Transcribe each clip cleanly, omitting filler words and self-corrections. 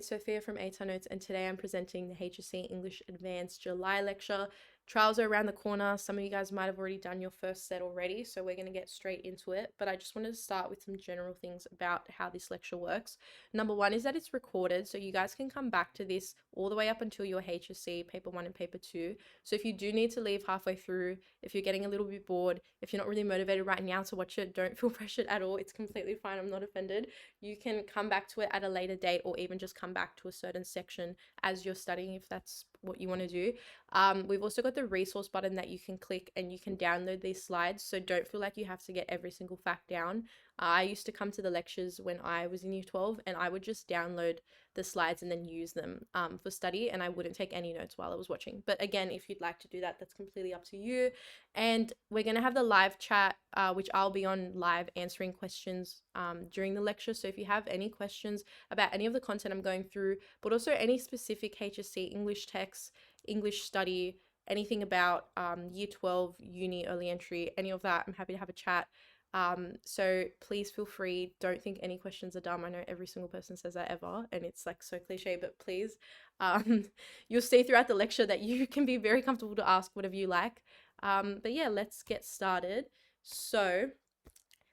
it's Sophia from ATAR Notes, and today I'm presenting the HSC English Advanced July lecture. Trials are around the corner. Some of you guys might have already done your first set already, so we're going to get straight into it. But I just wanted to start with some general things about how this lecture works. Number one is that it's recorded, so you guys can come back to this all the way up until your HSC, paper 1 and paper 2. So if you do need to leave halfway through, if you're getting a little bit bored, if you're not really motivated right now to watch it, don't feel pressured at all. It's completely fine. I'm not offended. You can come back to it at a later date, or even just come back to a certain section as you're studying if that's what you want to do. We've also got the resource button that you can click and you can download these slides, so don't feel like you have to get every single fact down. I used to come to the lectures when I was in year 12 and I would just download the slides and then use them for study, and I wouldn't take any notes while I was watching. But again, if you'd like to do that, that's completely up to you. And we're going to have the live chat, which I'll be on live answering questions during the lecture. So if you have any questions about any of the content I'm going through, but also any specific HSC English text, English study, anything about year 12, uni, early entry, any of that, I'm happy to have a chat. So please feel free. Don't think any questions are dumb. I know every single person says that ever, and it's like so cliche, but please, you'll see throughout the lecture that you can be very comfortable to ask whatever you like. But yeah, let's get started. So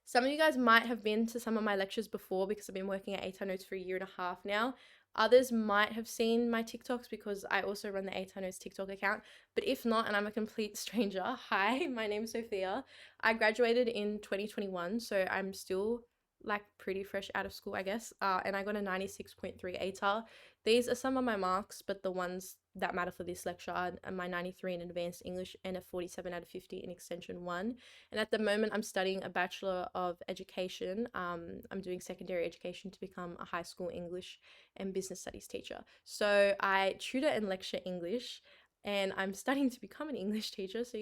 some of you guys might have been to some of my lectures before because I've been working at ATAR Notes for a year and a half now. Others might have seen my TikToks because I also run the ATAR Notes TikTok account. But if not, and I'm a complete stranger, hi, my name's Sophia. I graduated in 2021, so I'm still like pretty fresh out of school, I guess. And I got a 96.3 ATAR. These are some of my marks, but the ones that matter for this lecture are my 93 in Advanced English and a 47 out of 50 in Extension 1. And at the moment, I'm studying a Bachelor of Education. I'm doing secondary education to become a high school English and business studies teacher. So I tutor and lecture English, and I'm studying to become an English teacher. So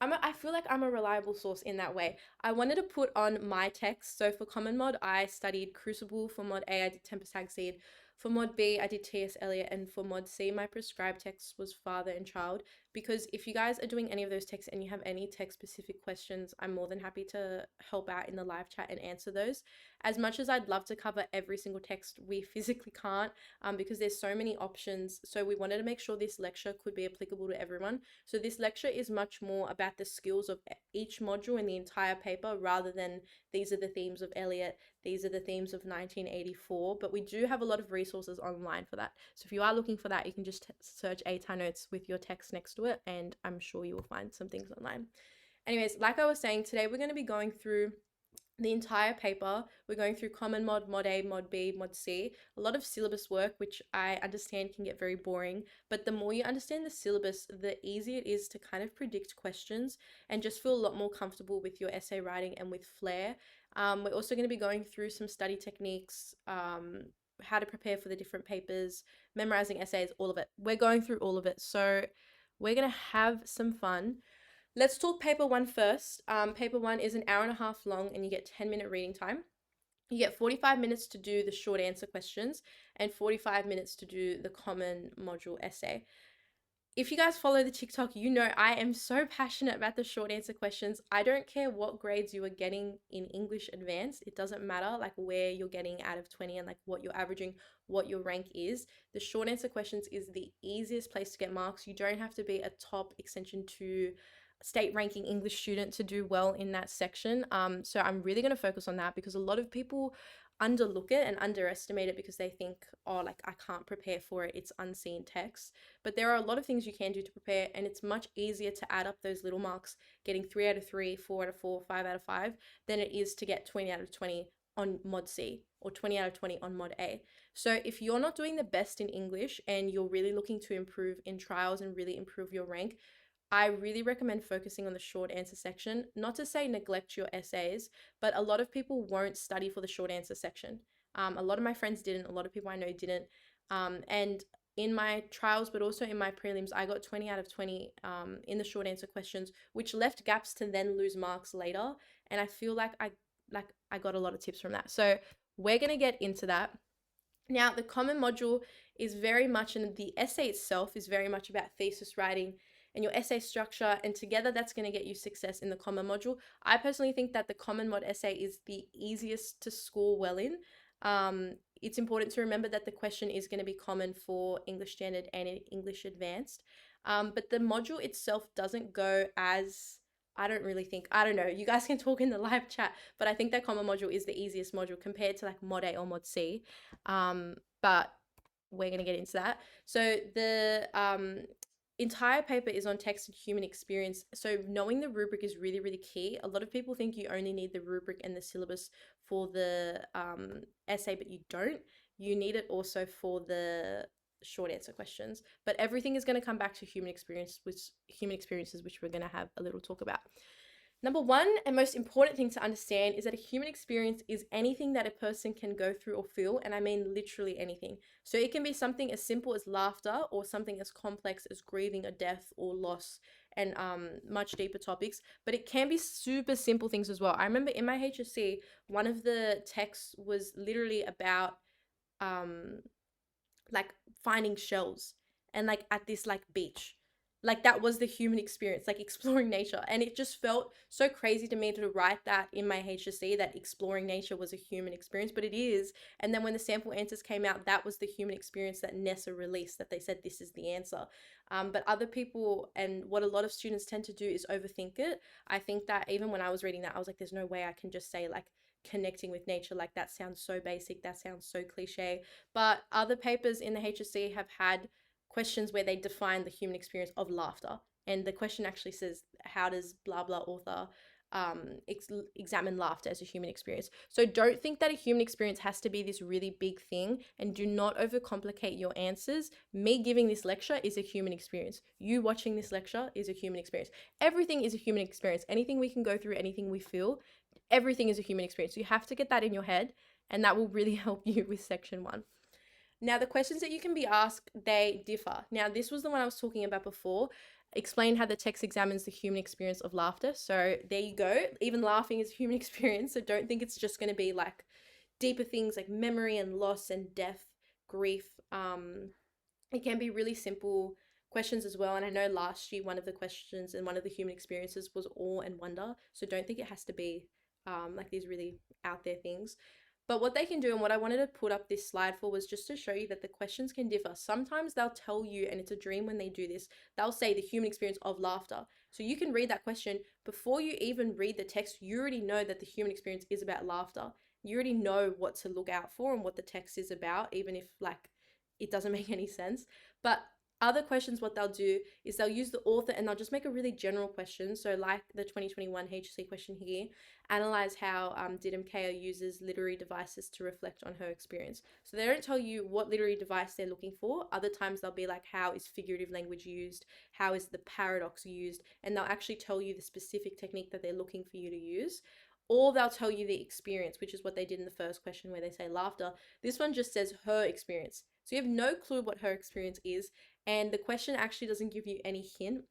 I feel like I'm a reliable source in that way. I wanted to put on my text. So for Common Mod, I studied Crucible. For Mod A, I did Tempest Hagseed. For Mod B, I did T.S. Eliot, and for Mod C, my prescribed text was Father and Child. Because if you guys are doing any of those texts and you have any text-specific questions, I'm more than happy to help out in the live chat and answer those. As much as I'd love to cover every single text, we physically can't because there's so many options. So we wanted to make sure this lecture could be applicable to everyone. So this lecture is much more about the skills of each module in the entire paper rather than these are the themes of Eliot, these are the themes of 1984, but we do have a lot of resources online for that. So if you are looking for that, you can just search ATAR Notes with your text next to it, and I'm sure you will find some things online. Anyways, like I was saying, today we're going to be going through the entire paper. We're going through Common Mod, Mod A, Mod B, Mod C, a lot of syllabus work, which I understand can get very boring, but the more you understand the syllabus, the easier it is to kind of predict questions and just feel a lot more comfortable with your essay writing and with flair. We're also going to be going through some study techniques, how to prepare for the different papers, memorizing essays, all of it. We're going through all of it, so we're going to have some fun. Let's talk paper 1 first. Paper 1 is an hour and a half long and you get 10-minute reading time. You get 45 minutes to do the short answer questions and 45 minutes to do the common module essay. If you guys follow the TikTok, you know I am so passionate about the short answer questions. I don't care what grades you are getting in English Advanced. It doesn't matter like where you're getting out of 20 and like what you're averaging, what your rank is. The short answer questions is the easiest place to get marks. You don't have to be a top Extension 2 state ranking English student to do well in that section. So I'm really going to focus on that because a lot of people underlook it and underestimate it because they think, oh, like I can't prepare for it, it's unseen text. But there are a lot of things you can do to prepare, and it's much easier to add up those little marks, getting 3 out of 3, 4 out of 4, 5 out of 5, than it is to get 20 out of 20 on Mod C or 20 out of 20 on Mod A. So if you're not doing the best in English and you're really looking to improve in trials and really improve your rank, I really recommend focusing on the short answer section. Not to say neglect your essays, but a lot of people won't study for the short answer section. A lot of my friends didn't, a lot of people I know didn't. And in my trials, but also in my prelims, I got 20 out of 20 in the short answer questions, which left gaps to then lose marks later. And I feel like I got a lot of tips from that. So we're going to get into that. Now, the common module is very much, and the essay itself is very much about thesis writing and your essay structure, and together that's going to get you success in the common module. I personally think that the common mod essay is the easiest to score well in. it's important to remember that the question is going to be common for English Standard and English Advanced. But the module itself doesn't go as, I don't know, you guys can talk in the live chat, but I think that common module is the easiest module compared to like Mod A or Mod C. But we're going to get into that. So the entire paper is on text and human experience. So knowing the rubric is really, really key. A lot of people think you only need the rubric and the syllabus for the essay, but you don't. You need it also for the short answer questions. But everything is going to come back to human experiences, which we're going to have a little talk about. Number one and most important thing to understand is that a human experience is anything that a person can go through or feel, and I mean literally anything. So it can be something as simple as laughter or something as complex as grieving a death or loss and much deeper topics, but it can be super simple things as well. I remember in my HSC, one of the texts was literally about like finding shells and like at this like beach, like that was the human experience, like exploring nature. And it just felt so crazy to me to write that in my HSC, that exploring nature was a human experience, but it is. And then when the sample answers came out, that was the human experience that NESA released, that they said this is the answer. But other people, and what a lot of students tend to do is overthink it. I think that even when I was reading that, I was like, there's no way I can just say like connecting with nature, like that sounds so basic, that sounds so cliche. But other papers in the HSC have had questions where they define the human experience of laughter, and the question actually says, how does blah blah author examine laughter as a human experience? So don't think that a human experience has to be this really big thing, and do not overcomplicate your answers. Me giving this lecture is a human experience. You watching this lecture is a human experience. Everything is a human experience. Anything we can go through, anything we feel, everything is a human experience. So you have to get that in your head, and that will really help you with section 1. Now, the questions that you can be asked, they differ. Now, this was the one I was talking about before. Explain how the text examines the human experience of laughter. So there you go. Even laughing is a human experience. So don't think it's just going to be like deeper things like memory and loss and death, grief. It can be really simple questions as well. And I know last year, one of the questions and one of the human experiences was awe and wonder. So don't think it has to be like these really out there things. But what they can do, and what I wanted to put up this slide for, was just to show you that the questions can differ. Sometimes they'll tell you, and it's a dream when they do this, they'll say the human experience of laughter. So you can read that question before you even read the text. You already know that the human experience is about laughter. You already know what to look out for and what the text is about, even if like it doesn't make any sense. But other questions, what they'll do is they'll use the author and they'll just make a really general question. So like the 2021 HSC question here, analyze how Didam uses literary devices to reflect on her experience. So they don't tell you what literary device they're looking for. Other times they'll be like, how is figurative language used? How is the paradox used? And they'll actually tell you the specific technique that they're looking for you to use. Or they'll tell you the experience, which is what they did in the first question where they say laughter. This one just says her experience. So you have no clue what her experience is, and the question actually doesn't give you any hint.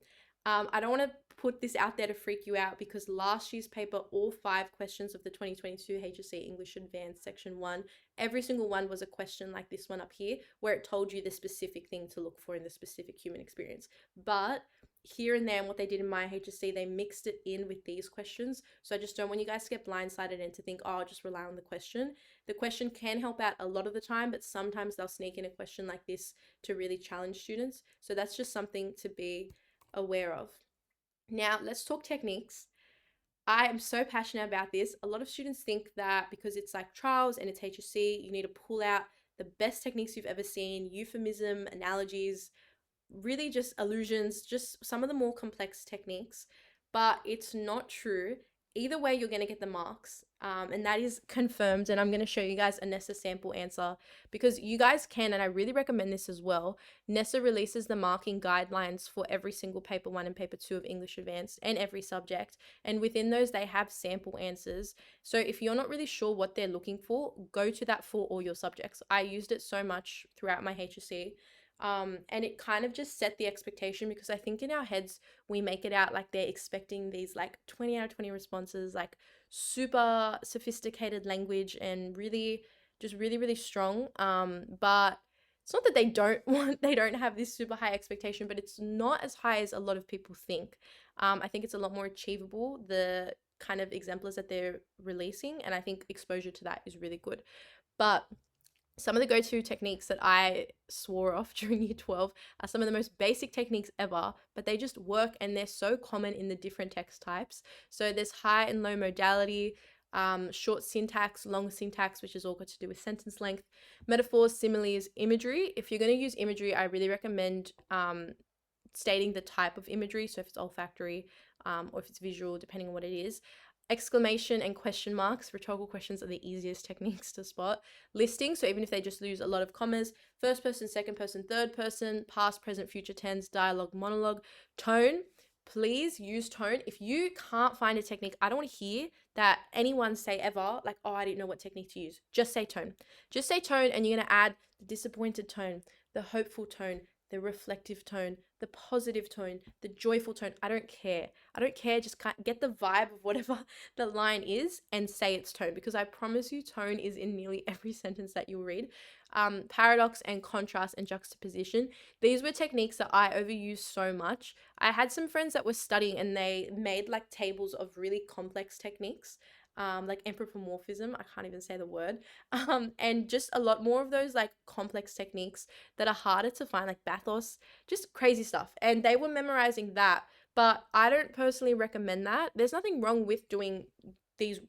I don't want to put this out there to freak you out, because last year's paper, all 5 questions of the 2022 HSC English Advanced Section 1, every single one was a question like this one up here, where it told you the specific thing to look for in the specific human experience. But here and there, and what they did in my HSC, they mixed it in with these questions. So I just don't want you guys to get blindsided and to think, oh, I'll just rely on the question. The question can help out a lot of the time, but sometimes they'll sneak in a question like this to really challenge students. So that's just something to be aware of. Now, let's talk techniques. I am so passionate about this. A lot of students think that because it's like trials and it's HSC, you need to pull out the best techniques you've ever seen, euphemism, analogies, really just allusions, just some of the more complex techniques. But it's not true. Either way, you're going to get the marks, and that is confirmed. And I'm going to show you guys a NESA sample answer, because you guys can, and I really recommend this as well. NESA releases the marking guidelines for every single paper 1 and paper 2 of English Advanced and every subject. And within those, they have sample answers. So if you're not really sure what they're looking for, go to that for all your subjects. I used it so much throughout my HSC. And it kind of just set the expectation, because I think in our heads we make it out like they're expecting these like 20 out of 20 responses, like super sophisticated language and really really strong. But it's not that they don't have this super high expectation, but it's not as high as a lot of people think. I think it's a lot more achievable, the kind of exemplars that they're releasing, and I think exposure to that is really good. But Some of the go-to techniques that I swore off during year 12 are some of the most basic techniques ever, but they just work and they're so common in the different text types. So there's high and low modality, short syntax, long syntax, which is all got to do with sentence length, metaphors, similes, imagery. If you're going to use imagery, I really recommend stating the type of imagery. So if it's olfactory, or if it's visual, depending on what it is. Exclamation and question marks, rhetorical questions are the easiest techniques to spot. Listing, so even if they just use a lot of commas, first person, second person, third person, past, present, future tense, dialogue, monologue. Tone, please use tone. If you can't find a technique, I don't want to hear that anyone say ever, like, oh, I didn't know what technique to use. Just say tone. Just say tone, and you're going to add the disappointed tone, the hopeful tone, the reflective tone, the positive tone, the joyful tone. I don't care. I don't care. Just get the vibe of whatever the line is and say its tone, because I promise you tone is in nearly every sentence that you'll read. Paradox and contrast and juxtaposition. These were techniques that I overused so much. I had some friends that were studying and they made like tables of really complex techniques. Like anthropomorphism, I can't even say the word, and just a lot more of those like complex techniques that are harder to find, like bathos, just crazy stuff. And they were memorizing that, but I don't personally recommend that. There's nothing wrong with doing these,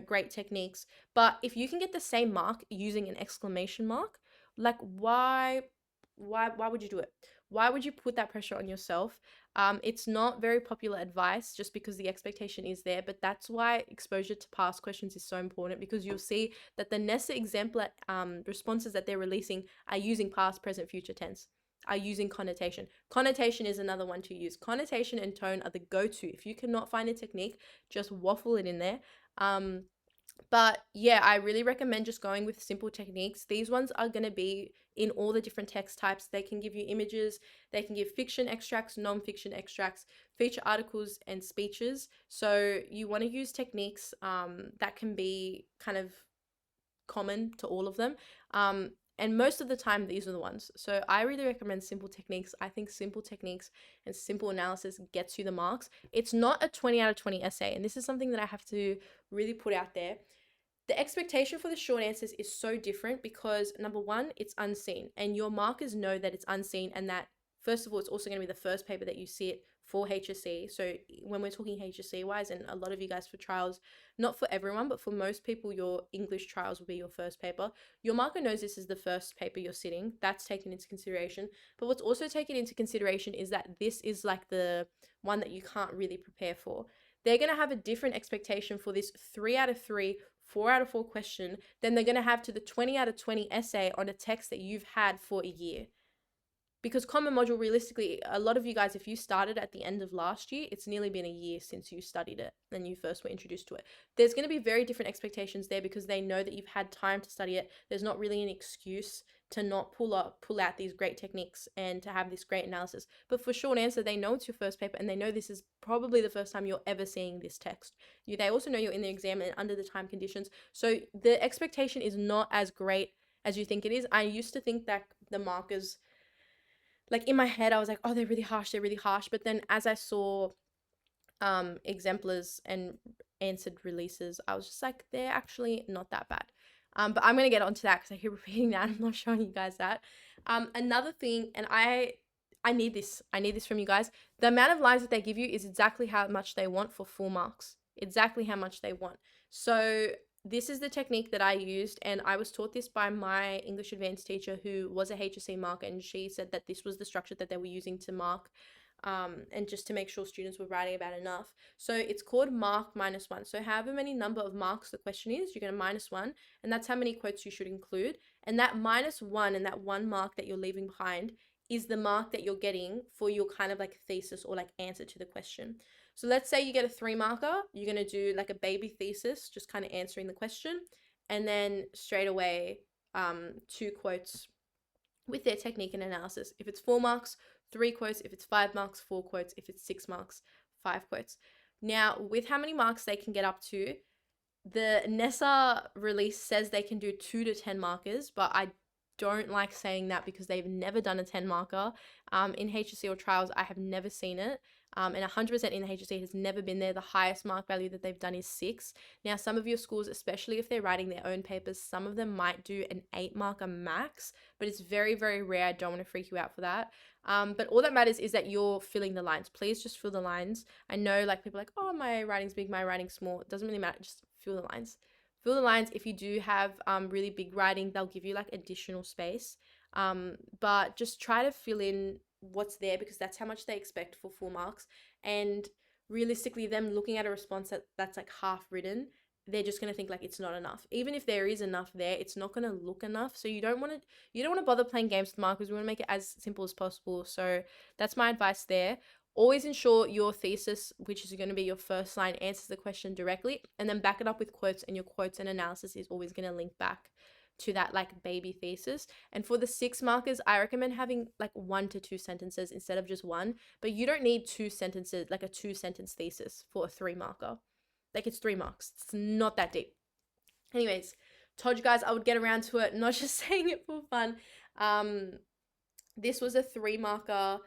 great techniques, but if you can get the same mark using an exclamation mark, like why would you do it? Why would you put that pressure on yourself? It's not very popular advice just because the expectation is there, but that's why exposure to past questions is so important, because you'll see that the NESA exemplar responses that they're releasing are using past, present, future tense, are using connotation. Connotation is another one to use. Connotation and tone are the go-to. If you cannot find a technique, just waffle it in there. But yeah, I really recommend just going with simple techniques. These ones are going to be in all the different text types. They can give you images, they can give fiction extracts, non-fiction extracts, feature articles, and speeches. So you want to use techniques that can be kind of common to all of them. And most of the time, these are the ones. So I really recommend simple techniques. I think simple techniques and simple analysis gets you the marks. It's not a 20 out of 20 essay. And this is something that I have to really put out there. The expectation for the short answers is so different because, number one, it's unseen. And your markers know that it's unseen and that, first of all, it's also going to be the first paper that you sit for HSC. So when we're talking HSC wise, and a lot of you guys for trials, not for everyone, but for most people, your English trials will be your first paper. Your marker knows this is the first paper you're sitting. That's taken into consideration. But what's also taken into consideration is that this is like the one that you can't really prepare for. They're going to have a different expectation for this 3 out of 3, 4 out of 4 question than they're going to have to the 20 out of 20 essay on a text that you've had for a year. Because common module, realistically, a lot of you guys, if you started at the end of last year, it's nearly been a year since you studied it and you first were introduced to it. There's going to be very different expectations there because they know that you've had time to study it. There's not really an excuse to not pull out these great techniques and to have this great analysis. But for short answer, they know it's your first paper and they know this is probably the first time you're ever seeing this text. They also know you're in the exam and under the time conditions. So the expectation is not as great as you think it is. I used to think that the markers, like in my head, I was like, oh, they're really harsh. But then as I saw exemplars and answered releases, I was just like, they're actually not that bad. But I'm going to get onto that because I keep repeating that. I'm not showing you guys that. Another thing, and I need this from you guys. The amount of lines that they give you is exactly how much they want for full marks. Exactly how much they want. So this is the technique that I used, and I was taught this by my English advanced teacher who was a HSC marker, and she said that this was the structure that they were using to mark and just to make sure students were writing about enough. So it's called mark -1. So however many number of marks the question is, you're going to -1, and that's how many quotes you should include. And that -1 and that 1 mark that you're leaving behind is the mark that you're getting for your kind of like thesis or like answer to the question. So let's say you get a 3 marker, you're going to do like a baby thesis, just kind of answering the question, and then straight away 2 quotes with their technique and analysis. If it's 4 marks, 3 quotes. If it's 5 marks, 4 quotes. If it's 6 marks, 5 quotes. Now, with how many marks they can get up to, the NESA release says they can do 2 to 10 markers, but I don't like saying that because they've never done a 10 marker. In HSC or trials, I have never seen it. And 100% in the HSC has never been there. The highest mark value that they've done is 6. Now, some of your schools, especially if they're writing their own papers, some of them might do an 8 marker max, but it's very, very rare. I don't want to freak you out for that. But all that matters is that you're filling the lines. Please just fill the lines. I know like people are like, oh, my writing's big, my writing's small. It doesn't really matter. Just fill the lines. Fill the lines. If you do have really big writing, they'll give you like additional space. But just try to fill in what's there, because that's how much they expect for full marks. And realistically, them looking at a response that's like half written, they're just going to think like it's not enough. Even if there is enough there, it's not going to look enough. So you don't want to bother playing games with markers. We want to make it as simple as possible. So that's my advice there. Always ensure your thesis, which is going to be your first line, answers the question directly, and then back it up with quotes, and your quotes and analysis is always going to link back to that like baby thesis. And for the 6 markers, I recommend having like 1 to 2 sentences instead of just one, but you don't need 2 sentences, like a 2-sentence thesis for a 3 marker. Like it's 3 marks. It's not that deep. Anyways, told you guys I would get around to it, not just saying it for fun. This was a 3 marker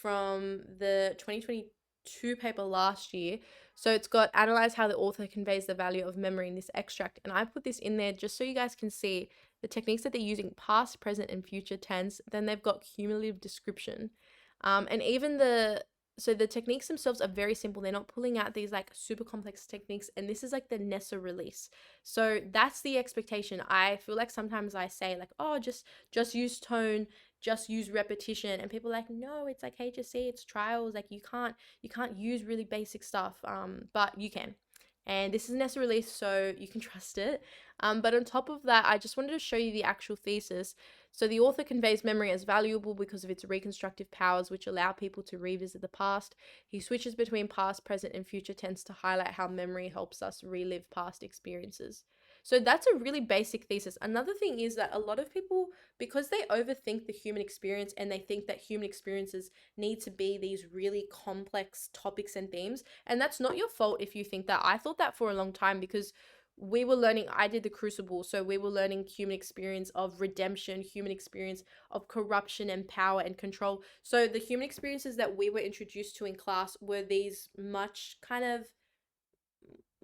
from the 2022 paper last year. So it's got analyze how the author conveys the value of memory in this extract. And I put this in there just so you guys can see the techniques that they're using: past, present, and future tense. Then they've got cumulative description. And even the techniques themselves are very simple. They're not pulling out these like super complex techniques. And this is like the Nessa release. So that's the expectation. I feel like sometimes I say like, oh, just use tone, just use repetition, and people are like, no, it's like HSC, it's trials, like you can't use really basic stuff, but you can. And this is an essay release, so you can trust it. But on top of that, I just wanted to show you the actual thesis. So the author conveys memory as valuable because of its reconstructive powers, which allow people to revisit the past. He switches between past, present, and future tense to highlight how memory helps us relive past experiences. So that's a really basic thesis. Another thing is that a lot of people, because they overthink the human experience and they think that human experiences need to be these really complex topics and themes, and that's not your fault if you think that. I thought that for a long time, because we were learning, I did the Crucible, so we were learning human experience of redemption, human experience of corruption and power and control. So the human experiences that we were introduced to in class were these much kind of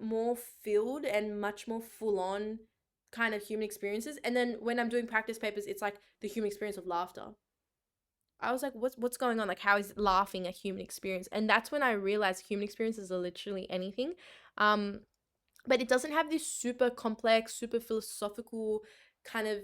more filled and much more full on kind of human experiences. And then when I'm doing practice papers, it's like the human experience of laughter. I was like, what's going on? Like, how is laughing a human experience? And that's when I realized human experiences are literally anything. But it doesn't have this super complex, super philosophical kind of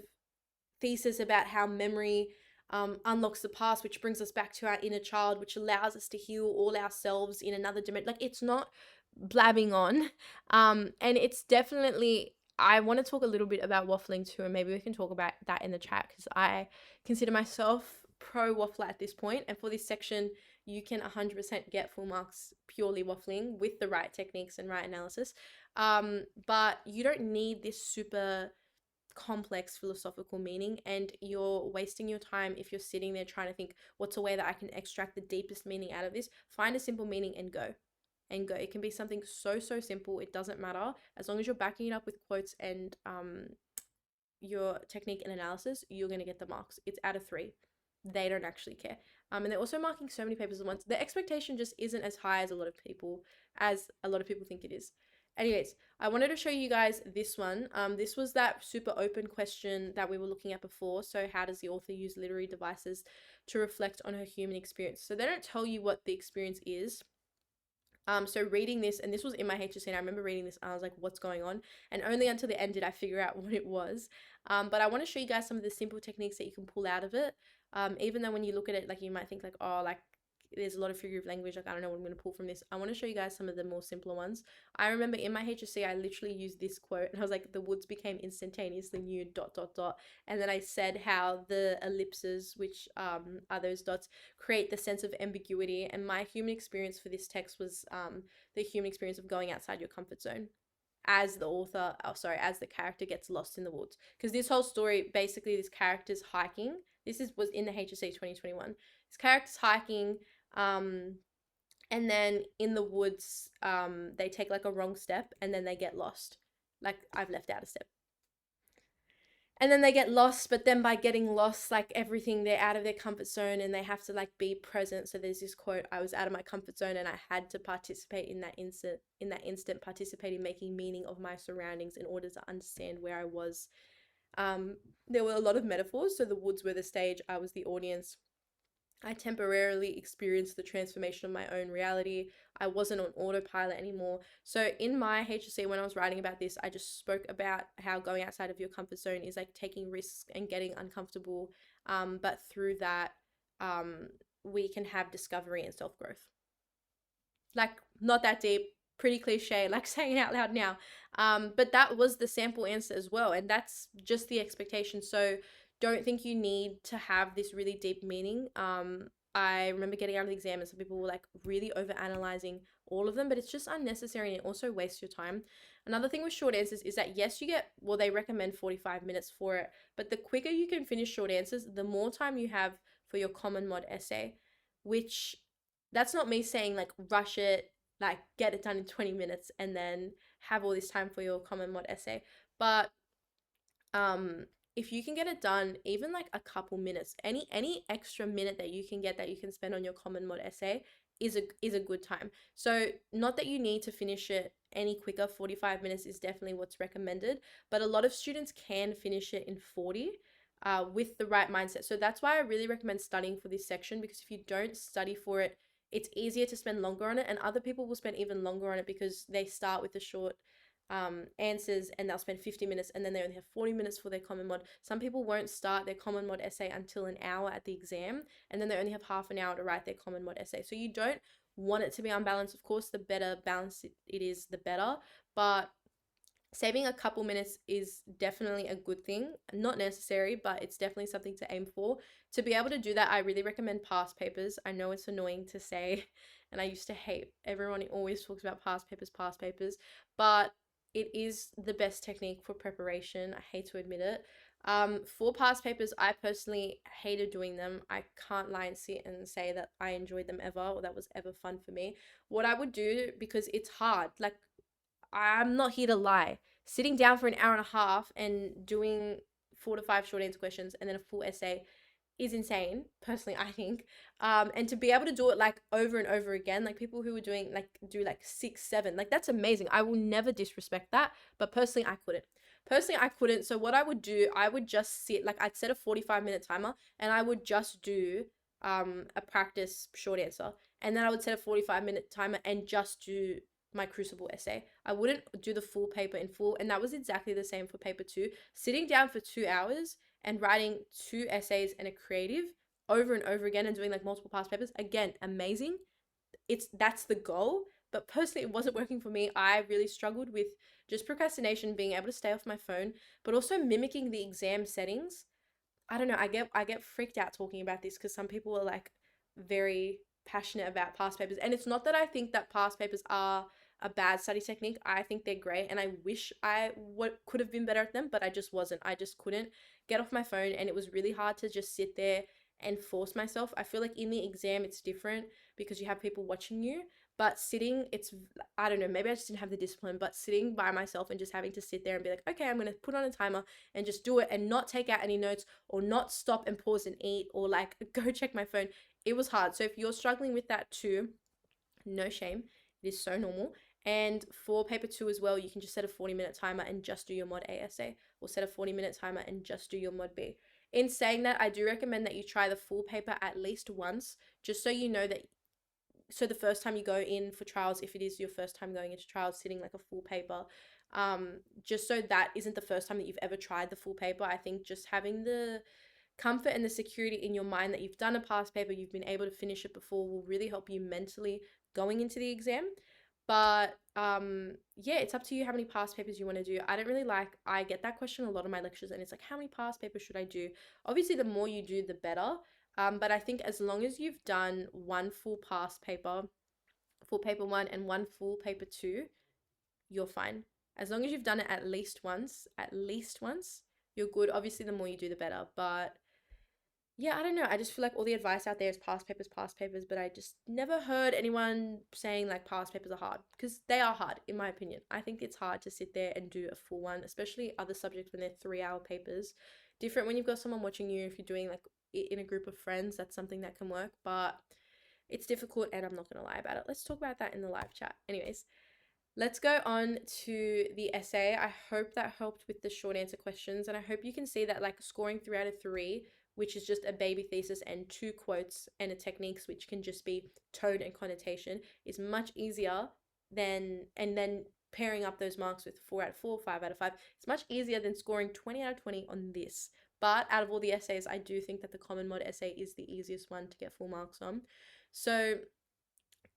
thesis about how memory unlocks the past, which brings us back to our inner child, which allows us to heal all ourselves in another dimension. Like, it's not blabbing on. And it's definitely, I want to talk a little bit about waffling too, and maybe we can talk about that in the chat, because I consider myself pro waffler at this point. And for this section, you can 100% get full marks purely waffling with the right techniques and right analysis. But you don't need this super complex philosophical meaning, and you're wasting your time if you're sitting there trying to think, what's a way that I can extract the deepest meaning out of this? Find a simple meaning and go. It can be something so simple. It doesn't matter, as long as you're backing it up with quotes and your technique and analysis, you're going to get the marks. It's out of 3. They don't actually care. And they're also marking so many papers at once. The expectation just isn't as high as a lot of people think it is. Anyways, I wanted to show you guys this one. This was that super open question that we were looking at before. So how does the author use literary devices to reflect on her human experience? So they don't tell you what the experience is. So reading this, and this was in my HSC, and I remember reading this, and I was like, what's going on? And only until the end did I figure out what it was. But I want to show you guys some of the simple techniques that you can pull out of it. Even though when you look at it, like, you might think like, oh, like, there's a lot of figurative language, like, I don't know what I'm going to pull from this. I want to show you guys some of the more simpler ones. I remember in my HSC, I literally used this quote, and I was like, the woods became instantaneously new, ... And then I said how the ellipses, which are those dots, create the sense of ambiguity. And my human experience for this text was the human experience of going outside your comfort zone as the character gets lost in the woods. Because this whole story, basically, this character's hiking. Was in the HSC 2021. This character's hiking, and then in the woods, they take like a wrong step, and then they get lost. Like, I've left out a step. and then they get lost, but then by getting lost, like everything, they're out of their comfort zone and they have to like be present. So there's this quote, I was out of my comfort zone and I had to participate in that instant participate in making meaning of my surroundings in order to understand where I was. um there were a lot of metaphors. So the woods were the stage, I was the audience. I temporarily experienced the transformation of my own reality. I wasn't on autopilot anymore. So in my HSC, when I was writing about this, I just spoke about how going outside of your comfort zone is like taking risks and getting uncomfortable. But through that, um, we can have discovery and self growth. Like, not that deep, pretty cliche, like saying it out loud now. But that was the sample answer as well, and that's just the expectation. So don't think you need to have this really deep meaning. I remember getting out of the exam and some people were like really over analyzing all of them, but it's just unnecessary and it also wastes your time. Another thing with short answers is that yes, you get, well, they recommend 45 minutes for it, but the quicker you can finish short answers, the more time you have for your common mod essay, which, that's not me saying like rush it, like get it done in 20 minutes and then have all this time for your common mod essay. But um if you can get it done even like a couple minutes, any extra minute that you can get that you can spend on your common mod essay is a good time. So not that you need to finish it any quicker. 45 minutes is definitely what's recommended, but a lot of students can finish it in 40 with the right mindset. So that's why I really recommend studying for this section, because if you don't study for it, it's easier to spend longer on it, and other people will spend even longer on it because they start with the short answers and they'll spend 50 minutes and then they only have 40 minutes for their common mod. Some people won't start their common mod essay until an hour at the exam, and then they only have half an hour to write their common mod essay. So you don't want it to be unbalanced. Of course, the better balanced it is, the better, but saving a couple minutes is definitely a good thing. Not necessary, but it's definitely something to aim for. To be able to do that, I really recommend past papers. I know it's annoying to say, and I used to hate, everyone always talks about past papers, but it is the best technique for preparation. I hate to admit it. For past papers, I personally hated doing them. I can't lie and sit and say that I enjoyed them ever or that was ever fun for me. What I would do, because it's hard, like, I'm not here to lie. Sitting down for an hour and a half and doing 4 to 5 short answer questions and then a full essay is insane, personally, I think. And to be able to do it like over and over again, like people who are doing like do like 6, 7, like that's amazing. I will never disrespect that, but personally, I couldn't. Personally, I couldn't. So what I would do, I would just sit, like I'd set a 45-minute timer and I would just do a practice short answer. And then I would set a 45-minute timer and just do my crucible essay. I wouldn't do the full paper in full, and that was exactly the same for paper 2. Sitting down for 2 hours and writing 2 essays and a creative over and over again and doing like multiple past papers, again, amazing. That's the goal, but personally it wasn't working for me. I really struggled with just procrastination, being able to stay off my phone, but also mimicking the exam settings. I don't know, I get freaked out talking about this because some people are like very passionate about past papers, and it's not that I think that past papers are a bad study technique. I think they're great and I wish I could have been better at them, but I just wasn't. I just couldn't get off my phone, and it was really hard to just sit there and force myself. I feel like in the exam it's different because you have people watching you, but sitting, it's, I don't know, maybe I just didn't have the discipline, but sitting by myself and just having to sit there and be like, okay, I'm going to put on a timer and just do it and not take out any notes or not stop and pause and eat or like go check my phone, it was hard. So if you're struggling with that too, no shame. It is so normal. And for paper 2 as well, you can just set a 40-minute timer and just do your mod A essay, or set a 40-minute timer and just do your mod B. In saying that, I do recommend that you try the full paper at least once, just so you know that, so the first time you go in for trials, if it is your first time going into trials, sitting like a full paper, just so that isn't the first time that you've ever tried the full paper. I think just having the comfort and the security in your mind that you've done a past paper, you've been able to finish it before, will really help you mentally going into the exam. But yeah, it's up to you how many past papers you want to do. I get that question a lot of my lectures, and it's like, how many past papers should I do? Obviously, the more you do, the better. But I think as long as you've done one full past paper, full paper 1 and one full paper 2, you're fine. As long as you've done it at least once, you're good. Obviously, the more you do, the better. But yeah, I don't know. I just feel like all the advice out there is past papers, but I just never heard anyone saying like past papers are hard because they are hard, in my opinion. I think it's hard to sit there and do a full one, especially other subjects when they're 3 hour papers. Different when you've got someone watching you, if you're doing like in a group of friends, that's something that can work, but it's difficult and I'm not going to lie about it. Let's talk about that in the live chat. Anyways, let's go on to the essay. I hope that helped with the short answer questions, and I hope you can see that like scoring 3 out of 3, which is just a baby thesis and 2 quotes and a techniques, which can just be tone and connotation, is much easier than, and then pairing up those marks with 4 out of 4, 5 out of 5. It's much easier than scoring 20 out of 20 on this. But out of all the essays, I do think that the common mod essay is the easiest one to get full marks on. So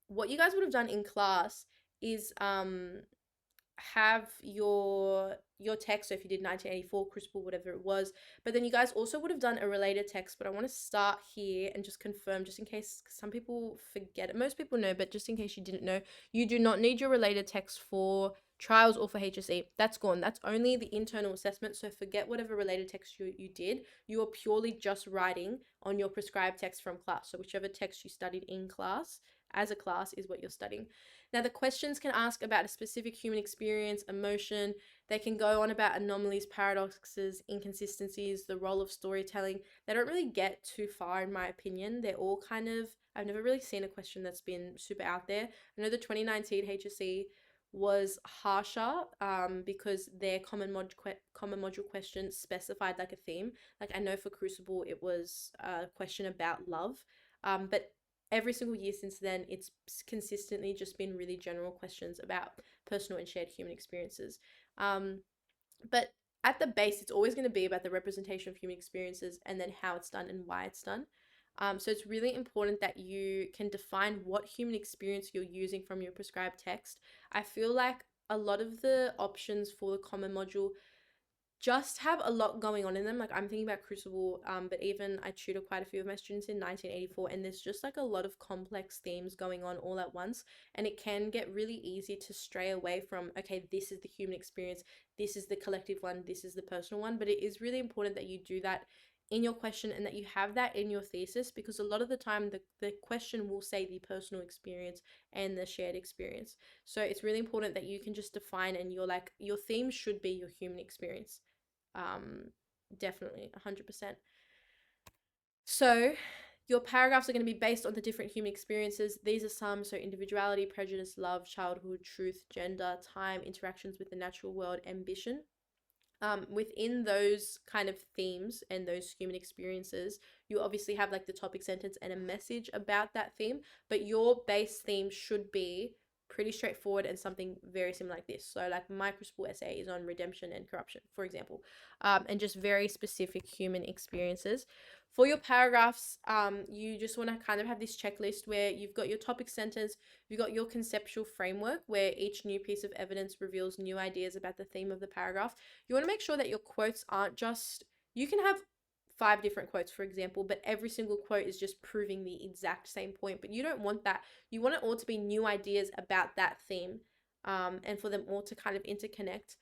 what you guys would have done in class is have your text. So if you did 1984 Crucible, whatever it was, but then you guys also would have done a related text. But I want to start here and just confirm, just in case some people forget it. Most people know, but just in case you didn't know, you do not need your related text for trials or for HSE. That's gone. That's only the internal assessment. So forget whatever related text you did. You are purely just writing on your prescribed text from class. So whichever text you studied in class as a class is what you're studying. Now, the questions can ask about a specific human experience, emotion. They can go on about anomalies, paradoxes, inconsistencies, the role of storytelling. They don't really get too far, in my opinion. They're all kind of, I've never really seen a question that's been super out there. I know the 2019 HSC was harsher because their common module question specified like a theme. Like I know for Crucible, it was a question about love. But every single year since then, it's consistently just been really general questions about personal and shared human experiences. But at the base, it's always going to be about the representation of human experiences and then how it's done and why it's done. So it's really important that you can define what human experience you're using from your prescribed text. I feel like a lot of the options for the common module just have a lot going on in them. Like I'm thinking about Crucible, but even I tutor quite a few of my students in 1984, and there's just like a lot of complex themes going on all at once, and it can get really easy to stray away from, okay, this is the human experience, this is the collective one, this is the personal one. But it is really important that you do that in your question and that you have that in your thesis, because a lot of the time the question will say the personal experience and the shared experience. So it's really important that you can just define, and you're like, your theme should be your human experience. Definitely 100%. So your paragraphs are going to be based on the different human experiences. These are some: so individuality, prejudice, love, childhood, truth, gender, time, interactions with the natural world, ambition. Within those kind of themes and those human experiences, you obviously have like the topic sentence and a message about that theme, but your base theme should be pretty straightforward and something very similar like this. So like my Crucible essay is on redemption and corruption, for example, and just very specific human experiences. For your paragraphs, you just want to kind of have this checklist where you've got your topic sentence, you've got your conceptual framework where each new piece of evidence reveals new ideas about the theme of the paragraph. You want to make sure that your quotes aren't just, you can have 5 different quotes, for example, but every single quote is just proving the exact same point. But you don't want that. You want it all to be new ideas about that theme, and for them all to kind of interconnect.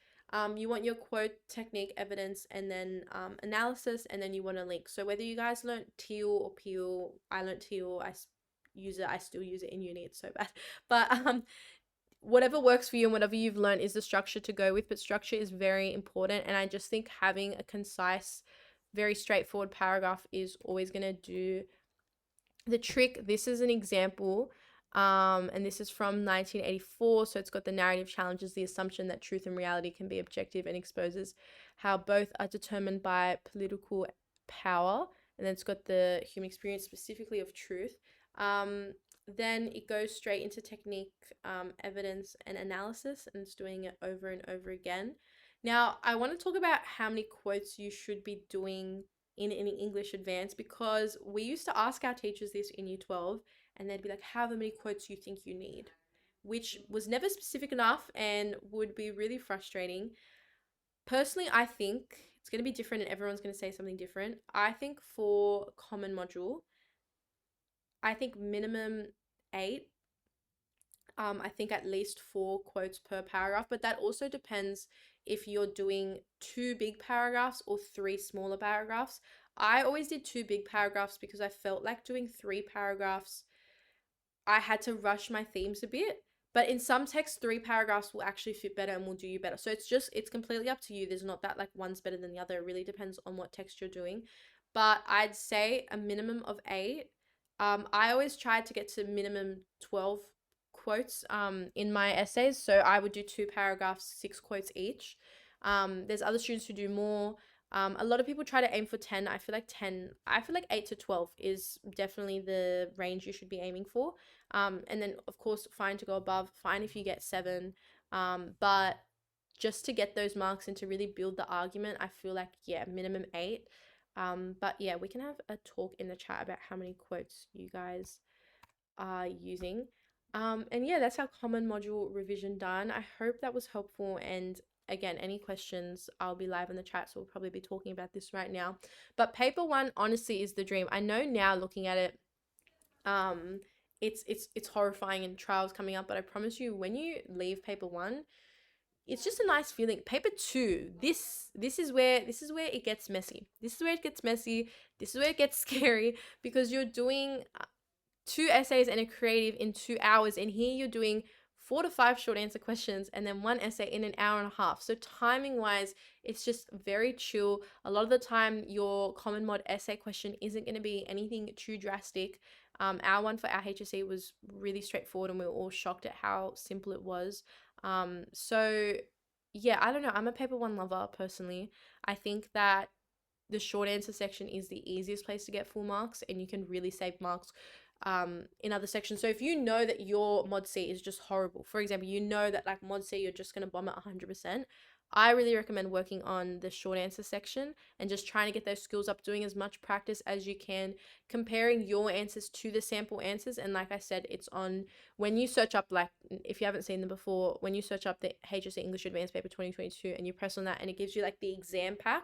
You want your quote, technique, evidence, and then analysis, and then you want a link. So whether you guys learned Teal or Peel, I learned Teal, I still use it in uni, it's so bad. But whatever works for you and whatever you've learned is the structure to go with, but structure is very important. And I just think having a concise, very straightforward paragraph is always going to do the trick. This is an example, and this is from 1984. So it's got the narrative challenges the assumption that truth and reality can be objective and exposes how both are determined by political power. And then it's got the human experience specifically of truth. Then it goes straight into technique, evidence, and analysis, and it's doing it over and over again. Now, I want to talk about how many quotes you should be doing in an English advance, because we used to ask our teachers this in year 12, and they'd be like, how many quotes you think you need, which was never specific enough and would be really frustrating. Personally, I think it's going to be different and everyone's going to say something different. I think for common module, I think minimum 8. I think at least 4 quotes per paragraph, but that also depends if you're doing 2 big paragraphs or 3 smaller paragraphs. I always did 2 big paragraphs because I felt like doing 3 paragraphs, I had to rush my themes a bit. But in some texts, 3 paragraphs will actually fit better and will do you better. So it's completely up to you. There's not that like one's better than the other. It really depends on what text you're doing. But I'd say a minimum of 8. I always tried to get to minimum 12 quotes in my essays. So I would do 2 paragraphs, 6 quotes each. There's other students who do more. A lot of people try to aim for 10. I feel like 8 to 12 is definitely the range you should be aiming for. And then, of course, fine to go above, fine if you get 7. But just to get those marks and to really build the argument, I feel like, yeah, minimum 8. But yeah, we can have a talk in the chat about how many quotes you guys are using. And yeah, that's our common module revision done. I hope that was helpful. And again, any questions, I'll be live in the chat, so we'll probably be talking about this right now. But paper 1 honestly is the dream. I know now looking at it, it's horrifying and trials coming up, but I promise you, when you leave paper 1, it's just a nice feeling. Paper 2, this is where it gets messy. This is where it gets messy. This is where it gets scary, because you're doing 2 essays and a creative in 2 hours, and here you're doing 4 to 5 short answer questions and then 1 essay in an hour and a half. So timing wise, it's just very chill. A lot of the time your common mod essay question isn't going to be anything too drastic. Our one for our HSC was really straightforward, and we were all shocked at how simple it was. So yeah, I don't know, I'm a paper 1 lover personally. I think that the short answer section is the easiest place to get full marks, and you can really save marks in other sections. So if you know that your mod C is just horrible, for example, you know that like mod C you're just going to bomb it 100%, I really recommend working on the short answer section and just trying to get those skills up, doing as much practice as you can, comparing your answers to the sample answers. And like I said, it's on, when you search up, like if you haven't seen them before, when you search up the HSC English Advanced Paper 2022 and you press on that, and it gives you like the exam pack.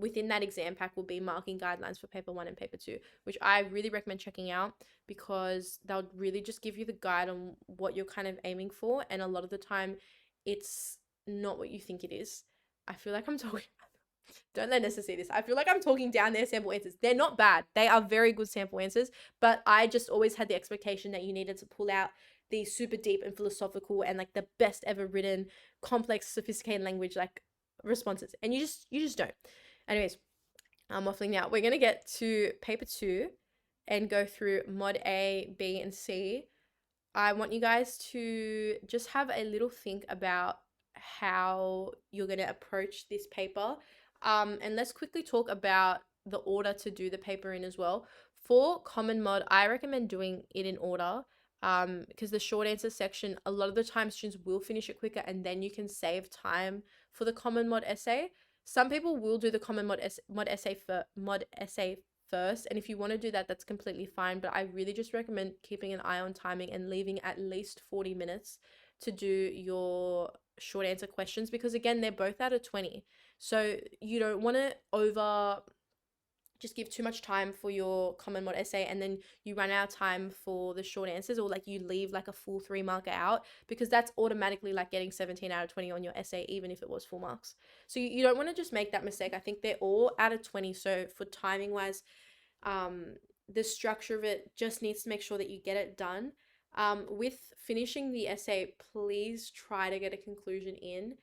Within that exam pack will be marking guidelines for paper 1 and paper 2, which I really recommend checking out, because they'll really just give you the guide on what you're kind of aiming for. And a lot of the time it's not what you think it is. I feel like I'm talking, don't let Nessa see this. I feel like I'm talking down their sample answers. They're not bad. They are very good sample answers, but I just always had the expectation that you needed to pull out the super deep and philosophical and like the best ever written, complex, sophisticated language like responses, and you just don't. Anyways, I'm waffling now. We're gonna get to paper 2 and go through mod A, B, and C. I want you guys to just have a little think about how you're going to approach this paper. And let's quickly talk about the order to do the paper in as well. For common mod, I recommend doing it in order, because the short answer section, a lot of the time students will finish it quicker, and then you can save time for the common mod essay. Some people will do the common mod essay first, and if you want to do that, that's completely fine, but I really just recommend keeping an eye on timing and leaving at least 40 minutes to do your short answer questions, because again, they're both out of 20, so you don't want to just give too much time for your common mod essay and then you run out of time for the short answers, or like you leave like a full 3 marker out, because that's automatically like getting 17 out of 20 on your essay, even if it was full marks. So you don't want to just make that mistake. I think they're all out of 20, so for timing wise, the structure of it just needs to make sure that you get it done. With finishing the essay, please try to get a conclusion in.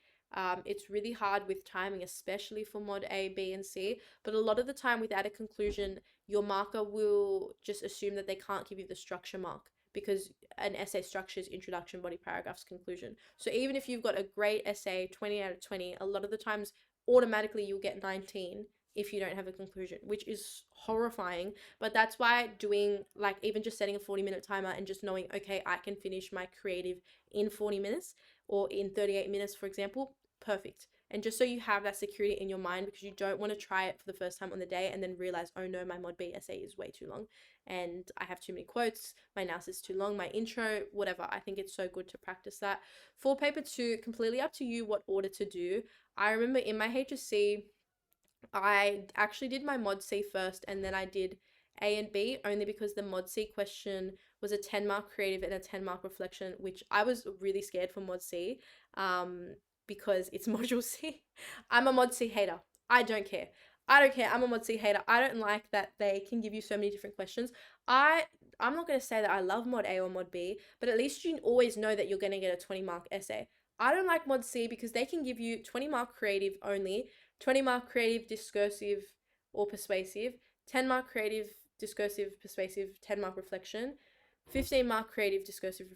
It's really hard with timing, especially for mod A, B, and C, but a lot of the time without a conclusion, your marker will just assume that they can't give you the structure mark, because an essay structure is introduction, body, paragraphs, conclusion. So even if you've got a great essay, 20 out of 20, a lot of the times automatically you'll get 19 if you don't have a conclusion, which is horrifying. But that's why doing like even just setting a 40-minute timer and just knowing, okay, I can finish my creative in 40 minutes or in 38 minutes, for example, perfect. And just so you have that security in your mind, because you don't want to try it for the first time on the day and then realize, oh no, my mod B essay is way too long and I have too many quotes, my analysis is too long, my intro, whatever. I think it's so good to practice that. For paper 2, completely up to you what order to do. I remember in my HSC, I actually did my mod C first and then I did A and B, only because the mod C question was a 10-mark creative and a 10-mark reflection, which I was really scared for mod C, because it's module C. I'm a mod C hater. I don't care. I don't care. I'm a Mod C hater. I don't like that they can give you so many different questions. I'm not going to say that I love Mod A or Mod B, but at least you always know that you're going to get a 20-mark essay. I don't like Mod C because they can give you 20-mark creative only, 20-mark creative, discursive, or persuasive, 10-mark creative, discursive, persuasive, 10-mark reflection, 15-mark creative, discursive,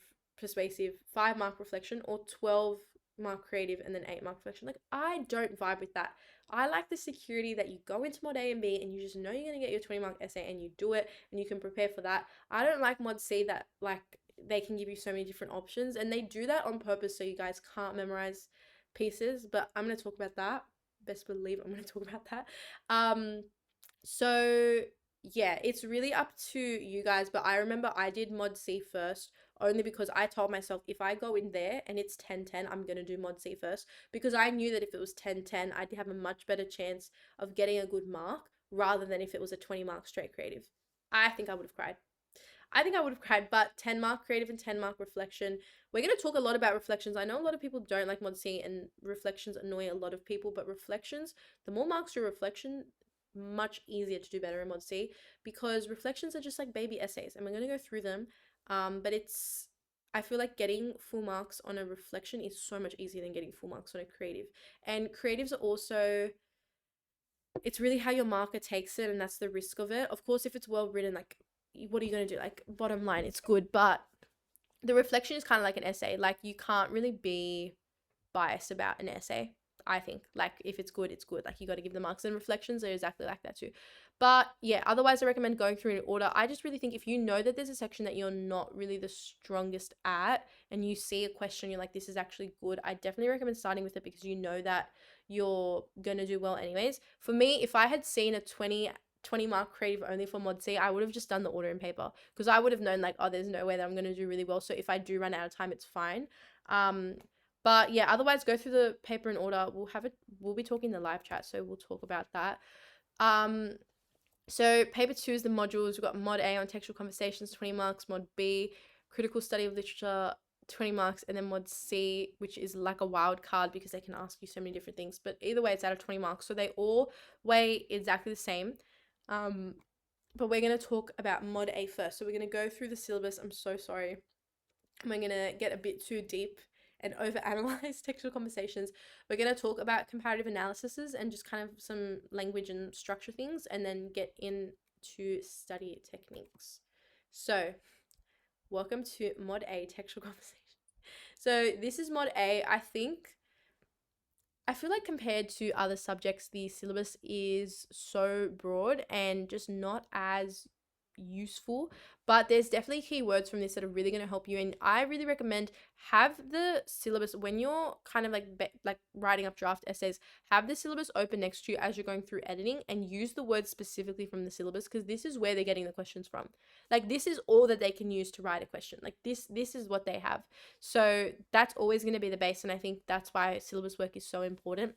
persuasive, 5-mark reflection, or 12-mark creative and then 8-mark reflection. Like, I don't vibe with that. I like the security that you go into Mod A and B and you just know you're going to get your 20-mark essay and you do it and you can prepare for that. I don't like Mod C that, like, they can give you so many different options, and they do that on purpose so you guys can't memorize pieces, but I'm going to talk about that. Best believe I'm going to talk about that. So yeah, it's really up to you guys, but I remember I did Mod C first only because I told myself if I go in there and it's 10-10, I'm going to do Mod C first, because I knew that if it was 10-10, I'd have a much better chance of getting a good mark rather than if it was a 20-mark straight creative. I think I would have cried. But 10-mark creative and 10-mark reflection. We're going to talk a lot about reflections. I know a lot of people don't like Mod C and reflections annoy a lot of people, but reflections, the more marks your reflection, much easier to do better in Mod C, because reflections are just like baby essays and we're going to go through them. But I feel like getting full marks on a reflection is so much easier than getting full marks on a creative. And creatives are also, it's really how your marker takes it, and that's the risk of it. Of course, if it's well written, like, what are you going to do? Like, bottom line, it's good, but the reflection is kind of like an essay. Like, you can't really be biased about an essay. I think, like, if it's good, it's good. Like, you got to give the marks, and reflections are exactly like that too. But yeah, otherwise I recommend going through in order. I just really think if you know that there's a section that you're not really the strongest at and you see a question, you're like, this is actually good, I definitely recommend starting with it because you know that you're going to do well anyways. For me, if I had seen a 20-mark creative only for Mod C, I would have just done the order in paper because I would have known, like, oh, there's no way that I'm going to do really well. So if I do run out of time, it's fine. But yeah, otherwise go through the paper in order. We'll be talking in the live chat, so we'll talk about that. So paper 2 is the modules. We've got Mod A on textual conversations, 20 marks, Mod B, critical study of literature, 20 marks, and then Mod C, which is like a wild card because they can ask you so many different things. But either way, it's out of 20 marks. So they all weigh exactly the same. But we're going to talk about Mod A first. So we're going to go through the syllabus. I'm so sorry. We're going to get a bit too deep and overanalyze textual conversations. We're going to talk about comparative analyses and just kind of some language and structure things, and then get into study techniques. So welcome to Mod A, textual conversations. So this is Mod A. I feel like compared to other subjects, the syllabus is so broad and just not as useful, but there's definitely keywords from this that are really going to help you, and I really recommend have the syllabus when you're kind of like writing up draft essays. Have the syllabus open next to you as you're going through editing and use the words specifically from the syllabus, because this is where they're getting the questions from. Like, this is all that they can use to write a question. Like, this is what they have, so that's always going to be the base, and I think that's why syllabus work is so important.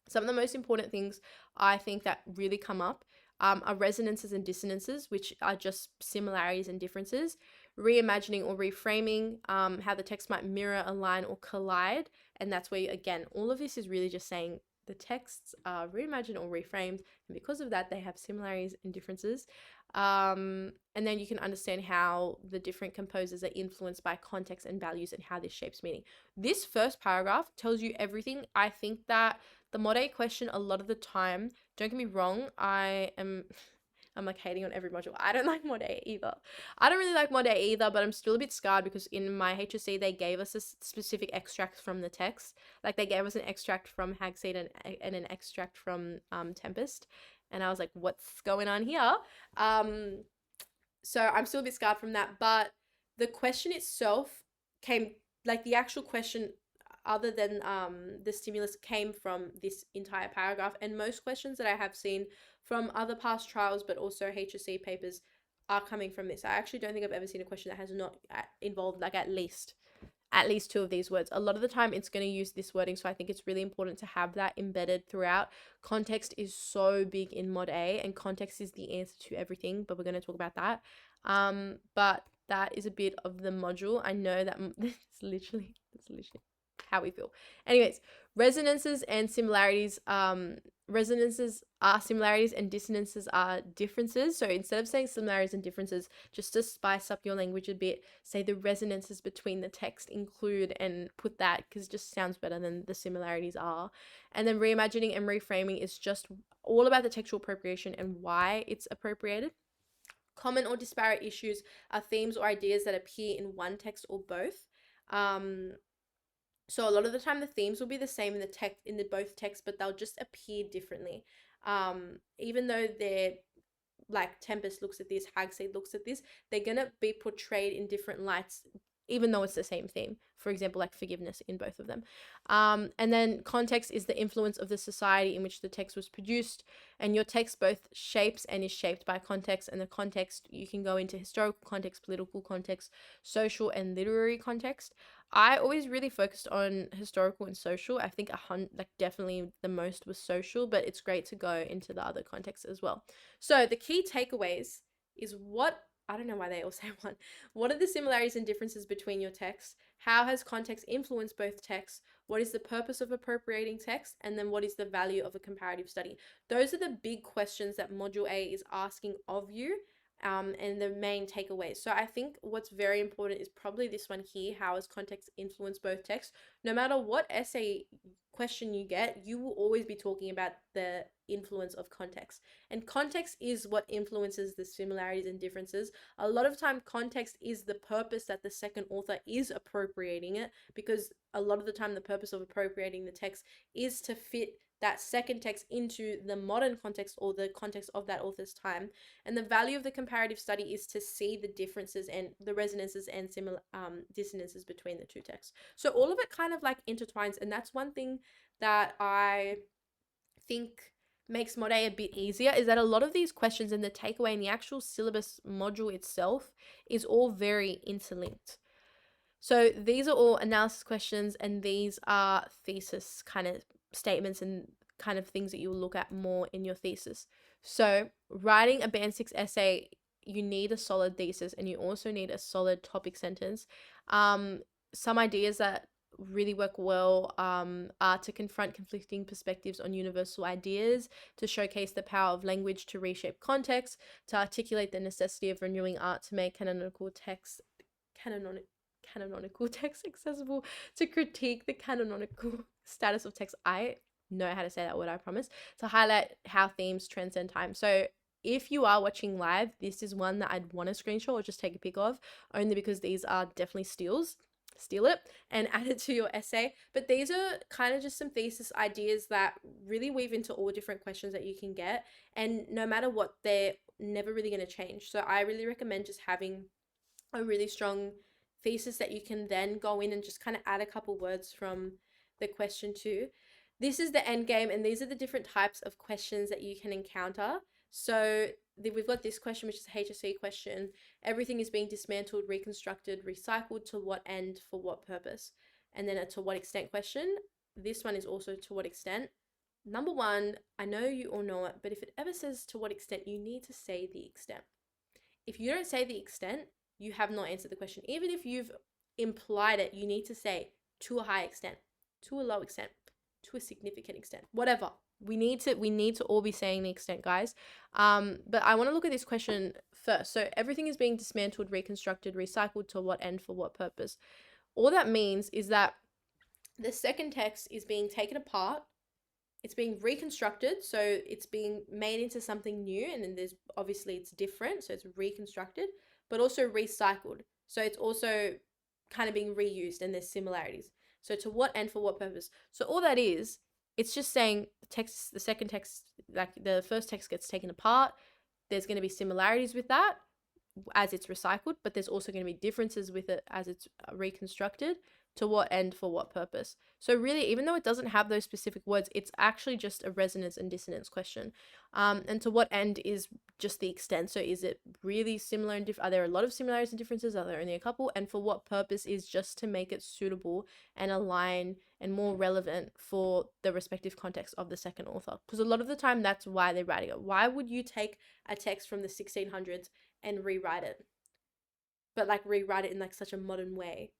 Some of the most important things I think that really come up are resonances and dissonances, which are just similarities and differences. Reimagining or reframing, how the text might mirror, align, or collide. And that's where, again, all of this is really just saying the texts are reimagined or reframed, and because of that, they have similarities and differences. And then you can understand how the different composers are influenced by context and values and how this shapes meaning. This first paragraph tells you everything. I think that the Mod A question, a lot of the time, don't get me wrong, I'm like hating on every module. I don't like Mod A either. I don't really like Mod A either, but I'm still a bit scarred because in my HSC, they gave us a specific extract from the text. Like, they gave us an extract from Hagseed and an extract from Tempest. And I was like, what's going on here? So I'm still a bit scarred from that. But the question itself came, like, the actual question other than the stimulus came from this entire paragraph, and most questions that I have seen from other past trials but also HSC papers are coming from this. I actually don't think I've ever seen a question that has not involved like at least 2 of these words. A lot of the time it's going to use this wording, so I think it's really important to have that embedded throughout. Context is so big in Mod A, and context is the answer to everything, but we're going to talk about that. But that is a bit of the module. I know that it's literally how we feel. Anyways, resonances and similarities, resonances are similarities and dissonances are differences. So instead of saying similarities and differences, just to spice up your language a bit, say the resonances between the text include, and put that, because it just sounds better than the similarities are. And then reimagining and reframing is just all about the textual appropriation and why it's appropriated. Common or disparate issues are themes or ideas that appear in one text or both. So a lot of the time the themes will be the same in the text, in the both texts, but they'll just appear differently. Even though they're like Tempest looks at this, Hagseed looks at this, they're gonna be portrayed in different lights, even though it's the same theme. For example, like forgiveness in both of them. And then context is the influence of the society in which the text was produced, and your text both shapes and is shaped by context. And the context, you can go into historical context, political context, social and literary context. I always really focused on historical and social. I think like definitely the most was social, but it's great to go into the other contexts as well. So the key takeaways is what, I don't know why they all say one. What are the similarities and differences between your texts? How has context influenced both texts? What is the purpose of appropriating text? And then what is the value of a comparative study? Those are the big questions that Module A is asking of you. And the main takeaways. So I think what's very important is probably this one here. How has context influenced both texts? No matter what essay question you get, you will always be talking about the influence of context. And context is what influences the similarities and differences. A lot of time context is the purpose that the second author is appropriating it, because a lot of the time the purpose of appropriating the text is to fit that second text into the modern context or the context of that author's time. And the value of the comparative study is to see the differences and the resonances and similar dissonances between the two texts. So all of it kind of like intertwines, and that's one thing that I think makes Mod A bit easier, is that a lot of these questions and the takeaway in the actual syllabus module itself is all very interlinked. So these are all analysis questions, and these are thesis kind of statements and kind of things that you'll look at more in your thesis. So writing a Band 6 essay, you need a solid thesis and you also need a solid topic sentence. Some ideas that really work well are to confront conflicting perspectives on universal ideas, to showcase the power of language to reshape context, to articulate the necessity of renewing art to make canonical text accessible, to critique the canonical status of text. I know how to say that word, I promise. To highlight how themes transcend time. So if you are watching live, this is one that I'd want to screenshot or just take a pic of, only because these are definitely steals. Steal it and add it to your essay. But these are kind of just some thesis ideas that really weave into all different questions that you can get, and no matter what, they're never really going to change. So I really recommend just having a really strong thesis that you can then go in and just kind of add a couple words from the question to. This is the end game, and these are the different types of questions that you can encounter. So we've got this question, which is a HSC question. Everything is being dismantled, reconstructed, recycled. To what end, for what purpose? And then a to what extent question. This one is also to what extent. Number one, I know you all know it, but if it ever says to what extent, you need to say the extent. If you don't say the extent, you have not answered the question. Even if you've implied it, you need to say to a high extent, to a low extent, to a significant extent, whatever. We need to all be saying the extent, guys. But I want to look at this question first. So everything is being dismantled, reconstructed, recycled. To what end, for what purpose? All that means is that the second text is being taken apart, it's being reconstructed, so it's being made into something new, and then there's obviously it's different, so it's reconstructed, but also recycled, so it's also kind of being reused, and there's similarities. So to what end, for what purpose? So all that is, it's just saying the second text, like the first text gets taken apart, there's going to be similarities with that as it's recycled, but there's also going to be differences with it as it's reconstructed. To what end, for what purpose? So really, even though it doesn't have those specific words, it's actually just a resonance and dissonance question. And to what end is just the extent. So is it really similar and are there a lot of similarities and differences? Are there only a couple? And for what purpose is just to make it suitable and align and more relevant for the respective context of the second author. Because a lot of the time, that's why they're writing it. Why would you take a text from the 1600s and rewrite it? But like rewrite it in like such a modern way.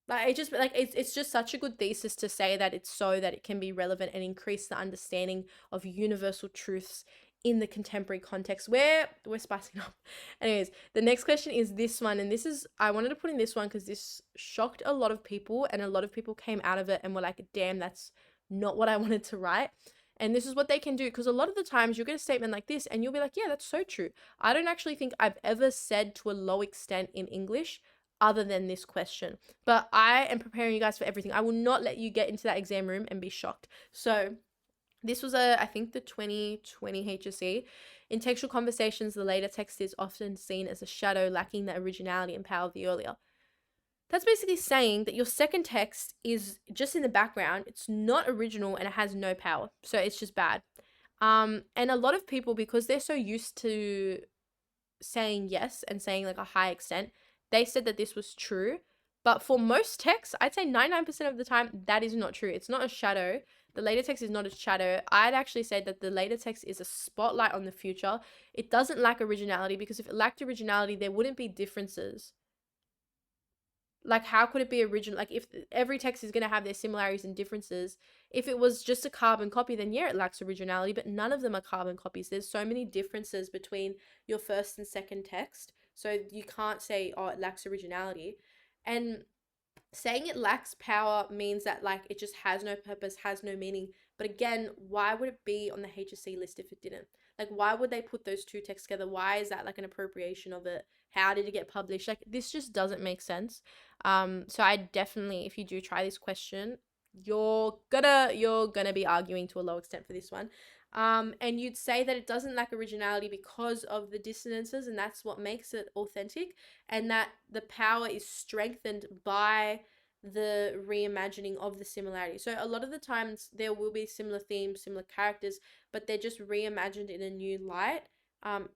Like, it just, like, it's just such a good thesis to say that it's so that it can be relevant and increase the understanding of universal truths in the contemporary context. We're spicing up. Anyways, the next question is this one, and this is, I wanted to put in this one because this shocked a lot of people, and a lot of people came out of it and were like, damn, that's not what I wanted to write. And this is what they can do, because a lot of the times you'll get a statement like this and you'll be like, yeah, that's so true. I don't actually think I've ever said to a low extent in English other than this question. But I am preparing you guys for everything. I will not let you get into that exam room and be shocked. So this was I think the 2020 HSC. In textual conversations, the later text is often seen as a shadow lacking the originality and power of the earlier. That's basically saying that your second text is just in the background. It's not original and it has no power. So it's just bad. And a lot of people, because they're so used to saying yes and saying like a high extent, they said that this was true. But for most texts, I'd say 99% of the time, that is not true. It's not a shadow. The later text is not a shadow. I'd actually say that the later text is a spotlight on the future. It doesn't lack originality, because if it lacked originality, there wouldn't be differences. Like, how could it be original? Like, if every text is going to have their similarities and differences, if it was just a carbon copy, then yeah, it lacks originality, but none of them are carbon copies. There's so many differences between your first and second text, so you can't say, oh, it lacks originality. And saying it lacks power means that, like, it just has no purpose, has no meaning. But again, why would it be on the HSC list if it didn't? Like, why would they put those two texts together? Why is that like an appropriation of it? How did it get published? Like, this just doesn't make sense. So I definitely, if you do try this question, you're gonna be arguing to a low extent for this one. And you'd say that it doesn't lack originality because of the dissonances, and that's what makes it authentic, and that the power is strengthened by the reimagining of the similarity. So a lot of the times there will be similar themes, similar characters, but they're just reimagined in a new light,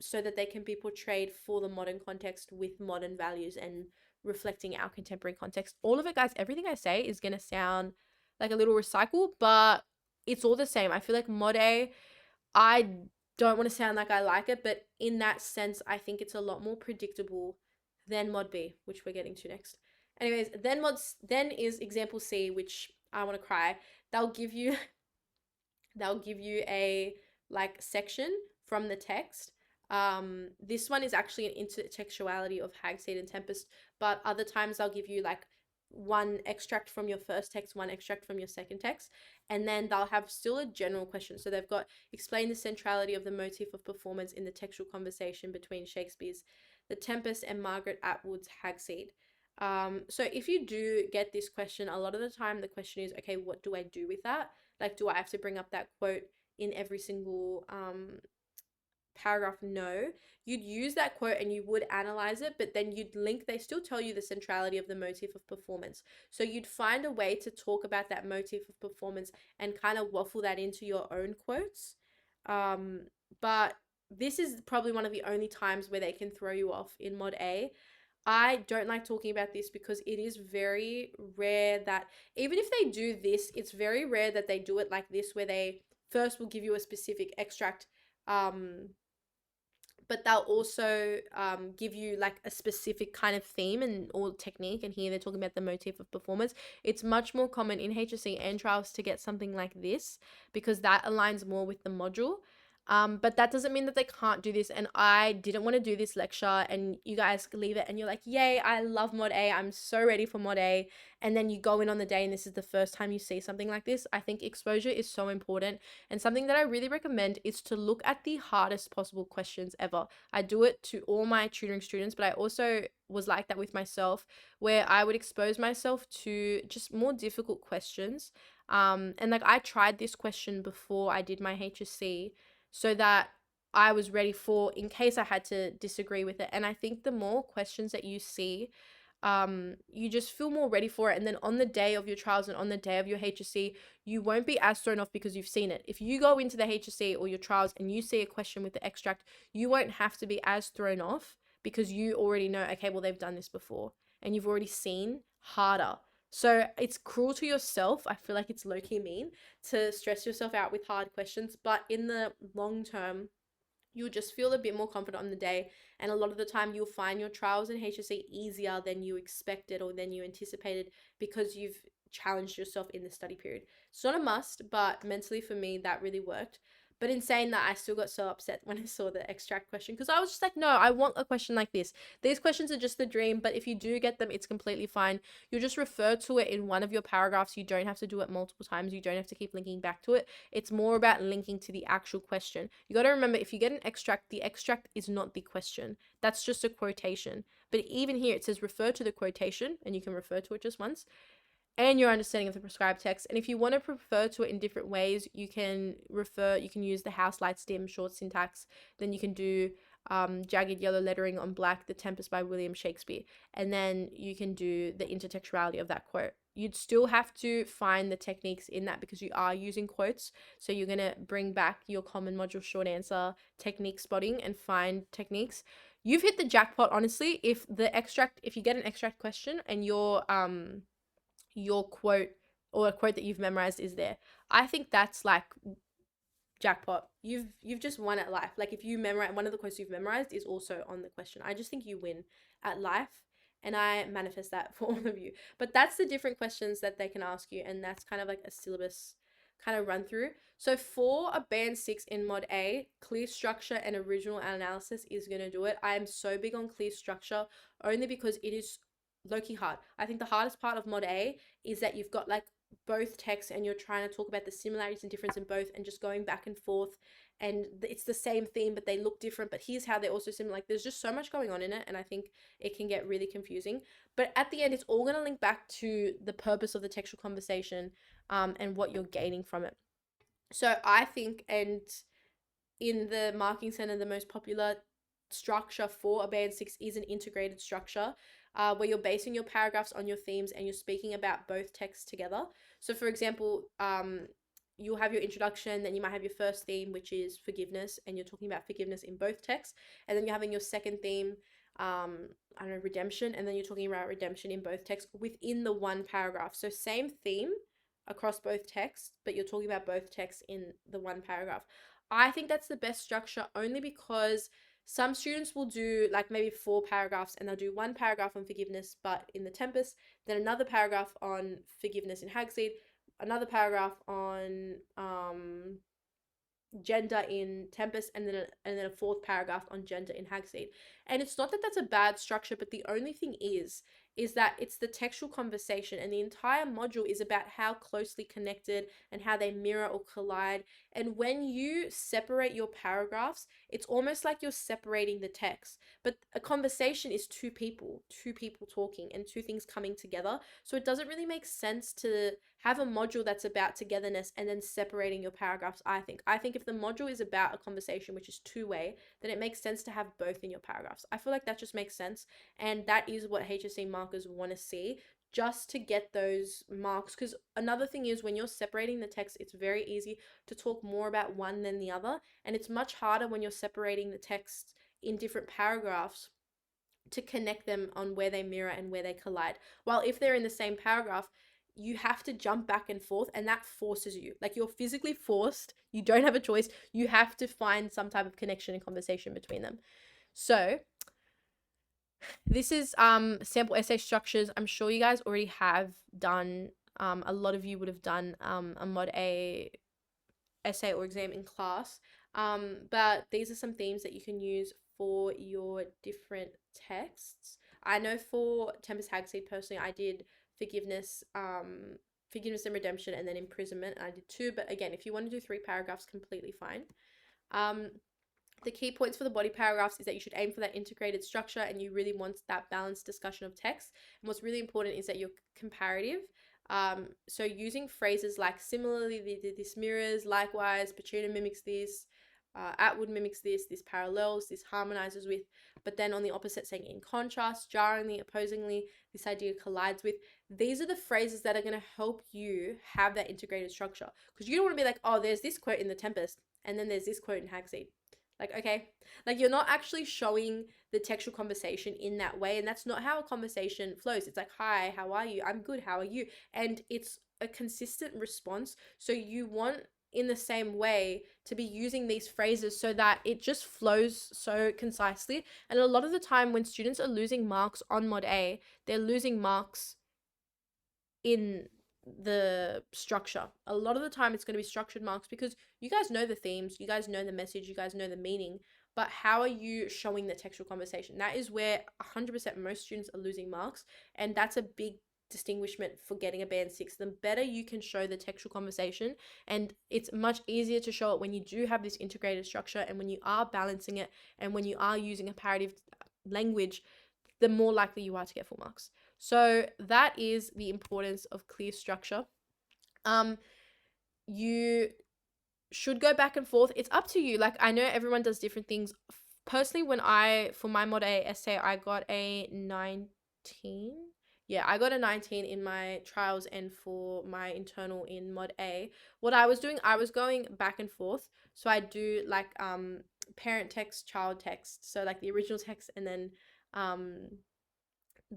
so that they can be portrayed for the modern context with modern values and reflecting our contemporary context. All of it, guys, everything I say is going to sound like a little recycle, but it's all the same. I feel like Mod A, I don't want to sound like I like it, but in that sense, I think it's a lot more predictable than Mod B, which we're getting to next. Anyways, then is example C, which I want to cry. They'll give you a like section from the text. This one is actually an intertextuality of Hagseed and Tempest, but other times they'll give you like one extract from your first text, one extract from your second text, and then they'll have still a general question. So they've got explain the centrality of the motif of performance in the textual conversation between Shakespeare's The Tempest and Margaret Atwood's Hagseed. So if you do get this question, a lot of the time the question is, okay, what do I do with that? Like, do I have to bring up that quote in every single paragraph? No. You'd use that quote and you would analyze it, but then you'd link, they still tell you the centrality of the motif of performance. So you'd find a way to talk about that motif of performance and kind of waffle that into your own quotes. But this is probably one of the only times where they can throw you off in Mod A. I don't like talking about this because it is very rare that, even if they do this, it's very rare that they do it like this, where they first will give you a specific extract, but they'll also give you like a specific kind of theme and or technique, and here they're talking about the motif of performance. It's much more common in HSC and trials to get something like this, because that aligns more with the module. But that doesn't mean that they can't do this, and I didn't want to do this lecture and you guys leave it and you're like, yay, I love Mod A, I'm so ready for Mod A, and then you go in on the day and this is the first time you see something like this. I think exposure is so important, and something that I really recommend is to look at the hardest possible questions ever. I do it to all my tutoring students, but I also was like that with myself, where I would expose myself to just more difficult questions. And like, I tried this question before I did my HSC, so that I was ready for, in case I had to disagree with it. And I think the more questions that you see, you just feel more ready for it. And then on the day of your trials and on the day of your HSC, you won't be as thrown off because you've seen it. If you go into the HSC or your trials and you see a question with the extract, you won't have to be as thrown off because you already know, okay, well, they've done this before and you've already seen harder. So it's cruel to yourself. I feel like it's low-key mean to stress yourself out with hard questions, but in the long term, you'll just feel a bit more confident on the day. And a lot of the time, you'll find your trials in HSC easier than you expected or than you anticipated because you've challenged yourself in the study period. It's not a must, but mentally for me, that really worked. But in saying that, I still got so upset when I saw the extract question because I was just like, no, I want a question like this. These questions are just the dream, but if you do get them, it's completely fine. You'll just refer to it in one of your paragraphs. You don't have to do it multiple times. You don't have to keep linking back to it. It's more about linking to the actual question. You got to remember, if you get an extract, the extract is not the question. That's just a quotation. But even here, it says refer to the quotation, and you can refer to it just once, and your understanding of the prescribed text. And if you want to refer to it in different ways, you can use the house lights dim short syntax. Then you can do jagged yellow lettering on black, The Tempest by William Shakespeare. And then you can do the intertextuality of that quote. You'd still have to find the techniques in that because you are using quotes. So you're going to bring back your common module short answer technique spotting and find techniques. You've hit the jackpot, honestly. If you get an extract question and your quote or a quote that you've memorized is there, I think that's like jackpot. You've just won at life. Like, if you memorize one of the quotes you've memorized is also on the question, I just think you win at life, and I manifest that for all of you. But that's the different questions that they can ask you, and that's kind of like a syllabus kind of run through. So for a band 6 in mod A, clear structure and original analysis is going to do it. I am so big on clear structure only because it is low-key hard. I think the hardest part of mod A is that you've got like both texts and you're trying to talk about the similarities and difference in both and just going back and forth, and it's the same theme but they look different, but here's how they're also similar. Like, there's just so much going on in it, and I think it can get really confusing. But at the end, it's all going to link back to the purpose of the textual conversation, and what you're gaining from it. So I think, and in the marking center, the most popular structure for a band 6 is an integrated structure, where you're basing your paragraphs on your themes and you're speaking about both texts together. So for example, you'll have your introduction, then you might have your first theme, which is forgiveness, and you're talking about forgiveness in both texts. And then you're having your second theme, I don't know, redemption, and then you're talking about redemption in both texts within the one paragraph. So same theme across both texts, but you're talking about both texts in the one paragraph. I think that's the best structure only because some students will do like maybe 4 paragraphs, and they'll do one paragraph on forgiveness but in The Tempest, then another paragraph on forgiveness in Hagseed, another paragraph on gender in Tempest, and then a 4th paragraph on gender in Hagseed. And it's not that that's a bad structure, but the only thing is that it's the textual conversation, and the entire module is about how closely connected and how they mirror or collide. And when you separate your paragraphs, it's almost like you're separating the text. But a conversation is two people talking and two things coming together. So it doesn't really make sense to have a module that's about togetherness and then separating your paragraphs. I think if the module is about a conversation which is two-way, then it makes sense to have both in your paragraphs. I feel like that just makes sense, and that is what HSC markers want to see, just to get those marks. Because another thing is, when you're separating the text, it's very easy to talk more about one than the other, and it's much harder when you're separating the text in different paragraphs to connect them on where they mirror and where they collide. While if they're in the same paragraph, you have to jump back and forth, and that forces you. Like, you're physically forced. You don't have a choice. You have to find some type of connection and conversation between them. So this is sample essay structures. I'm sure you guys already have done, a lot of you would have done a mod A essay or exam in class. But these are some themes that you can use for your different texts. I know for Tempest Hagseed, personally, I did forgiveness and redemption, and then imprisonment, and I did 2. But again, if you want to do 3 paragraphs, completely fine. The key points for the body paragraphs is that you should aim for that integrated structure, and you really want that balanced discussion of text. And what's really important is that you're comparative. So using phrases like similarly, this mirrors, likewise, Pacino mimics this, Atwood mimics this parallels, this harmonizes with, but then on the opposite, saying in contrast, jarringly, opposingly, this idea collides with. These are the phrases that are going to help you have that integrated structure, because you don't want to be like, oh, there's this quote in The Tempest, and then there's this quote in Hagseed. Like, okay, like, you're not actually showing the textual conversation in that way, and that's not how a conversation flows. It's like, hi, how are you? I'm good, how are you? And it's a consistent response. So you want in the same way to be using these phrases so that it just flows so concisely. And a lot of the time when students are losing marks on Mod A, they're losing marks in the structure. A lot of the time it's going to be structured marks because you guys know the themes, you guys know the message, you guys know the meaning, but how are you showing the textual conversation? That is where 100% most students are losing marks, and that's a big distinguishment for getting a band 6. The better you can show the textual conversation, and it's much easier to show it when you do have this integrated structure and when you are balancing it and when you are using a parative language, the more likely you are to get full marks. So that is the importance of clear structure. You should go back and forth. It's up to you. Like, I know everyone does different things. Personally, for my Mod A essay, I got a 19. Yeah, I got a 19 in my trials and for my internal in Mod A. What I was doing, I was going back and forth. So I do like parent text, child text. So like the original text and then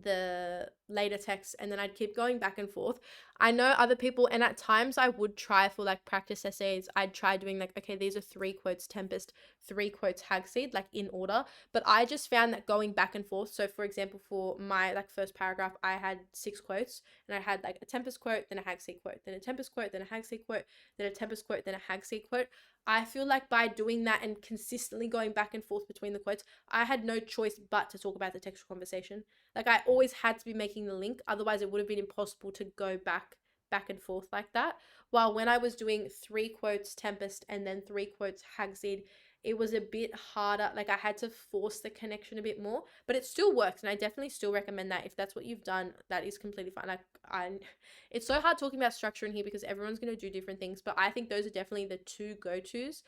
the later text, and then I'd keep going back and forth. I know other people, and at times I would try for like practice essays, I'd try doing like, okay, these are 3 quotes Tempest, 3 quotes Hagseed, like in order. But I just found that going back and forth, so for example, for my like first paragraph, I had 6 quotes, and I had like a Tempest quote, then a Hagseed quote, then a Tempest quote, then a Hagseed quote, then a Tempest quote, then a Hagseed quote. I feel like by doing that and consistently going back and forth between the quotes, I had no choice but to talk about the textual conversation. Like, I always had to be making the link, otherwise it would have been impossible to go back and forth like that. While when I was doing 3 quotes Tempest and then 3 quotes Hagseed, it was a bit harder. Like, I had to force the connection a bit more, but it still works, and I definitely still recommend that. If that's what you've done, that is completely fine. It's so hard talking about structure in here because everyone's going to do different things, but I think those are definitely the 2 go-tos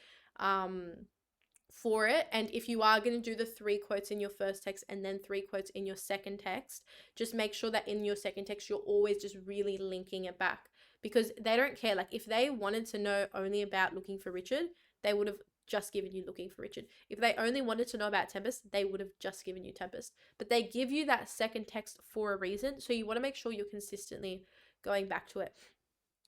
for it. And if you are going to do the 3 quotes in your first text and then 3 quotes in your second text, just make sure that in your second text you're always just really linking it back, because they don't care. Like, if they wanted to know only about looking for Richard, they would have just given you looking for Richard. If they only wanted to know about Tempest, they would have just given you Tempest. But they give you that second text for a reason, so you want to make sure you're consistently going back to it.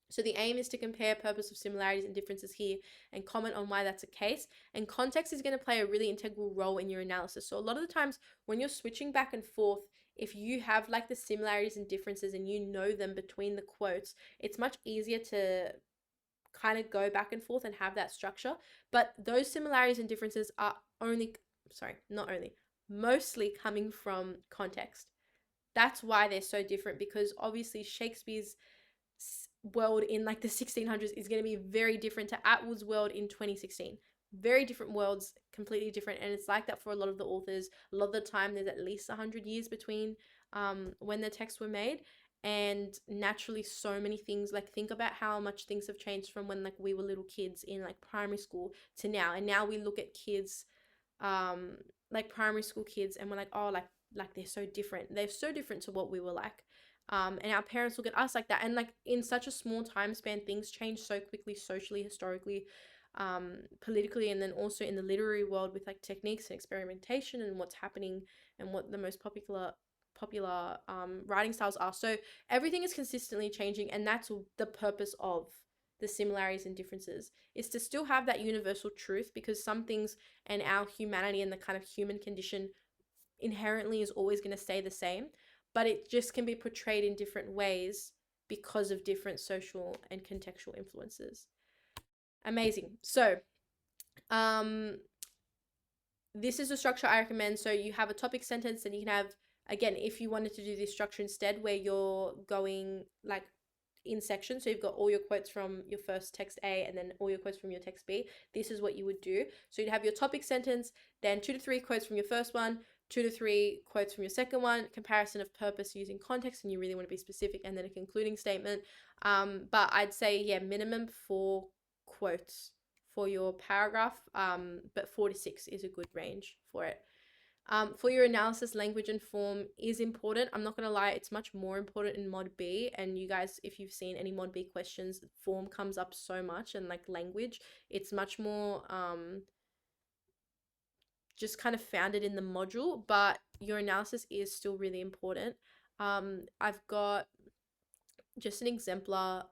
So the aim is to compare purpose of similarities and differences here and comment on why that's the case. And context is going to play a really integral role in your analysis. So a lot of the times when you're switching back and forth, if you have like the similarities and differences and you know them between the quotes, it's much easier to kind of go back and forth and have that structure. But those similarities and differences are mostly coming from context. That's why they're so different, because obviously Shakespeare's world in like the 1600s is going to be very different to Atwood's world in 2016. Very different worlds, completely different. And it's like that for a lot of the authors. A lot of the time there's at least 100 years between when the texts were made. And naturally, so many things, like, think about how much things have changed from when like we were little kids in like primary school to now. And now we look at kids like primary school kids, and we're like, oh, like they're so different. They're so different to what we were like. And our parents look at us like that. And like in such a small time span, things change so quickly, socially, historically, politically, and then also in the literary world with like techniques and experimentation and what's happening and what the most popular writing styles are. So everything is consistently changing, and that's the purpose of the similarities and differences, is to still have that universal truth, because some things and our humanity and the kind of human condition inherently is always going to stay the same, but it just can be portrayed in different ways because of different social and contextual influences. Amazing. So this is a structure I recommend. So you have a topic sentence, and you can have, again, if you wanted to do this structure instead where you're going like in sections, so you've got all your quotes from your first text A and then all your quotes from your text B, this is what you would do. So you'd have your topic sentence, then 2 to 3 quotes from your first one, 2 to 3 quotes from your second one, comparison of purpose using context, and you really want to be specific, and then a concluding statement. But I'd say, yeah, minimum 4 quotes for your paragraph, but 4 to 6 is a good range for it. For your analysis, language and form is important. I'm not going to lie, it's much more important in Mod B. And you guys, if you've seen any Mod B questions, form comes up so much, and like language, it's much more just kind of founded in the module, but your analysis is still really important. I've got just an exemplar.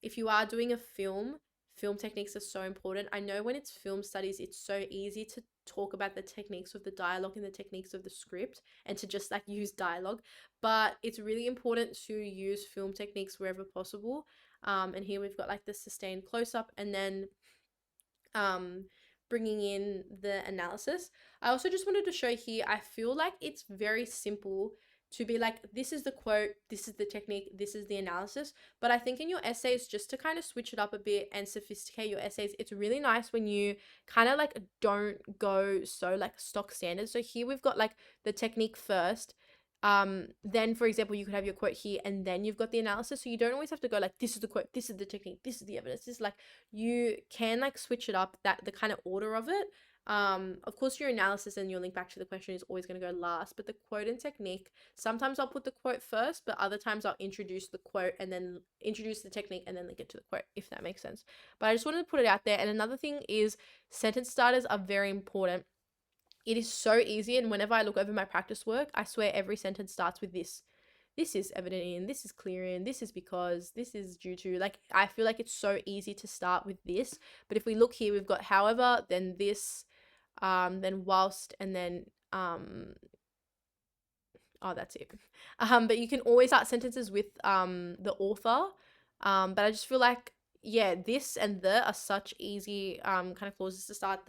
If you are doing a film, film techniques are so important. I know when it's film studies, it's so easy to talk about the techniques of the dialogue and the techniques of the script and to just like use dialogue, but it's really important to use film techniques wherever possible. And here we've got like the sustained close up and then um bringing in the analysis. I also just wanted to show here, I feel like it's very simple to be like, this is the quote, this is the technique, this is the analysis. But I think in your essays, just to kind of switch it up a bit and sophisticate your essays, it's really nice when you kind of like don't go so like stock standard. So here we've got like the technique first. Then for example, you could have your quote here and then you've got the analysis. So you don't always have to go like, this is the quote, this is the technique, this is the evidence. This is like, you can like switch it up, that the kind of order of it. Of course your analysis and your link back to the question is always going to go last, but the quote and technique, sometimes I'll put the quote first, but other times I'll introduce the quote and then introduce the technique and then link it to the quote, if that makes sense. But I just wanted to put it out there. And another thing is sentence starters are very important. It is so easy, and whenever I look over my practice work, I swear every sentence starts with this. This is evident in, this is clear in, this is because, this is due to. Like, I feel like it's so easy to start with this. But if we look here, we've got however, then this, then whilst, and then oh, that's it. But you can always start sentences with the author. But I just feel like, yeah, this and the are such easy kind of clauses to start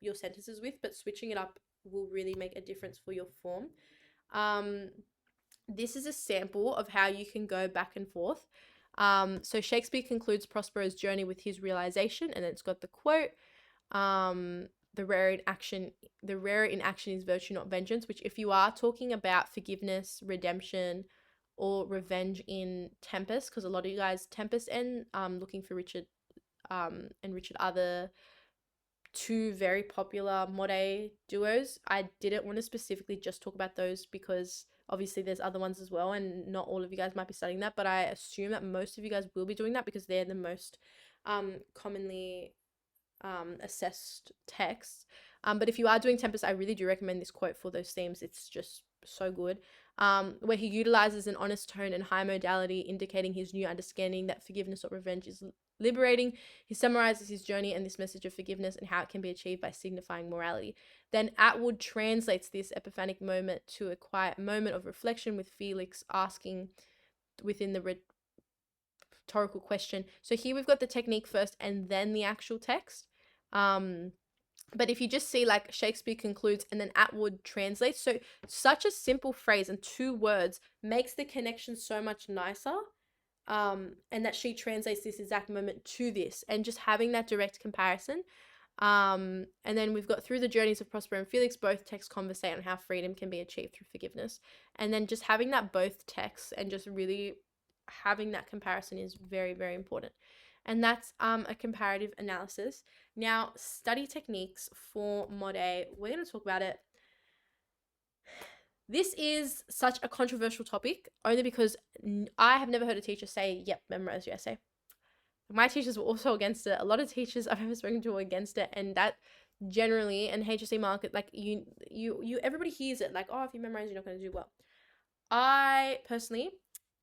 your sentences with, but switching it up will really make a difference for your form. This is a sample of how you can go back and forth. So Shakespeare concludes Prospero's journey with his realization, and it's got the quote. The rarer in action is virtue, not vengeance, which if you are talking about forgiveness, redemption, or revenge in Tempest, because a lot of you guys, Tempest and Looking for Richard and Richard are the two very popular Moday duos. I didn't want to specifically just talk about those because obviously there's other ones as well, and not all of you guys might be studying that, but I assume that most of you guys will be doing that because they're the most commonly assessed texts. But if you are doing Tempest, I really do recommend this quote for those themes. It's just so good. Where he utilizes an honest tone and high modality, indicating his new understanding that forgiveness or revenge is liberating. He summarizes his journey and this message of forgiveness and how it can be achieved by signifying morality. Then Atwood translates this epiphanic moment to a quiet moment of reflection, with Felix asking within the rhetorical question. So here we've got the technique first and then the actual text. But if you just see like Shakespeare concludes and then Atwood translates, so such a simple phrase and 2 words makes the connection so much nicer. And that she translates this exact moment to this, and just having that direct comparison. And then we've got through the journeys of Prospero and Felix, both texts conversate on how freedom can be achieved through forgiveness. And then just having that both texts and just really having that comparison is very, very important. And that's a comparative analysis. Now, study techniques for Mod A, we're going to talk about it. This is such a controversial topic, only because I have never heard a teacher say, yep, memorize your essay. My teachers were also against it. A lot of teachers I've ever spoken to were against it, and that generally in HSC market, like everybody hears it like, oh, if you memorize, you're not going to do well. I personally,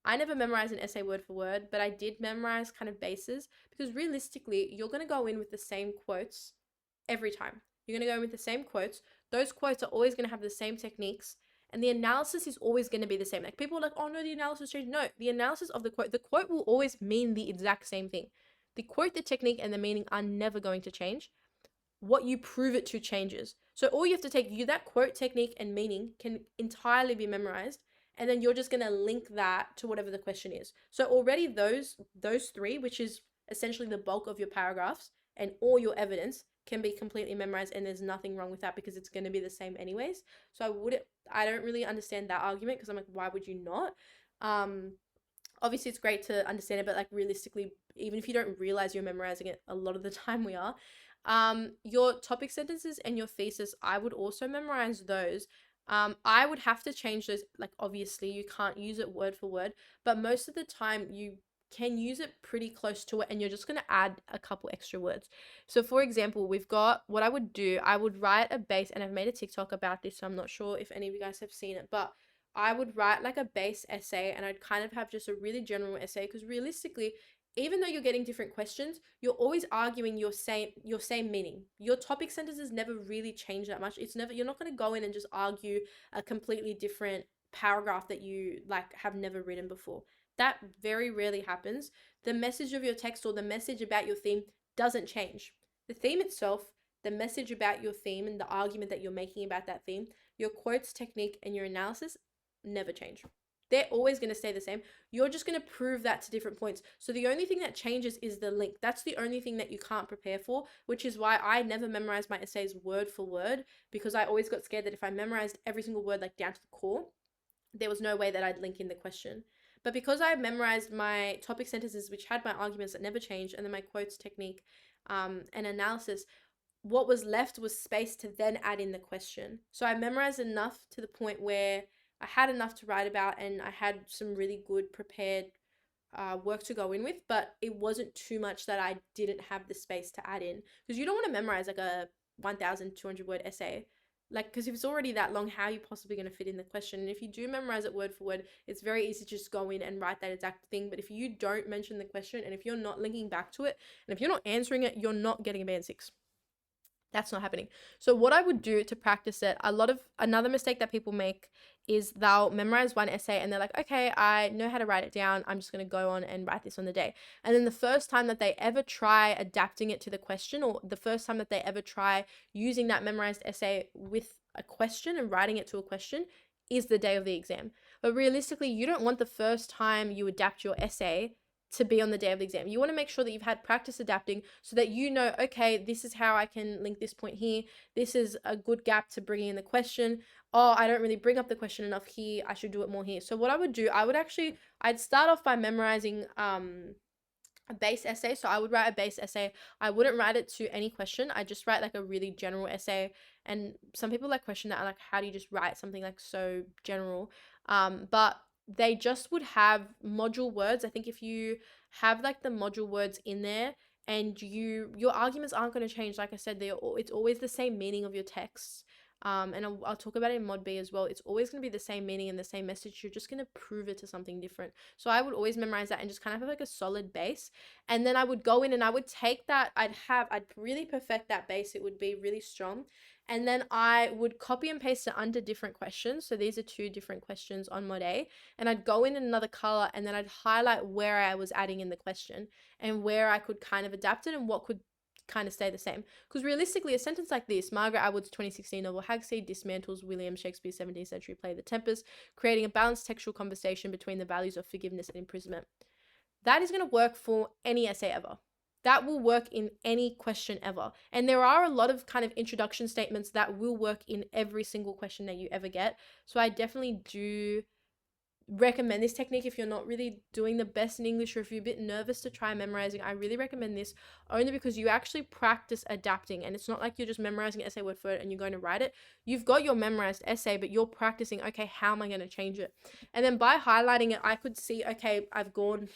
I never memorized an essay word for word, but I did memorize kind of bases, because realistically, you're going to go in with the same quotes every time. You're going to go in with the same quotes. Those quotes are always going to have the same techniques, and the analysis is always going to be the same. Like, people are like, oh no, the analysis changed. No, the analysis of the quote will always mean the exact same thing. The quote, the technique, and the meaning are never going to change. What you prove it to changes. So all you have to take, that quote, technique, and meaning can entirely be memorized, and then you're just going to link that to whatever the question is. So already those 3, which is essentially the bulk of your paragraphs and all your evidence, can be completely memorized, and there's nothing wrong with that because it's going to be the same anyways. So I don't really understand that argument, because I'm like, why would you not? Obviously it's great to understand it, but like realistically, even if you don't realize you're memorizing it, a lot of the time we are. Your topic sentences and your thesis, I would also memorize those. I would have to change those. Like, obviously you can't use it word for word, but most of the time you can use it pretty close to it, and you're just going to add a couple extra words. So for example, we've got, what I would do, I would write a base, and I've made a TikTok about this, so I'm not sure if any of you guys have seen it, but I would write like a base essay, and I'd kind of have just a really general essay, because realistically, even though you're getting different questions, you're always arguing your same meaning. Your topic sentences never really change that much. You're not going to go in and just argue a completely different paragraph that you like have never written before. That very rarely happens. The message of your text or the message about your theme doesn't change. The theme itself, the message about your theme and the argument that you're making about that theme, your quotes technique and your analysis never change. They're always going to stay the same. You're just going to prove that to different points. So the only thing that changes is the link. That's the only thing that you can't prepare for, which is why I never memorized my essays word for word, because I always got scared that if I memorized every single word like down to the core, there was no way that I'd link in the question. But because I memorized my topic sentences, which had my arguments that never changed, and then my quotes technique and analysis, what was left was space to then add in the question. So I memorized enough to the point where I had enough to write about and I had some really good prepared work to go in with, but it wasn't too much that I didn't have the space to add in. Because you don't want to memorize like a 1,200 word essay. Like, because if it's already that long, how are you possibly going to fit in the question? And if you do memorize it word for word, it's very easy to just go in and write that exact thing. But if you don't mention the question and if you're not linking back to it and if you're not answering it, you're not getting a band 6. That's not happening. So what I would do to practice it, another mistake that people make is they'll memorize one essay and they're like, okay, I know how to write it down. I'm just going to go on and write this on the day. And then the first time that they ever try adapting it to the question, or the first time that they ever try using that memorized essay with a question and writing it to a question, is the day of the exam. But realistically, you don't want the first time you adapt your essay to be on the day of the exam. You want to make sure that you've had practice adapting so that you know, okay, this is how I can link this point here. This is a good gap to bring in the question. Oh, I don't really bring up the question enough here. I should do it more here. So what I would do, I'd start off by memorizing a base essay. So I would write a base essay. I wouldn't write it to any question. I just write like a really general essay. And some people like question that, like, how do you just write something like so general? But they just would have module words. I think if you have like the module words in there and your arguments aren't going to change. Like I said, it's always the same meaning of your texts. And I'll talk about it in mod B as well. It's always going to be the same meaning and the same message. You're just going to prove it to something different. So I would always memorize that and just kind of have like a solid base. And then I would go in and I would take that. I'd really perfect that base. It would be really strong. And then I would copy and paste it under different questions. So these are 2 different questions on mod A. And I'd go in another color and then I'd highlight where I was adding in the question and where I could kind of adapt it and what could kind of stay the same. Because realistically, a sentence like this, Margaret Atwood's 2016 novel Hagseed dismantles William Shakespeare's 17th century play The Tempest, creating a balanced textual conversation between the values of forgiveness and imprisonment. That is going to work for any essay ever. That will work in any question ever. And there are a lot of kind of introduction statements that will work in every single question that you ever get. So I definitely do recommend this technique if you're not really doing the best in English, or if you're a bit nervous to try memorizing. I really recommend this only because you actually practice adapting, and it's not like you're just memorizing essay word for word and you're going to write it. You've got your memorized essay, but you're practicing, okay, how am I going to change it? And then by highlighting it, I could see, okay, I've gone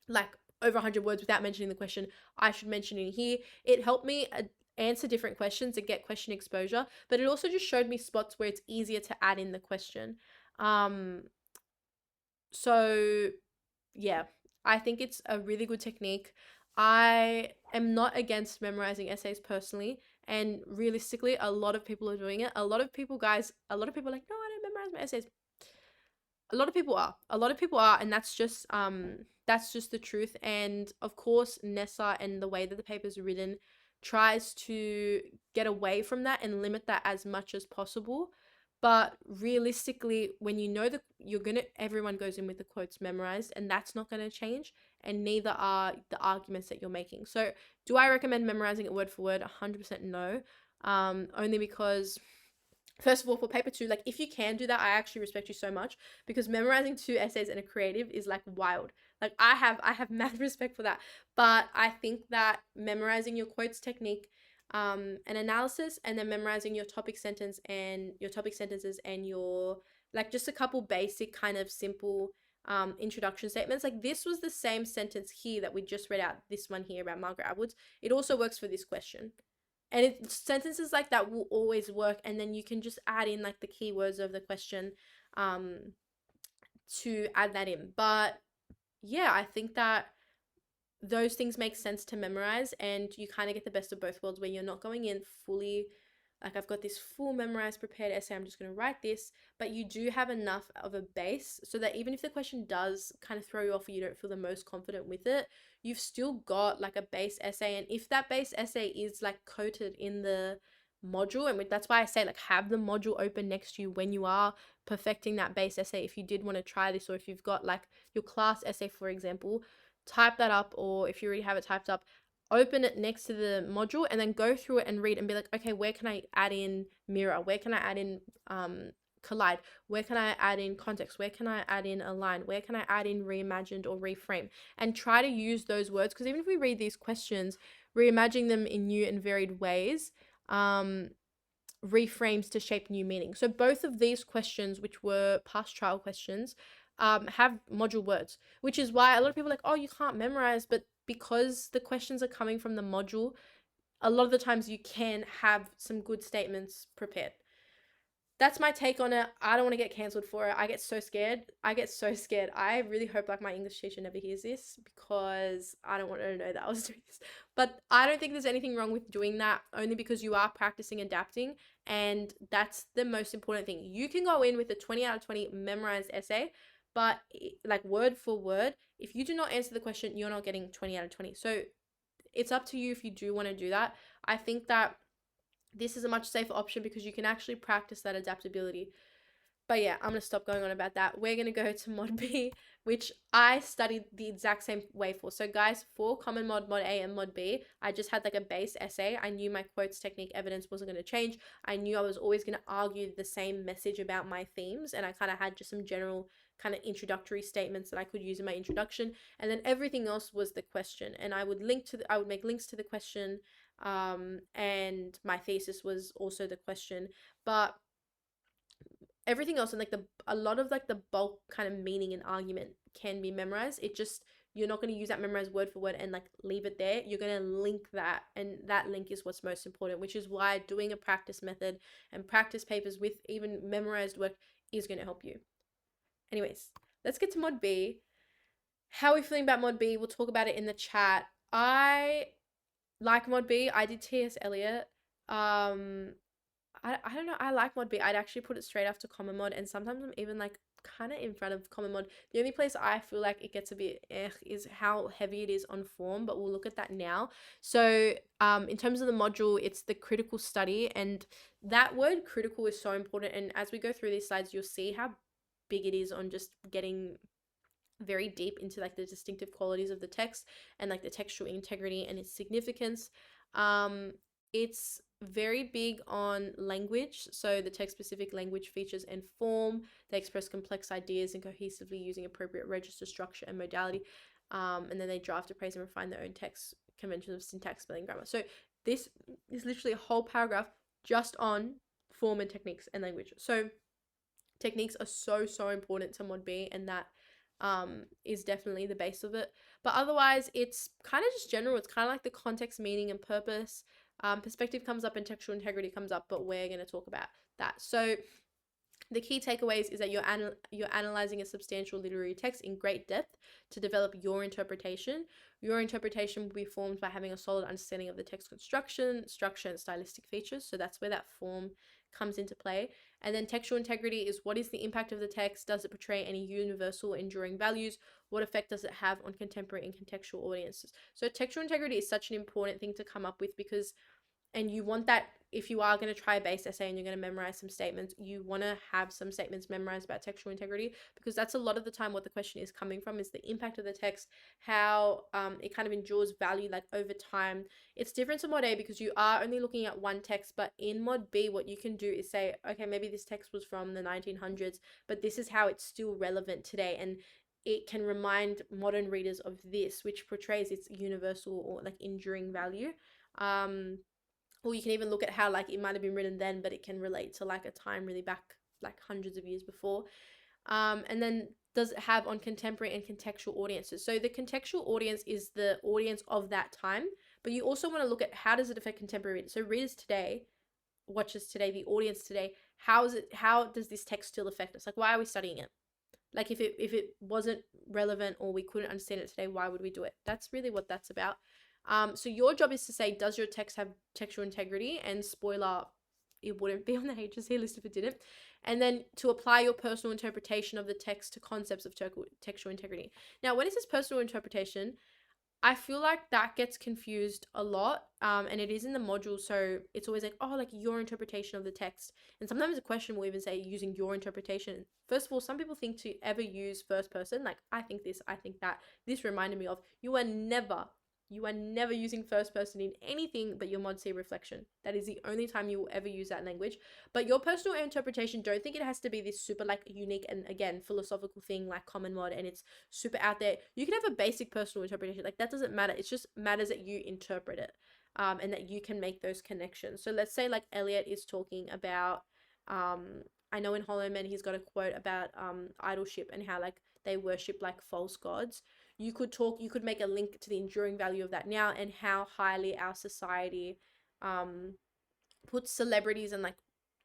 like over 100 words without mentioning the question. I should mention it here. It helped me answer different questions and get question exposure, but it also just showed me spots where it's easier to add in the question. So yeah, I think it's a really good technique. I am not against memorizing essays personally, and realistically, a lot of people are doing it. A lot of people are like, no, I don't memorize my essays. A lot of people are, and that's just the truth. And of course, Nessa and the way that the paper's written tries to get away from that and limit that as much as possible. But realistically, when you know that everyone goes in with the quotes memorized, and that's not going to change, and neither are the arguments that you're making. So do I recommend memorizing it word for word? 100% no. Only because, first of all, for paper 2, like, if you can do that, I actually respect you so much, because memorizing 2 essays and a creative is like wild. Like, I have mad respect for that. But I think that memorizing your quotes technique, an analysis, and then memorizing your topic sentences and your, like, just a couple basic kind of simple introduction statements. Like, this was the same sentence here that we just read out, this one here about Margaret Atwood. It also works for this question. And sentences like that will always work, and then you can just add in like the keywords of the question to add that in. But yeah, I think that those things make sense to memorize, and you kind of get the best of both worlds where you're not going in fully like I've got this full memorized prepared essay, I'm just going to write this, but you do have enough of a base so that even if the question does kind of throw you off or you don't feel the most confident with it, you've still got like a base essay. And if that base essay is like coated in the module, and that's why I say like have the module open next to you when you are perfecting that base essay, if you did want to try this, or if you've got like your class essay, for example, type that up, or if you already have it typed up, open it next to the module and then go through it and read and be like, okay, where can I add in mirror? Where can I add in collide? Where can I add in context? Where can I add in align? Where can I add in reimagined or reframe? And try to use those words, because even if we read these questions, reimagining them in new and varied ways reframes to shape new meaning. So both of these questions, which were past trial questions, have module words, which is why a lot of people are like, oh, you can't memorize, but because the questions are coming from the module, a lot of the times you can have some good statements prepared. That's my take on it. I don't want to get cancelled for it. I get so scared. I really hope like my English teacher never hears this, because I don't want her to know that I was doing this. But I don't think there's anything wrong with doing that, only because you are practicing adapting, and that's the most important thing. You can go in with a 20 out of 20 memorized essay, but like word for word, if you do not answer the question, you're not getting 20 out of 20. So it's up to you if you do want to do that. I think that this is a much safer option because you can actually practice that adaptability. But yeah, I'm going to stop going on about that. We're going to go to Mod B, which I studied the exact same way for. So guys, for Common Mod, Mod A, and Mod B, I just had like a base essay. I knew my quotes, technique, evidence wasn't going to change. I knew I was always going to argue the same message about my themes, and I kind of had just some general kind of introductory statements that I could use in my introduction, and then everything else was the question. And I would make links to the question, and my thesis was also the question. But everything else, and like a lot of like the bulk kind of meaning and argument can be memorized. It just, you're not going to use that memorized word for word and like leave it there. You're going to link that, and that link is what's most important, which is why doing a practice method and practice papers with even memorized work is going to help you. Anyways, let's get to Mod B. How are we feeling about Mod B? We'll talk about it in the chat. I like Mod B. I did T.S. Eliot. I don't know. I like Mod B. I'd actually put it straight after Common Mod, and sometimes I'm even like kind of in front of Common Mod. The only place I feel like it gets a bit is how heavy it is on form, but we'll look at that now. So in terms of the module, it's the critical study, and that word critical is so important. And as we go through these slides, you'll see how big it is on just getting very deep into like the distinctive qualities of the text and like the textual integrity and its significance. It's very big on language, so the text specific language features and form. They express complex ideas and cohesively using appropriate register, structure, and modality, and then they draft, appraise, and refine their own text conventions of syntax, spelling, grammar. So this is literally a whole paragraph just on form and techniques and language. So techniques are so important to Mod B, and that is definitely the base of it. But otherwise, it's kind of just general. It's kind of like the context, meaning, and purpose. Perspective comes up and textual integrity comes up, but we're going to talk about that. So the key takeaways is that you're analyzing a substantial literary text in great depth to develop your interpretation. Your interpretation will be formed by having a solid understanding of the text construction, structure, and stylistic features. So that's where that form comes into play. And then textual integrity is, what is the impact of the text? Does it portray any universal enduring values? What effect does it have on contemporary and contextual audiences? So textual integrity is such an important thing to come up with, because and you want that if you are going to try a base essay and you're going to memorize some statements, you want to have some statements memorized about textual integrity, because that's a lot of the time what the question is coming from, is the impact of the text, how it kind of endures value like over time. It's different to Mod A because you are only looking at one text, but in Mod B what you can do is say, okay, maybe this text was from the 1900s, but this is how it's still relevant today, and it can remind modern readers of this, which portrays its universal or like enduring value. Or you can even look at how like it might have been written then, but it can relate to like a time really back, like hundreds of years before. And then does it have on contemporary and contextual audiences? So the contextual audience is the audience of that time, but you also want to look at how does it affect contemporary readers. So readers today, watchers today, the audience today, how does this text still affect us? Like, why are we studying it? Like if it wasn't relevant or we couldn't understand it today, why would we do it? That's really what that's about. So your job is to say, does your text have textual integrity? And spoiler, it wouldn't be on the HSC list if it didn't. And then to apply your personal interpretation of the text to concepts of textual integrity. Now, when it says personal interpretation, I feel like that gets confused a lot, and it is in the module, so it's always like, oh, like your interpretation of the text. And sometimes a question will even say using your interpretation. First of all, some people think to ever use first person, like I think this, I think that. This reminded me of, you are never using first person in anything but your Mod C reflection. That is the only time you will ever use that language. But your personal interpretation, don't think it has to be this super like unique and again philosophical thing like common mod and it's super out there. You can have a basic personal interpretation. Like that doesn't matter. It just matters that you interpret it, and that you can make those connections. So let's say like Eliot is talking about, I know in Hollow Man he's got a quote about idolship and how like they worship like false gods. You could make a link to the enduring value of that now and how highly our society puts celebrities and like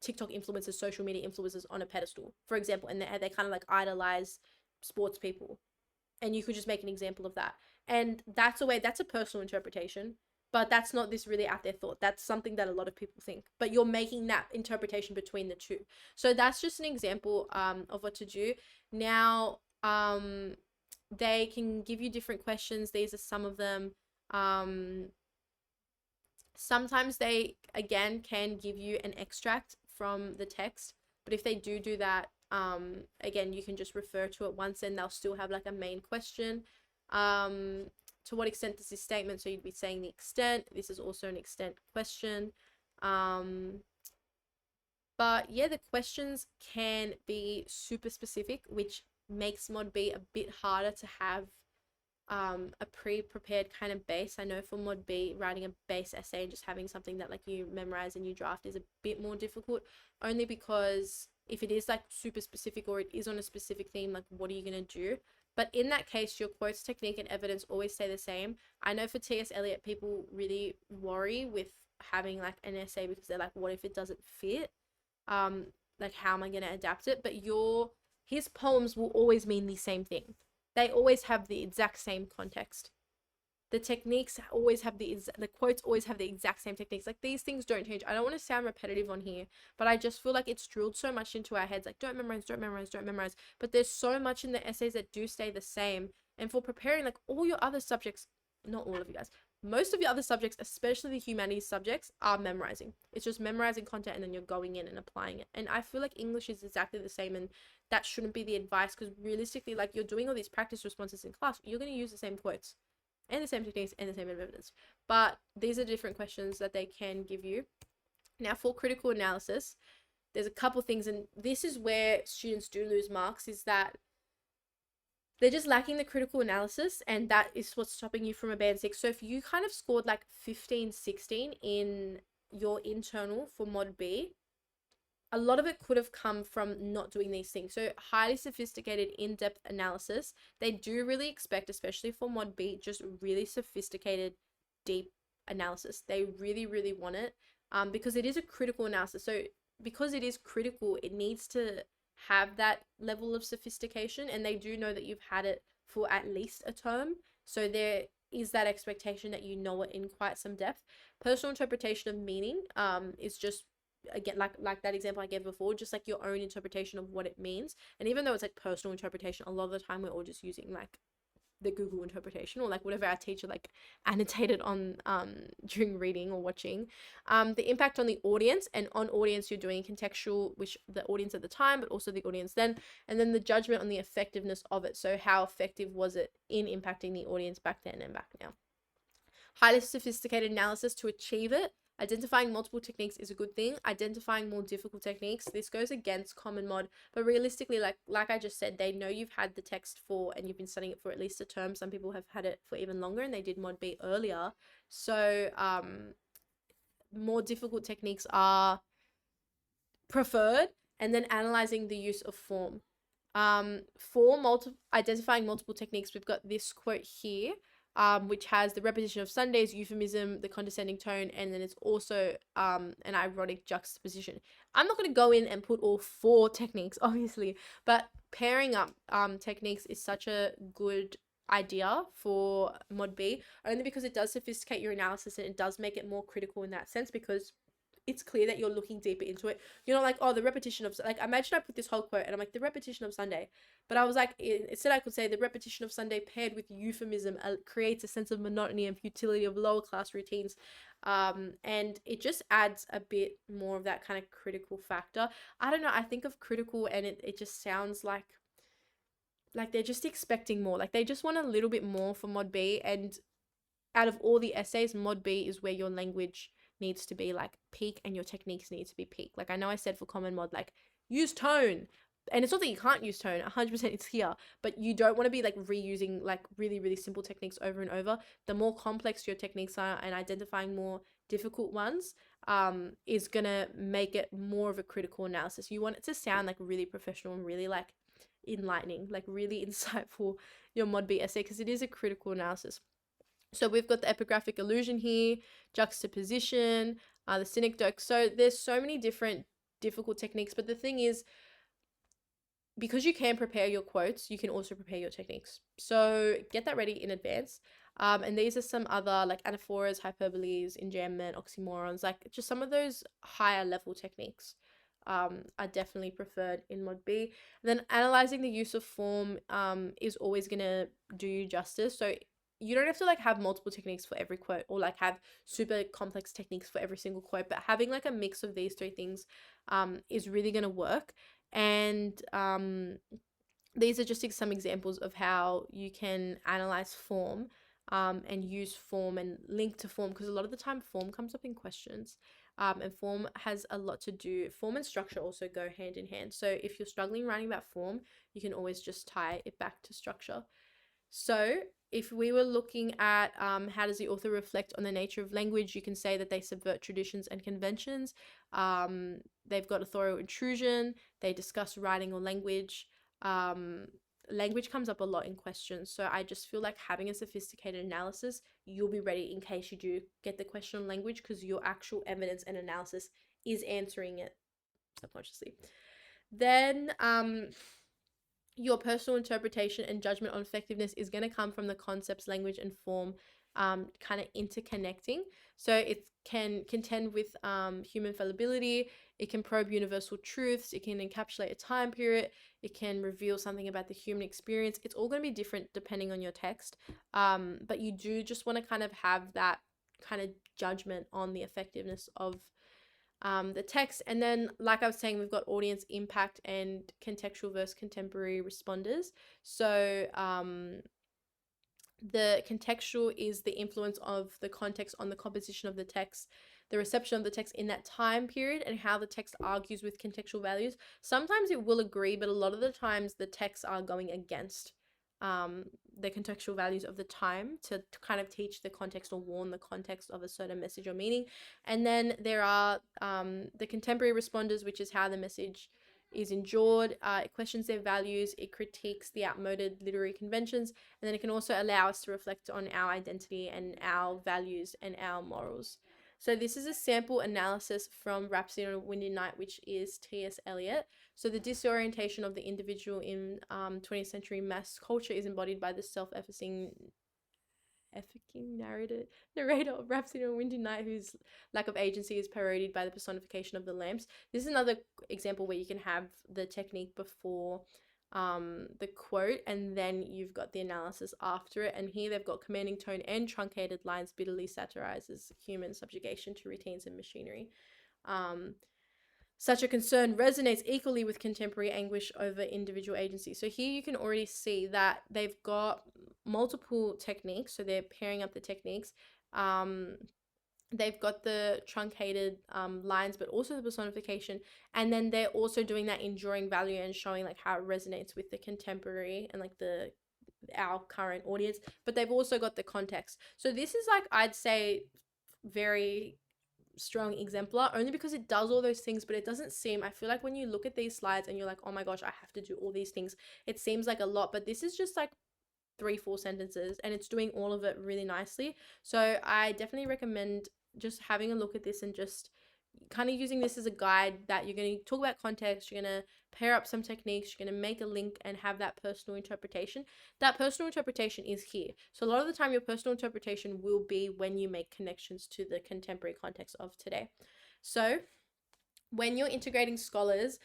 TikTok influencers, social media influencers on a pedestal, for example, and they kind of like idolize sports people. And you could just make an example of that. And that's a personal interpretation, but that's not this really out there thought. That's something that a lot of people think, but you're making that interpretation between the two. So that's just an example of what to do. Now, they can give you different questions. These are some of them. Sometimes they, again, can give you an extract from the text. But if they do that, again, you can just refer to it once and they'll still have like a main question. To what extent does this statement, so you'd be saying the extent. This is also an extent question. But yeah, the questions can be super specific, which makes Mod B a bit harder to have a pre-prepared kind of base. I know for Mod B, writing a base essay and just having something that like you memorize and you draft is a bit more difficult, only because if it is like super specific or it is on a specific theme, like what are you going to do? But in that case, your quotes, technique, and evidence always stay the same. I know for T.S. Eliot, people really worry with having like an essay because they're like, what if it doesn't fit? Like how am I going to adapt it? But his poems will always mean the same thing. They always have the exact same context. The techniques always have the quotes always have the exact same techniques. Like these things don't change. I don't want to sound repetitive on here, but I just feel like it's drilled so much into our heads. Like don't memorize, don't memorize, don't memorize. But there's so much in the essays that do stay the same. And for preparing like all your other subjects, not all of you guys, most of your other subjects, especially the humanities subjects, are memorizing. It's just memorizing content and then you're going in and applying it. And I feel like English is exactly the same, and that shouldn't be the advice, because realistically, like you're doing all these practice responses in class, you're going to use the same quotes and the same techniques and the same evidence. But these are different questions that they can give you. Now, for critical analysis, there's a couple things, and this is where students do lose marks, is that they're just lacking the critical analysis, and that is what's stopping you from a band 6. So if you kind of scored like 15, 16 in your internal for Mod B, a lot of it could have come from not doing these things. So highly sophisticated in-depth analysis, they do really expect, especially for Mod B, just really sophisticated, deep analysis. They really, really want it, because it is a critical analysis. So because it is critical, it needs to have that level of sophistication, and they do know that you've had it for at least a term, so there is that expectation that you know it in quite some depth. Personal interpretation of meaning is just, again, like that example I gave before, just like your own interpretation of what it means. And even though it's like personal interpretation, a lot of the time we're all just using like the Google interpretation or like whatever our teacher like annotated on during reading or watching. The impact on the audience, and on audience you're doing contextual, which the audience at the time but also the audience then, and then the judgment on the effectiveness of it. So how effective was it in impacting the audience back then and back now? Highly sophisticated analysis to achieve it. Identifying multiple techniques is a good thing. Identifying more difficult techniques, this goes against common mod, but realistically, like I just said, they know you've had the text for and you've been studying it for at least a term. Some people have had it for even longer and they did Mod B earlier. So more difficult techniques are preferred. And then analyzing the use of form. For identifying multiple techniques, we've got this quote here which has the repetition of Sundays, euphemism, the condescending tone, and then it's also an ironic juxtaposition. I'm not going to go in and put all 4 techniques, obviously, but pairing up techniques is such a good idea for Mod B, only because it does sophisticate your analysis and it does make it more critical in that sense, because it's clear that you're looking deeper into it. You're not like, oh, the repetition of, like, imagine I put this whole quote and I'm like, the repetition of Sunday. But I was like, instead I could say the repetition of Sunday paired with euphemism creates a sense of monotony and futility of lower class routines. And it just adds a bit more of that kind of critical factor. I don't know. I think of critical and it just sounds like they're just expecting more. Like they just want a little bit more for Mod B. And out of all the essays, Mod B is where your language needs to be like peak and your techniques need to be peak. Like I know I said for common mod, like use tone, and it's not that you can't use tone, 100% it's here, but you don't want to be like reusing like really, really simple techniques over and over. The more complex your techniques are and identifying more difficult ones is gonna make it more of a critical analysis. You want it to sound like really professional and really like enlightening, like really insightful, your Mod B essay, because it is a critical analysis. So we've got the epigraphic allusion here, juxtaposition, the synecdoche. So there's so many different difficult techniques, but the thing is, because you can prepare your quotes, you can also prepare your techniques. So get that ready in advance. And these are some other like anaphoras, hyperboles, enjambment, oxymorons, like just some of those higher level techniques are definitely preferred in Mod B. Then analyzing the use of form is always going to do you justice. So you don't have to like have multiple techniques for every quote or like have super complex techniques for every single quote, but having like a mix of these 3 things is really going to work. And these are just some examples of how you can analyze form and use form and link to form, because a lot of the time form comes up in questions. And form has a lot to do. Form and structure also go hand in hand. So if you're struggling writing about form, you can always just tie it back to structure. So if we were looking at how does the author reflect on the nature of language, you can say that they subvert traditions and conventions. They've got authorial intrusion. They discuss writing or language. Language comes up a lot in questions. So I just feel like having a sophisticated analysis, you'll be ready in case you do get the question on language, because your actual evidence and analysis is answering it subconsciously. Then your personal interpretation and judgment on effectiveness is going to come from the concepts, language, and form kind of interconnecting. So it can contend with human fallibility, it can probe universal truths, it can encapsulate a time period, it can reveal something about the human experience. It's all going to be different depending on your text, but you do just want to kind of have that kind of judgment on the effectiveness of the text. And then, like I was saying, we've got audience impact and contextual versus contemporary responders. So the contextual is the influence of the context on the composition of the text, the reception of the text in that time period, and how the text argues with contextual values. Sometimes it will agree, but a lot of the times the texts are going against the contextual values of the time to kind of teach the context or warn the context of a certain message or meaning. And then there are the contemporary responders, which is how the message is endured. It questions their values, it critiques the outmoded literary conventions, and then it can also allow us to reflect on our identity and our values and our morals. So this is a sample analysis from Rhapsody on a Windy Night, which is T.S. Eliot. So the disorientation of the individual in 20th century mass culture is embodied by the self-effacing narrator of Rhapsody on a Windy Night, whose lack of agency is parodied by the personification of the lamps. This is another example where you can have the technique before the quote, and then you've got the analysis after it. And here they've got commanding tone and truncated lines bitterly satirizes human subjugation to routines and machinery. Such a concern resonates equally with contemporary anguish over individual agency. So here you can already see that they've got multiple techniques. So they're pairing up the techniques. They've got the truncated lines, but also the personification. And then they're also doing that enduring value and showing like how it resonates with the contemporary and like our current audience. But they've also got the context. So this is like, I'd say, very strong exemplar, only because it does all those things, but it doesn't seem, I feel like when you look at these slides and you're like, oh my gosh, I have to do all these things, it seems like a lot, but this is just like 3-4 sentences, and it's doing all of it really nicely. So I definitely recommend just having a look at this and just kind of using this as a guide, that you're going to talk about context, you're going to pair up some techniques, you're going to make a link and have that personal interpretation. That personal interpretation is here. So a lot of the time your personal interpretation will be when you make connections to the contemporary context of today. So when you're integrating scholars,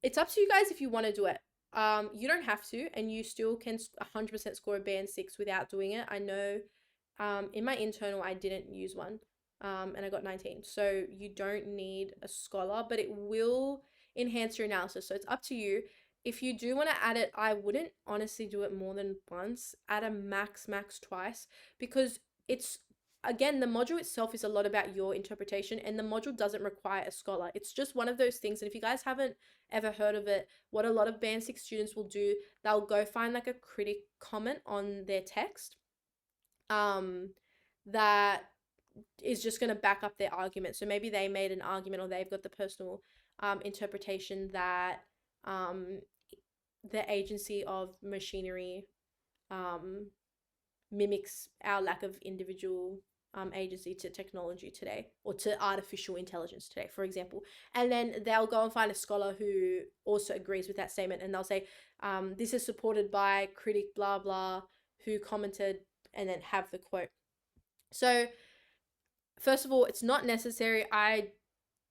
it's up to you guys if you want to do it. You don't have to, and you still can 100% score a band 6 without doing it. I know in my internal I didn't use one, and I got 19. So you don't need a scholar, but it will enhance your analysis. So it's up to you. If you do want to add it, I wouldn't honestly do it more than once. Add a max twice, because it's, again, the module itself is a lot about your interpretation, and the module doesn't require a scholar. It's just one of those things. And if you guys haven't ever heard of it, what a lot of band 6 students will do, they'll go find like a critic comment on their text that is just going to back up their argument. So maybe they made an argument, or they've got the personal interpretation that the agency of machinery mimics our lack of individual agency to technology today, or to artificial intelligence today, for example. And then they'll go and find a scholar who also agrees with that statement, and they'll say, this is supported by critic blah blah who commented, and then have the quote. So first of all, it's not necessary. I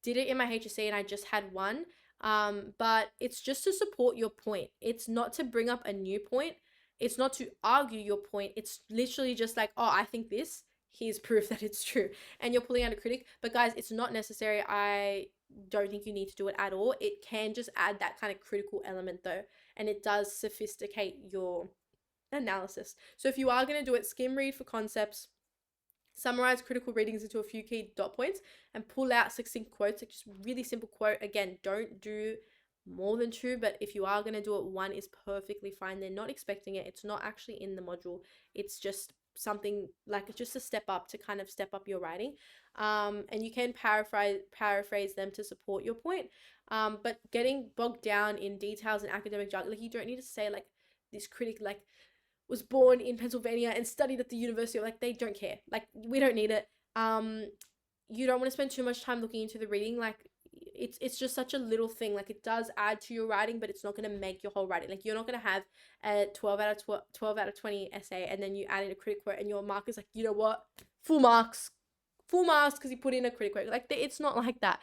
did it in my HSC and I just had one, but it's just to support your point. It's not to bring up a new point. It's not to argue your point. It's literally just like, oh, I think this, here's proof that it's true. And you're pulling out a critic. But guys, it's not necessary. I don't think you need to do it at all. It can just add that kind of critical element though. And it does sophisticate your analysis. So if you are going to do it, skim read for concepts, summarize critical readings into a few key dot points, and pull out succinct quotes, like just really simple quote. Again, don't do more than 2, but if you are going to do it, 1 is perfectly fine. They're not expecting it. It's not actually in the module. It's just something like just a step up, to kind of step up your writing. And you can paraphrase them to support your point. But getting bogged down in details and academic jargon, like you don't need to say like this critic like was born in Pennsylvania and studied at the university. Like, they don't care. Like, we don't need it. You don't want to spend too much time looking into the reading. Like, it's just such a little thing. Like, it does add to your writing, but it's not going to make your whole writing. Like, you're not going to have a 12 out of 20 essay, and then you add in a critic quote, and your mark is like, you know what, full marks because you put in a critic quote. Like, it's not like that.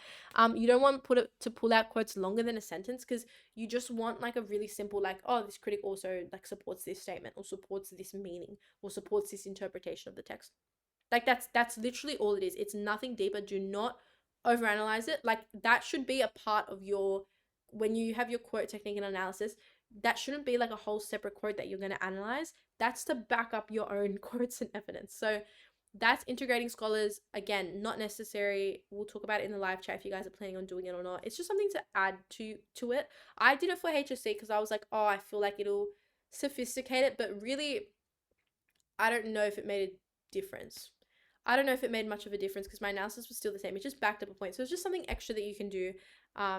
You don't want to pull out quotes longer than a sentence, because you just want like a really simple, like, oh, this critic also like supports this statement, or supports this meaning, or supports this interpretation of the text. Like, that's literally all it is. It's nothing deeper. Do not overanalyze it. Like, that should be a part of your, when you have your quote technique and analysis, that shouldn't be like a whole separate quote that you're going to analyze. That's to back up your own quotes and evidence. So that's integrating scholars. Again, not necessary. We'll talk about it in the live chat if you guys are planning on doing it or not. It's just something to add to it. I did it for HSC because I was like, oh, I feel like it'll sophisticate it, but really, I don't know if it made a difference. I don't know if it made much of a difference, because my analysis was still the same. It just backed up a point. So it's just something extra that you can do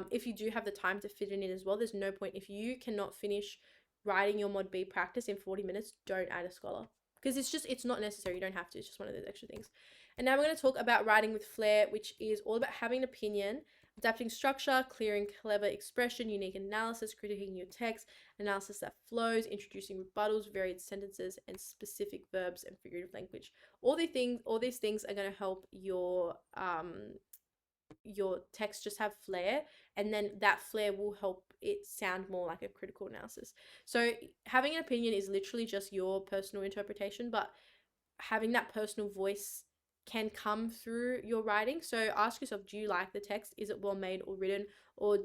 if you do have the time to fit it in as well. There's no point. If you cannot finish writing your Mod B practice in 40 minutes, don't add a scholar. Because it's not necessary. You don't have to. It's just one of those extra things. And now we're going to talk about writing with flair, which is all about having an opinion, adapting structure, clearing clever expression, unique analysis, critiquing your text, analysis that flows, introducing rebuttals, varied sentences, and specific verbs and figurative language. All these things are going to help your text just have flair, and then that flair will help it sound more like a critical analysis. So having an opinion is literally just your personal interpretation, but having that personal voice can come through your writing. So ask yourself, do you like the text? Is it well made or written? Or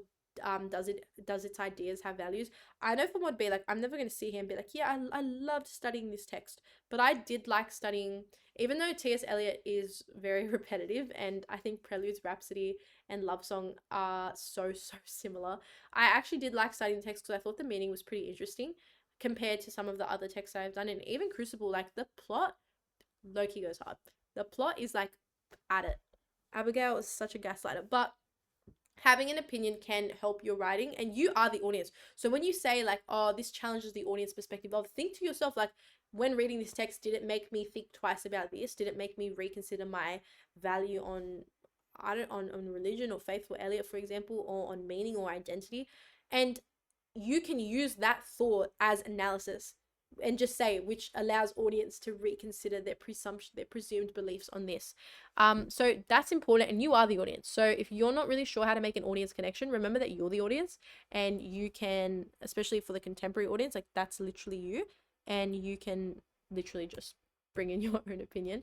does its ideas have values? I know for Mod B, like, I'm never going to sit here and be like, yeah, I loved studying this text, but I did like studying, even though T.S. Eliot is very repetitive, and I think Preludes, Rhapsody, and Love Song are so similar, I actually did like studying the text because I thought the meaning was pretty interesting compared to some of the other texts I've done. And even Crucible, like, the plot low-key goes hard. The plot is like at it. Abigail is such a gaslighter, but having an opinion can help your writing, and you are the audience. So when you say like, oh, this challenges the audience perspective, well, think to yourself like, when reading this text, did it make me think twice about this? Did it make me reconsider my value on, on religion or faith for Eliot, for example, or on meaning or identity? And you can use that thought as analysis and just say, which allows audience to reconsider their presumed beliefs on this. So that's important, and you are the audience. So if you're not really sure how to make an audience connection, remember that you're the audience, and you can, especially for the contemporary audience, like that's literally you, and you can literally just bring in your own opinion.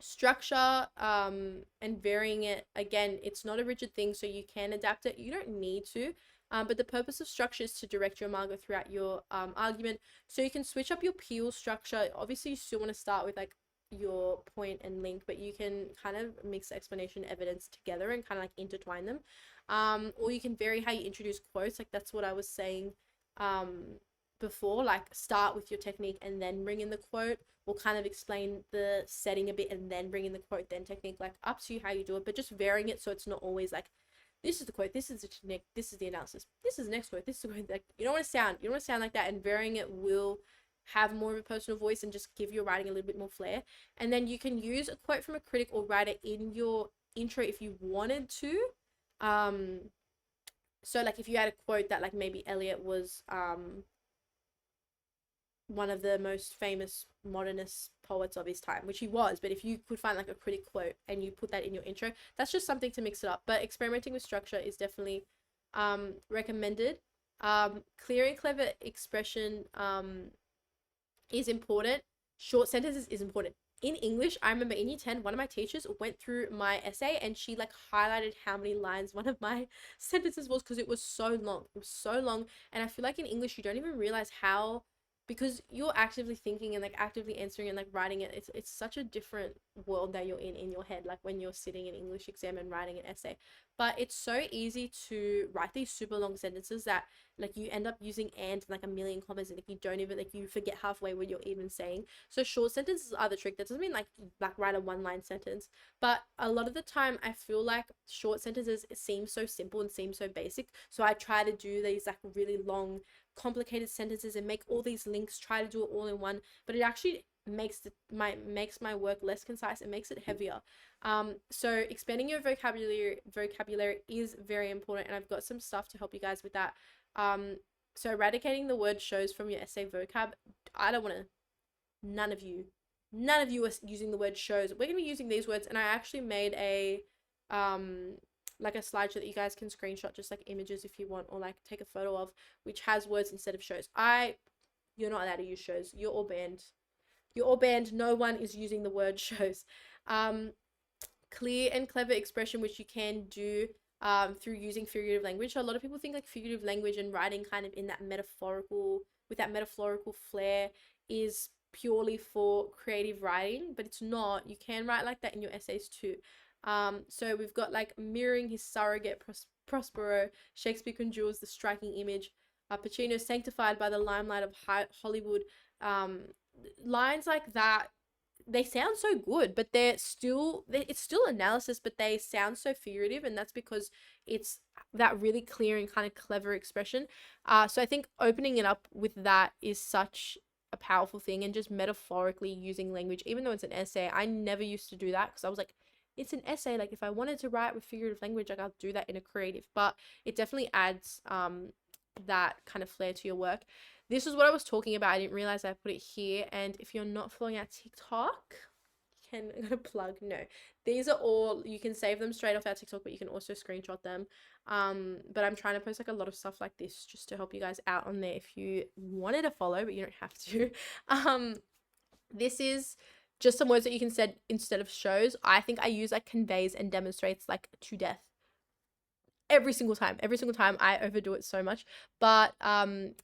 Structure and varying it, again, it's not a rigid thing, so you can adapt it. You don't need to. But the purpose of structure is to direct your margo throughout your argument. So you can switch up your peel structure. Obviously, you still want to start with like your point and link, but you can kind of mix explanation and evidence together and kind of like intertwine them. Or you can vary how you introduce quotes. Like that's what I was saying before. Like start with your technique and then bring in the quote. Or kind of explain the setting a bit and then bring in the quote, then technique. Like up to you how you do it, but just varying it so it's not always like, this is the quote, this is the technique, this is the analysis, this is the next quote, this is the quote. Like you don't want to sound like that, and varying it will have more of a personal voice and just give your writing a little bit more flair. And then you can use a quote from a critic or writer in your intro if you wanted to. So like if you had a quote that like maybe Eliot was one of the most famous modernist poets of his time, which he was, but if you could find like a critic quote and you put that in your intro, that's just something to mix it up. But experimenting with structure is definitely recommended. Clear and clever expression is important. Short sentences is important. In English, I remember in year 10, one of my teachers went through my essay and she like highlighted how many lines one of my sentences was, because it was so long. It was so long. And I feel like in English, you don't even realize how, because you're actively thinking and like actively answering and like writing it, it's such a different world that you're in your head, like when you're sitting in English exam and writing an essay. But it's so easy to write these super long sentences that like you end up using and like a million commas, and like you don't even, like you forget halfway what you're even saying. So short sentences are the trick. That doesn't mean like write a one line sentence, but a lot of the time I feel like short sentences seem so simple and seem so basic, so I try to do these like really long complicated sentences and make all these links, try to do it all in one, but it actually makes my work less concise and makes it heavier. So expanding your vocabulary is very important, and I've got some stuff to help you guys with that. So eradicating the word shows from your essay vocab. I don't want to, none of you are using the word shows. We're gonna be using these words, and I actually made a like a slideshow that you guys can screenshot, just like images if you want, or like take a photo of, which has words instead of shows. You're not allowed to use shows. You're all banned. No one is using the word shows. Clear and clever expression, which you can do through using figurative language. So a lot of people think like figurative language and writing kind of in that metaphorical flair is purely for creative writing, but it's not. You can write like that in your essays too. So we've got like mirroring his surrogate Prospero, Shakespeare conjures the striking image, Pacino sanctified by the limelight of Hollywood. Lines like that, they sound so good, but it's still analysis, but they sound so figurative, and that's because it's that really clear and kind of clever expression. So I think opening it up with that is such a powerful thing, and just metaphorically using language, even though it's an essay. I never used to do that because I was like, it's an essay, like if I wanted to write with figurative language, like I'll do that in a creative, but it definitely adds that kind of flair to your work. This is what I was talking about. I didn't realize I put it here. And if you're not following our TikTok, I'm gonna plug. No, these are all, you can save them straight off our TikTok, but you can also screenshot them. But I'm trying to post like a lot of stuff like this just to help you guys out on there if you wanted to follow, but you don't have to. This is just some words that you can say instead of shows. I think I use like conveys and demonstrates like to death every single time I overdo it so much. But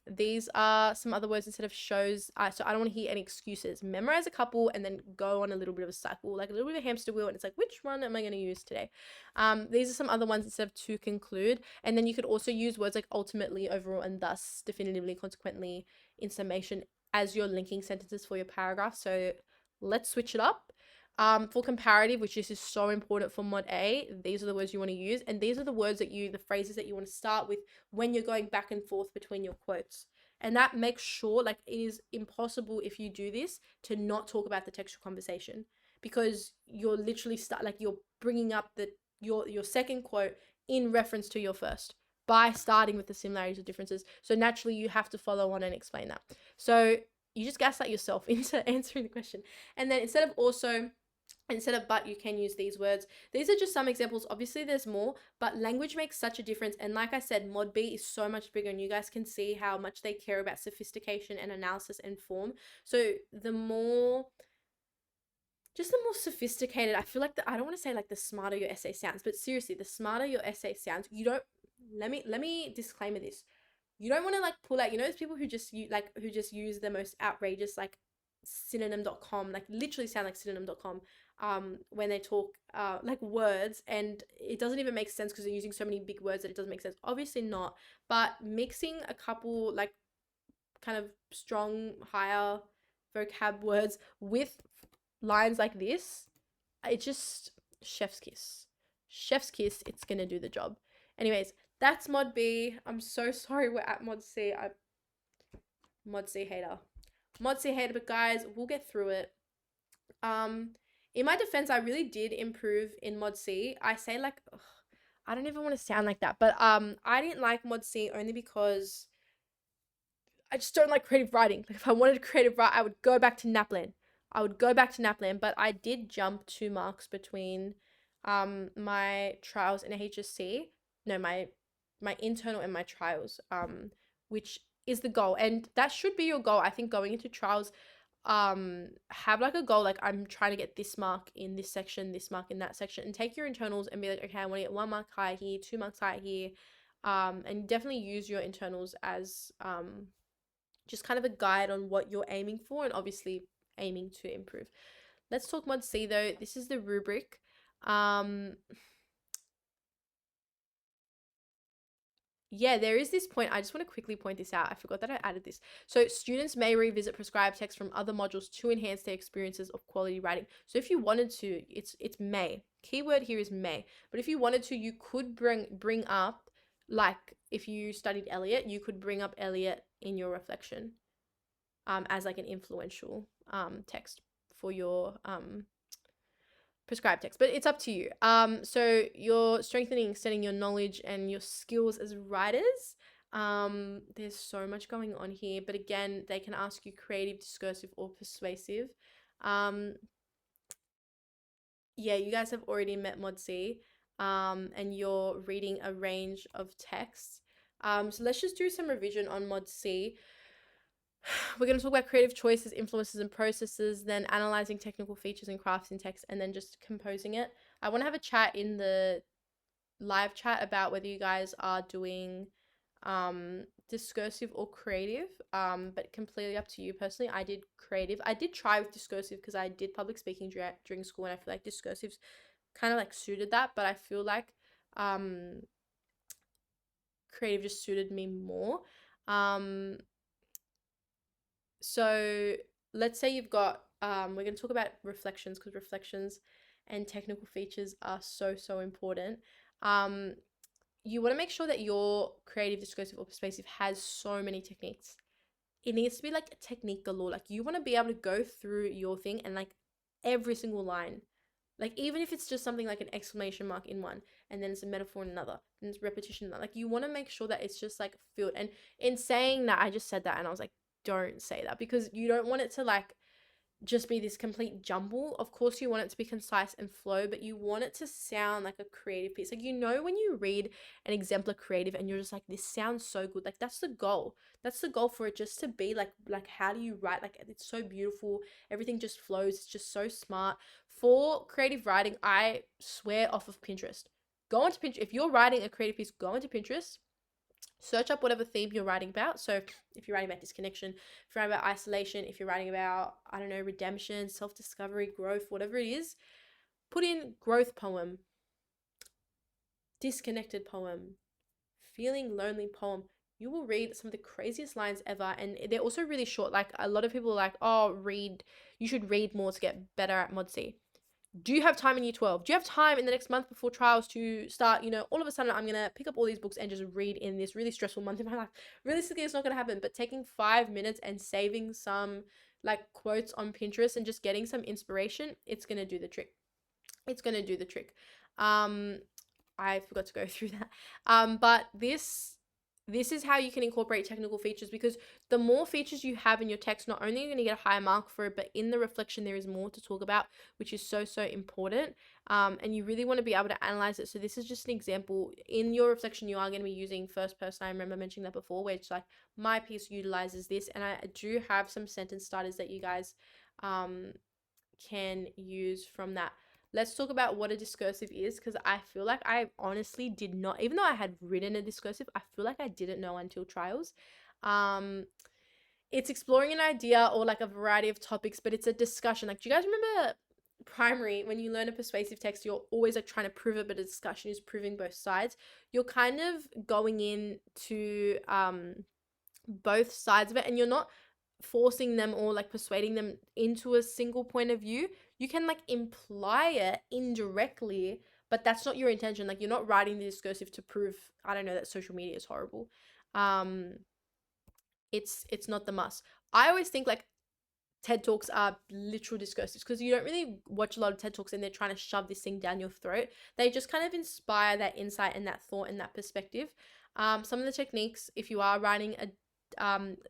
these are some other words instead of shows. So I don't want to hear any excuses. Memorize a couple and then go on a little bit of a cycle, like a little bit of a hamster wheel, and it's like, which one am I going to use today? These are some other ones instead of to conclude. And then you could also use words like ultimately, overall, and thus, definitively, consequently, in summation as your linking sentences for your paragraph. So let's switch it up. For comparative, which is so important for mod A, these are the words you want to use, and these are the phrases that you want to start with when you're going back and forth between your quotes. And that makes sure, like, it is impossible if you do this to not talk about the textual conversation, because you're literally you're bringing up your second quote in reference to your first by starting with the similarities or differences. So naturally you have to follow on and explain that. So you just gaslight yourself into answering the question. And then instead of but, you can use these words. These are just some examples. Obviously there's more, but language makes such a difference. And like I said, mod B is so much bigger, and you guys can see how much they care about sophistication and analysis and form. So the more sophisticated, I feel like I don't want to say like the smarter your essay sounds, but seriously, the smarter your essay sounds, you don't, let me disclaimer this. You don't want to like pull out, those people who just use the most outrageous like synonym.com, like literally sound like synonym.com when they talk like words, and it doesn't even make sense because they're using so many big words that it doesn't make sense. Obviously not, but mixing a couple like kind of strong higher vocab words with lines like this, it just chef's kiss. Chef's kiss, it's gonna do the job. Anyways, that's mod B. I'm so sorry we're at mod C. Mod C hater. Mod C hater, but guys, we'll get through it. In my defense, I really did improve in mod C. I say like, ugh, I don't even want to sound like that, but I didn't like mod C only because I just don't like creative writing. Like if I wanted creative write, I would go back to NAPLAN. But I did jump 2 marks between my trials in HSC. No, my internal and my trials, which is the goal. And that should be your goal. I think going into trials, have like a goal, like I'm trying to get this mark in this section, this mark in that section, and take your internals and be like, okay, I want to get 1 mark higher here, 2 marks higher here. And definitely use your internals as just kind of a guide on what you're aiming for, and obviously aiming to improve. Let's talk mod C though. This is the rubric. Yeah, there is this point. I just want to quickly point this out. I forgot that I added this. So students may revisit prescribed text from other modules to enhance their experiences of quality writing. So if you wanted to, it's may. Keyword here is may. But if you wanted to, you could bring up, like if you studied Eliot, you could bring up Eliot in your reflection as like an influential text for your prescribed text, but it's up to you. So you're strengthening, extending your knowledge and your skills as writers. There's so much going on here, but again, they can ask you creative, discursive, or persuasive. Yeah, you guys have already met mod C, and you're reading a range of texts. So let's just do some revision on mod C. We're going to talk about creative choices, influences, and processes, then analyzing technical features and crafts in text, and then just composing it. I want to have a chat in the live chat about whether you guys are doing discursive or creative, but completely up to you. Personally, I did creative. I did try with discursive because I did public speaking during school, and I feel like discursive's kind of like suited that, but I feel like creative just suited me more. So let's say you've got, we're going to talk about reflections, because reflections and technical features are so important. You want to make sure that your creative, discursive, or persuasive has so many techniques. It needs to be like a technique galore. Like you want to be able to go through your thing and like every single line, like even if it's just something like an exclamation mark in one, and then it's a metaphor in another, and it's repetition in another. Like you want to make sure that it's just like filled. And in saying that, I just said that and I was like, don't say that, because you don't want it to like just be this complete jumble. Of course you want it to be concise and flow, but you want it to sound like a creative piece. Like, when you read an exemplar creative and you're just like, this sounds so good, like that's the goal. That's the goal, for it just to be like how do you write? Like it's so beautiful, everything just flows, it's just so smart. For creative writing, I swear off of Pinterest. Go onto Pinterest. If you're writing a creative piece, go into Pinterest, search up whatever theme you're writing about. So if you're writing about disconnection, if you're writing about isolation, if you're writing about, I don't know, redemption, self-discovery, growth, whatever it is, put in growth poem, disconnected poem, feeling lonely poem. You will read some of the craziest lines ever, and they're also really short. Like a lot of people are like, oh, you should read more to get better at mod C. Do you have time in year 12? Do you have time in the next month before trials to start, all of a sudden I'm going to pick up all these books and just read in this really stressful month in my life? Realistically, it's not going to happen, but taking 5 minutes and saving some like quotes on Pinterest and just getting some inspiration, it's going to do the trick. It's going to do the trick. I forgot to go through that. But this is how you can incorporate technical features, because the more features you have in your text, not only are you going to get a higher mark for it, but in the reflection there is more to talk about, which is so important. And you really want to be able to analyze it. So this is just an example. In your reflection, you are going to be using first person. I remember mentioning that before, where it's like my piece utilizes this, and I do have some sentence starters that you guys can use from that. Let's talk about what a discursive is, because I feel like I honestly did not, even though I had written a discursive, I feel like I didn't know until trials. It's exploring an idea or like a variety of topics, but it's a discussion. Like, do you guys remember primary, when you learn a persuasive text, you're always like trying to prove it, but a discussion is proving both sides. You're kind of going into both sides of it, and you're not forcing them or like persuading them into a single point of view. You can like imply it indirectly, but that's not your intention. Like, you're not writing the discursive to prove, I don't know, that social media is horrible. It's not the must. I always think like TED Talks are literal discursives, because you don't really watch a lot of TED Talks and they're trying to shove this thing down your throat. They just kind of inspire that insight and that thought and that perspective. Some of the techniques, if you are writing a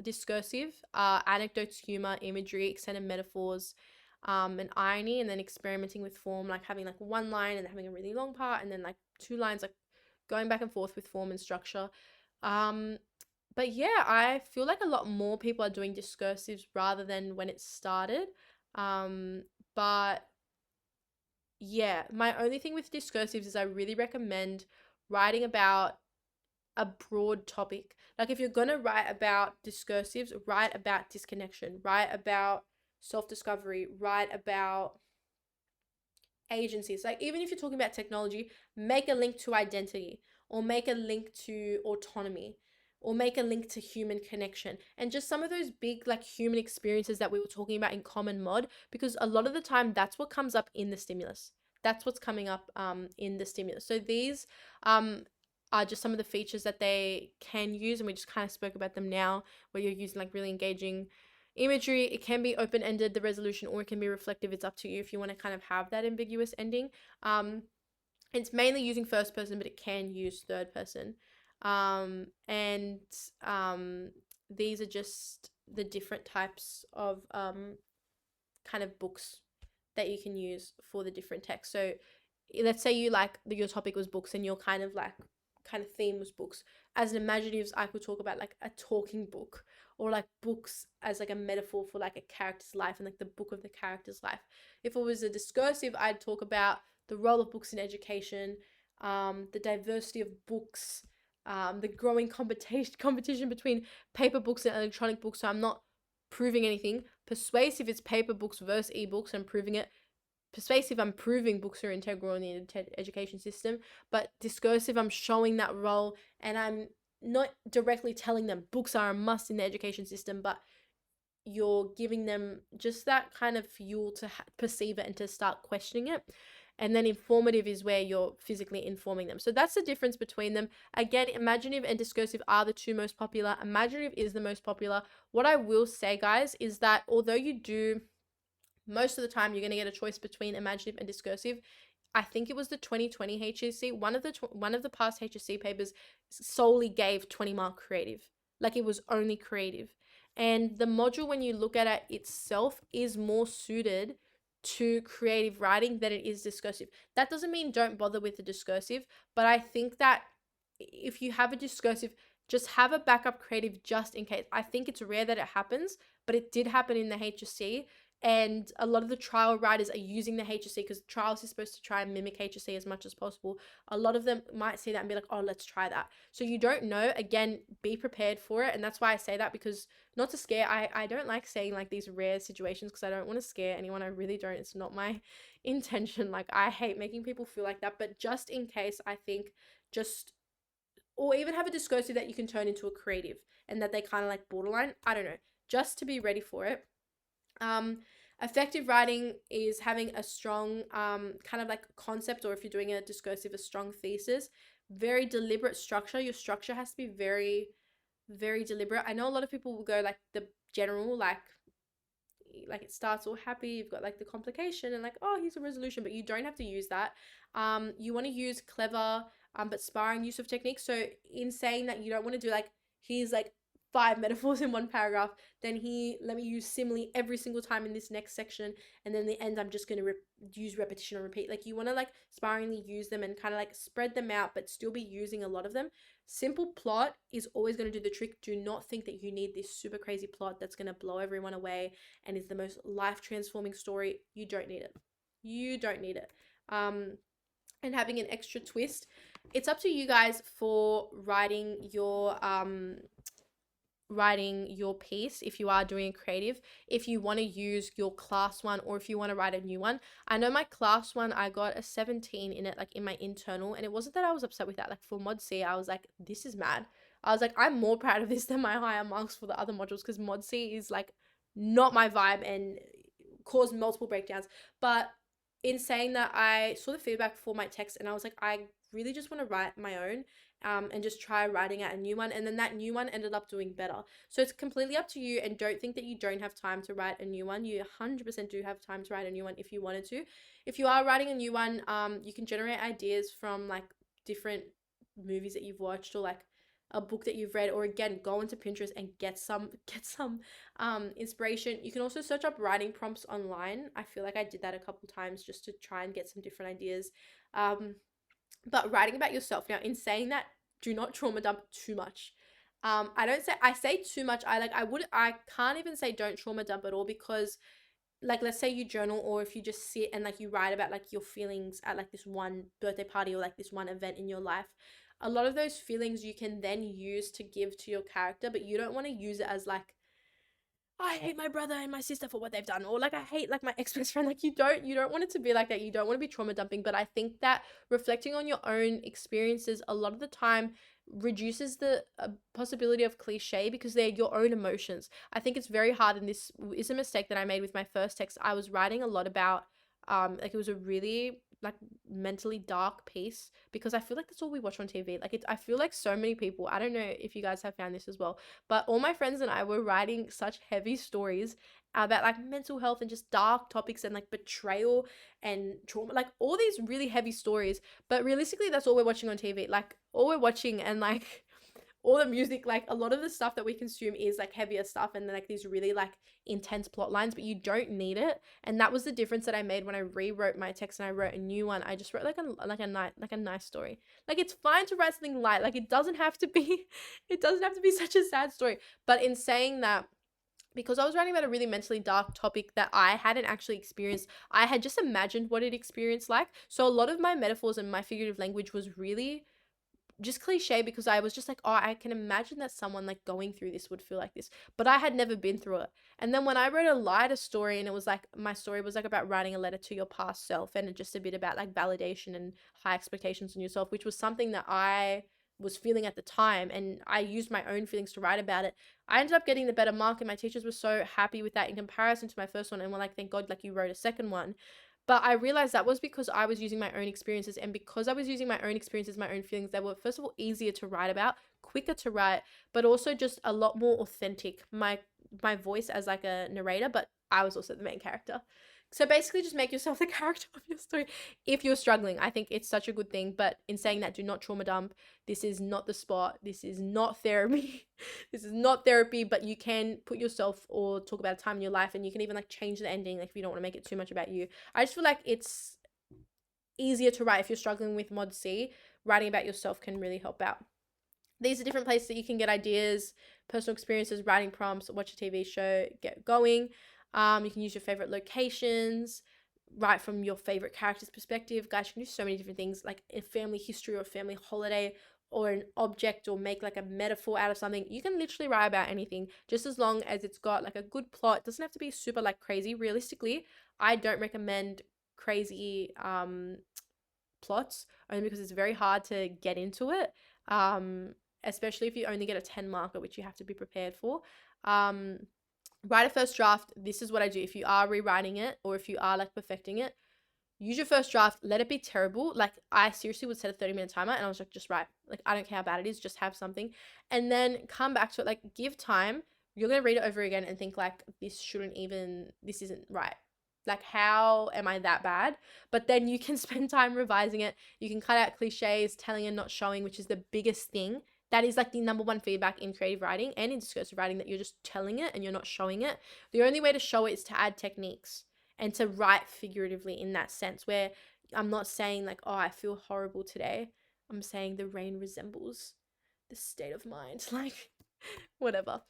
discursive, anecdotes, humor, imagery, extended metaphors, and irony, and then experimenting with form, like having like one line and having a really long part, and then like two lines, like going back and forth with form and structure. But yeah, I feel like a lot more people are doing discursives rather than when it started. But yeah, my only thing with discursives is I really recommend writing about a broad topic. Like, if you're gonna write about discursives, write about disconnection, write about self-discovery, write about agencies. Like, even if you're talking about technology, make a link to identity, or make a link to autonomy, or make a link to human connection, and just some of those big like human experiences that we were talking about in common mod, because a lot of the time that's what comes up in the stimulus. That's what's coming up in the stimulus. So these are just some of the features that they can use, and we just kind of spoke about them now, where you're using like really engaging imagery. It can be open-ended, the resolution, or it can be reflective. It's up to you if you want to kind of have that ambiguous ending. It's mainly using first person, but it can use third person. And these are just the different types of kind of books that you can use for the different texts. So let's say you like your topic was books, and your kind of theme was books. As an imaginatives, I could talk about like a talking book, or like books as like a metaphor for like a character's life, and like the book of the character's life. If it was a discursive, I'd talk about the role of books in education, the diversity of books, the growing competition between paper books and electronic books. So I'm not proving anything. Persuasive is paper books versus ebooks. I'm proving it. Persuasive, I'm proving books are integral in the education system. But discursive, I'm showing that role, and I'm not directly telling them books are a must in the education system, but you're giving them just that kind of fuel to perceive it and to start questioning it. And then informative is where you're physically informing them. So that's the difference between them. Again, imaginative and discursive are the two most popular. Imaginative is the most popular. What I will say, guys, is that although you do, most of the time you're going to get a choice between imaginative and discursive. I think it was the 2020 HSC. One of the past HSC papers solely gave 20 mark creative. Like, it was only creative. And the module, when you look at it itself, is more suited to creative writing than it is discursive. That doesn't mean don't bother with the discursive, but I think that if you have a discursive, just have a backup creative just in case. I think it's rare that it happens, but it did happen in the HSC. And a lot of the trial writers are using the HSC, because trials is supposed to try and mimic HSC as much as possible. A lot of them might see that and be like, oh, let's try that. So you don't know. Again, be prepared for it. And that's why I say that, because not to scare, I don't like saying like these rare situations, because I don't want to scare anyone. I really don't. It's not my intention. Like, I hate making people feel like that. But just in case, I think just, or even have a discursive that you can turn into a creative, and that they kind of like borderline. I don't know. Just to be ready for it. Effective writing is having a strong kind of like concept, or if you're doing a discursive, a strong thesis, very deliberate structure. Your structure has to be very, very deliberate. I know a lot of people will go like the general, like it starts all happy, you've got like the complication and like, oh, here's a resolution, but you don't have to use that. You want to use clever but sparring use of techniques. So in saying that, you don't want to do like, here's like 5 metaphors in one paragraph, then let me use simile every single time in this next section, and then the end I'm just going to use repetition or repeat. Like, you want to like sparingly use them and kind of like spread them out, but still be using a lot of them. Simple plot is always going to do the trick. Do not think that you need this super crazy plot that's going to blow everyone away and is the most life transforming story. You don't need it. You don't need it. And having an extra twist. It's up to you guys for writing your piece. If you are doing a creative, if you want to use your class one, or if you want to write a new one. I know my class one, I got a 17 in it, like in my internal, and it wasn't that I was upset with that. Like for mod C, I was like, this is mad. I was like, I'm more proud of this than my higher marks for the other modules, because mod C is like not my vibe and caused multiple breakdowns. But in saying that, I saw the feedback for my text and I was like, I really just want to write my own, and just try writing out a new one. And then that new one ended up doing better. So it's completely up to you, and don't think that you don't have time to write a new one. You 100% do have time to write a new one if you wanted to. If you are writing a new one, you can generate ideas from like different movies that you've watched, or like a book that you've read, or again, go into Pinterest and get some inspiration. You can also search up writing prompts online. I feel like I did that a couple times just to try and get some different ideas. But writing about yourself. Now, in saying that, do not trauma dump too much. I say too much. I can't even say don't trauma dump at all, because like, let's say you journal, or if you just sit and like you write about like your feelings at like this one birthday party, or like this one event in your life, a lot of those feelings you can then use to give to your character, but you don't want to use it as like, I hate my brother and my sister for what they've done, or like I hate like my ex-best friend. Like, you don't want it to be like that. You don't want to be trauma dumping. But I think that reflecting on your own experiences a lot of the time reduces the possibility of cliche, because they're your own emotions. I think it's very hard, and this is a mistake that I made with my first text. I was writing a lot about like, it was a really like mentally dark piece, because I feel like that's all we watch on TV. Like, I feel like so many people, I don't know if you guys have found this as well, but all my friends and I were writing such heavy stories about like mental health and just dark topics and like betrayal and trauma, like all these really heavy stories. But realistically, that's all we're watching on TV. Like, all we're watching, and like all the music, like a lot of the stuff that we consume is like heavier stuff, and then like these really like intense plot lines, but you don't need it. And that was the difference that I made when I rewrote my text and I wrote a new one. I just wrote like a nice story. Like, it's fine to write something light. Like, it doesn't have to be such a sad story. But in saying that, because I was writing about a really mentally dark topic that I hadn't actually experienced, I had just imagined what it experienced like. So a lot of my metaphors and my figurative language was really just cliche, because I was just like, oh, I can imagine that someone like going through this would feel like this, but I had never been through it. And then when I wrote a lighter story, and it was like, my story was like about writing a letter to your past self, and just a bit about like validation and high expectations on yourself, which was something that I was feeling at the time, and I used my own feelings to write about it. I ended up getting the better mark, and my teachers were so happy with that in comparison to my first one, and were like, thank God, like, you wrote a second one. But I realized that was because I was using my own experiences, and because I was using my own experiences, my own feelings, they were, first of all, easier to write about, quicker to write, but also just a lot more authentic. My voice as like a narrator, but I was also the main character. So basically, just make yourself the character of your story if you're struggling. I think it's such a good thing. But in saying that, do not trauma dump. This is not the spot. This is not therapy. This is not therapy, but you can put yourself or talk about a time in your life, and you can even like change the ending, like, if you don't want to make it too much about you. I just feel like it's easier to write if you're struggling with mod C. Writing about yourself can really help out. These are different places that you can get ideas, personal experiences, writing prompts, watch a TV show, get going. You can use your favorite locations, write from your favorite character's perspective. Guys, you can do so many different things, like a family history or a family holiday or an object, or make like a metaphor out of something. You can literally write about anything, just as long as it's got like a good plot. It doesn't have to be super like crazy. Realistically, I don't recommend crazy plots, only because it's very hard to get into it, especially if you only get a 10 marker, which you have to be prepared for. write a first draft. This is what I do. If you are rewriting it or if you are like perfecting it, use your first draft, let it be terrible. Like, I seriously would set a 30-minute timer and I was like, just write. Like, I don't care how bad it is, just have something. And then come back to it, like, give time. You're going to read it over again and think, like, this isn't right. Like, how am I that bad? But then you can spend time revising it. You can cut out cliches, telling and not showing, which is the biggest thing. That is like the number one feedback in creative writing and in discursive writing, that you're just telling it and you're not showing it. The only way to show it is to add techniques and to write figuratively in that sense, where I'm not saying like, oh, I feel horrible today. I'm saying the rain resembles the state of mind, like whatever.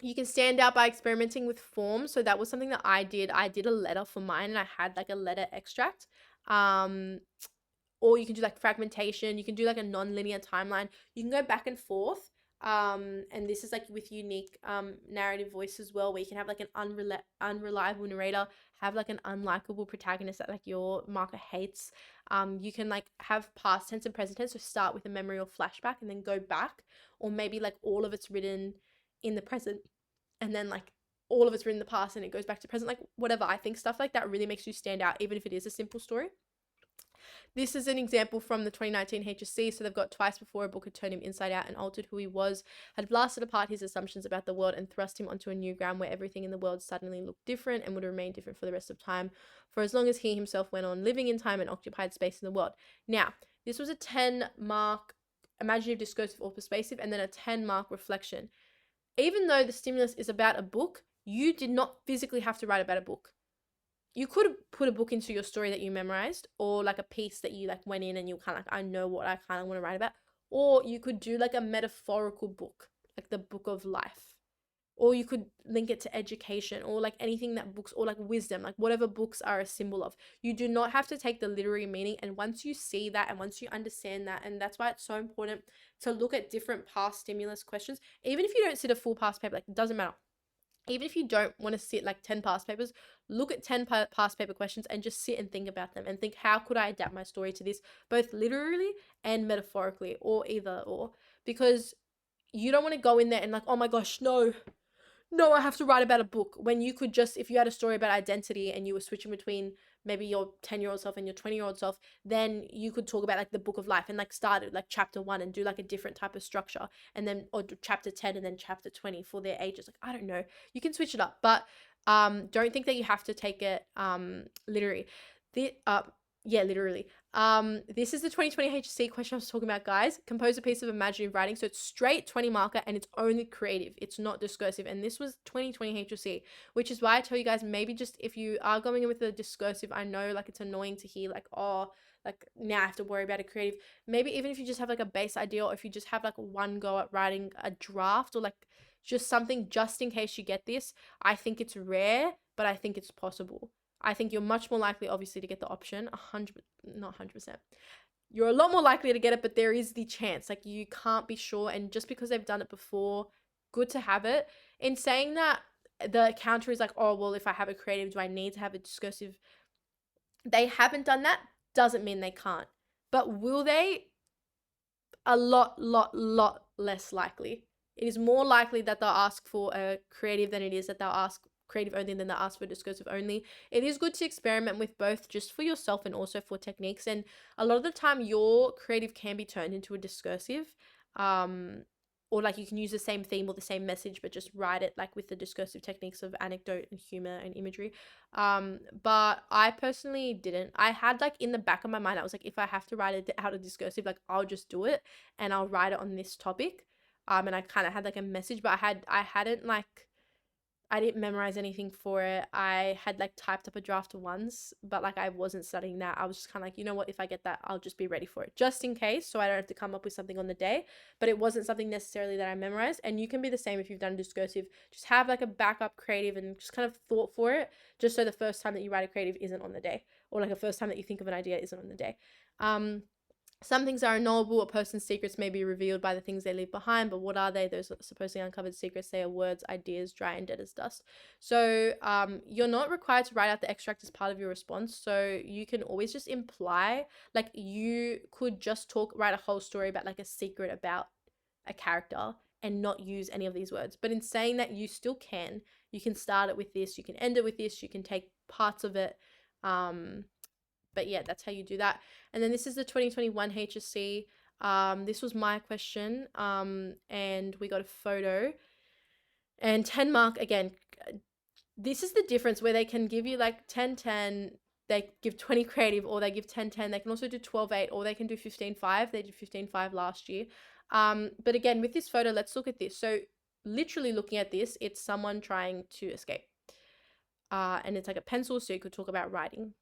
You can stand out by experimenting with forms. So that was something that I did. I did a letter for mine and I had like a letter extract. Or you can do like fragmentation. You can do like a non-linear timeline. You can go back and forth. And this is like with unique narrative voice as well, where you can have like an unreliable narrator, have like an unlikable protagonist that like your marker hates. You can like have past tense and present tense, so start with a memory or flashback and then go back, or maybe like all of it's written in the present and then like all of it's written in the past and it goes back to present, like whatever. I think stuff like that really makes you stand out, even if it is a simple story. This is an example from the 2019 HSC. So they've got twice before a book had turned him inside out and altered who he was, had blasted apart his assumptions about the world and thrust him onto a new ground where everything in the world suddenly looked different and would remain different for the rest of time, for as long as he himself went on living in time and occupied space in the world. Now, this was a 10-mark imaginative, discursive, or persuasive, and then a 10-mark reflection. Even though the stimulus is about a book, you did not physically have to write about a book. You could put a book into your story that you memorized, or like a piece that you like went in and you kind of like, I know what I kind of want to write about. Or you could do like a metaphorical book, like the book of life. Or you could link it to education, or like anything that books, or like wisdom, like whatever books are a symbol of. You do not have to take the literary meaning. And once you see that and once you understand that, and that's why it's so important to look at different past stimulus questions, even if you don't sit a full past paper, like it doesn't matter. Even if you don't want to sit like 10 past papers, look at 10 past paper questions and just sit and think about them and think, how could I adapt my story to this, both literally and metaphorically, or either or? Because you don't want to go in there and like, oh my gosh, no, I have to write about a book, when you could just, if you had a story about identity and you were switching between maybe your 10-year-old self and your 20-year-old self, then you could talk about like the book of life and like start at like chapter 1 and do like a different type of structure, and then, or chapter 10 and then chapter 20 for their ages. Like, I don't know, you can switch it up, but don't think that you have to take it literally. Literally. This is the 2020 HSC question I was talking about, guys. Compose a piece of imaginative writing. So it's straight 20 marker and it's only creative. It's not discursive. And this was 2020 HSC, which is why I tell you guys, maybe just if you are going in with a discursive, I know like it's annoying to hear like, oh, like now I have to worry about a creative. Maybe even if you just have like a base idea, or if you just have like one go at writing a draft, or like just something just in case you get this. I think it's rare, but I think it's possible. I think you're much more likely, obviously, to get the option. 100%. You're a lot more likely to get it, but there is the chance. Like, you can't be sure. And just because they've done it before, good to have it. In saying that, the counter is like, oh, well, if I have a creative, do I need to have a discursive? They haven't done that. Doesn't mean they can't. But will they? A lot less likely. It is more likely that they'll ask for a creative than it is that they'll ask creative only than they'll ask for discursive only. It is good to experiment with both, just for yourself and also for techniques. And a lot of the time your creative can be turned into a discursive, or like you can use the same theme or the same message, but just write it like with the discursive techniques of anecdote and humor and imagery. But I personally didn't. I had like in the back of my mind, I was like, if I have to write it out a discursive, like I'll just do it and I'll write it on this topic. And I kind of had like a message, but I didn't memorize anything for it. I had like typed up a draft once, but like I wasn't studying that. I was just kind of like, you know what, if I get that, I'll just be ready for it, just in case, so I don't have to come up with something on the day. But it wasn't something necessarily that I memorized. And you can be the same if you've done discursive. Just have like a backup creative and just kind of thought for it, just so the first time that you write a creative isn't on the day, or like the first time that you think of an idea isn't on the day. Some things are unknowable. A person's secrets may be revealed by the things they leave behind, but what are they? Those supposedly uncovered secrets. They are words, ideas, dry and dead as dust. So you're not required to write out the extract as part of your response. So you can always just imply, like you could just write a whole story about like a secret about a character, and not use any of these words. But in saying that, you still can. You can start it with this, you can end it with this, you can take parts of it. But yeah, that's how you do that. And then this is the 2021 HSC. This was my question. And we got a photo. And 10 mark, again, this is the difference where they can give you like 10-10, they give 20 creative, or they give 10-10. They can also do 12-8, or they can do 15-5. They did 15-5 last year. But again, with this photo, let's look at this. So literally looking at this, it's someone trying to escape. And it's like a pencil, so you could talk about writing.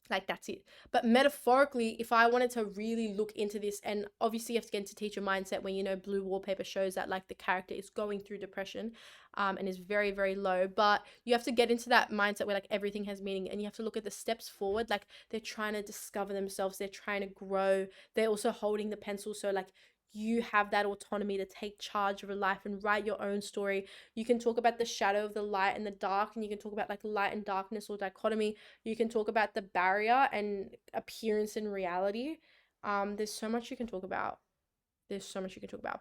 Like, that's it. But metaphorically, if I wanted to really look into this, and obviously you have to get into teacher mindset when, you know, blue wallpaper shows that like the character is going through depression, and is very, very low. But you have to get into that mindset where like everything has meaning, and you have to look at the steps forward. Like, they're trying to discover themselves, they're trying to grow, they're also holding the pencil. So like, you have that autonomy to take charge of your life and write your own story. You can talk about the shadow of the light and the dark, and you can talk about like light and darkness or dichotomy. You can talk about the barrier and appearance and reality. There's so much you can talk about.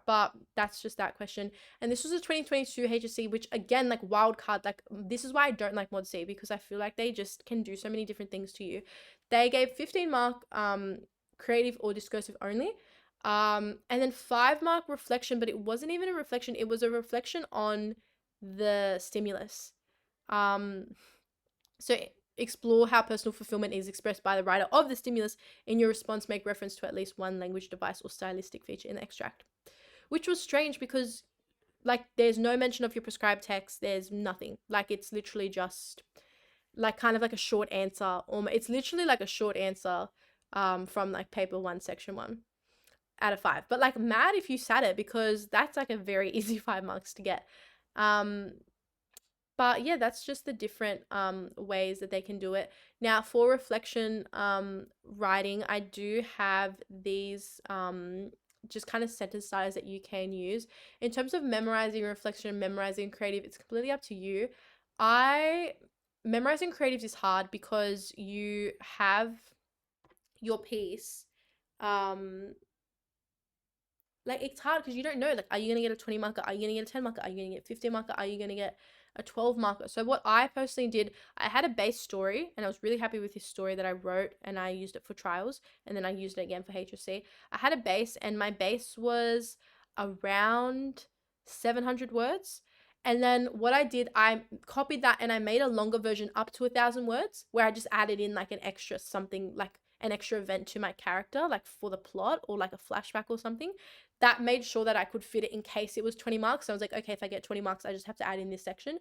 But that's just that question. And this was a 2022 HSC, which again, like wild card, like this is why I don't like Mod C, because I feel like they just can do so many different things to you. They gave 15 mark creative or discursive only. And then 5 mark reflection, but it wasn't even a reflection. It was a reflection on the stimulus. So explore how personal fulfillment is expressed by the writer of the stimulus. In your response, make reference to at least one language, device, or stylistic feature in the extract. Which was strange because, like, there's no mention of your prescribed text. There's nothing. Like, it's literally just, like, kind of like a short answer. It's literally like a short answer from, like, paper 1, section 1 out of 5. But, like, mad if you sat it, because that's, like, a very easy 5 marks to get. But yeah, that's just the different ways that they can do it. Now, for reflection writing, I do have these just kind of sentence starters that you can use. In terms of memorizing reflection, memorizing creative, it's completely up to you. Memorizing creatives is hard because you have your piece. Like, it's hard because you don't know, like, are you going to get a 20 marker? Are you going to get a 10 marker? Are you going to get a 15 marker? Are you going to get a 12 marker? So what I personally did, I had a base story, and I was really happy with this story that I wrote, and I used it for trials, and then I used it again for HSC. I had a base, and my base was around 700 words. And then what I did, I copied that and I made a longer version up to 1,000 words, where I just added in like an extra something, like an extra event to my character, like for the plot, or like a flashback or something. That made sure that I could fit it in case it was 20 marks. So I was like, okay, if I get 20 marks, I just have to add in this section.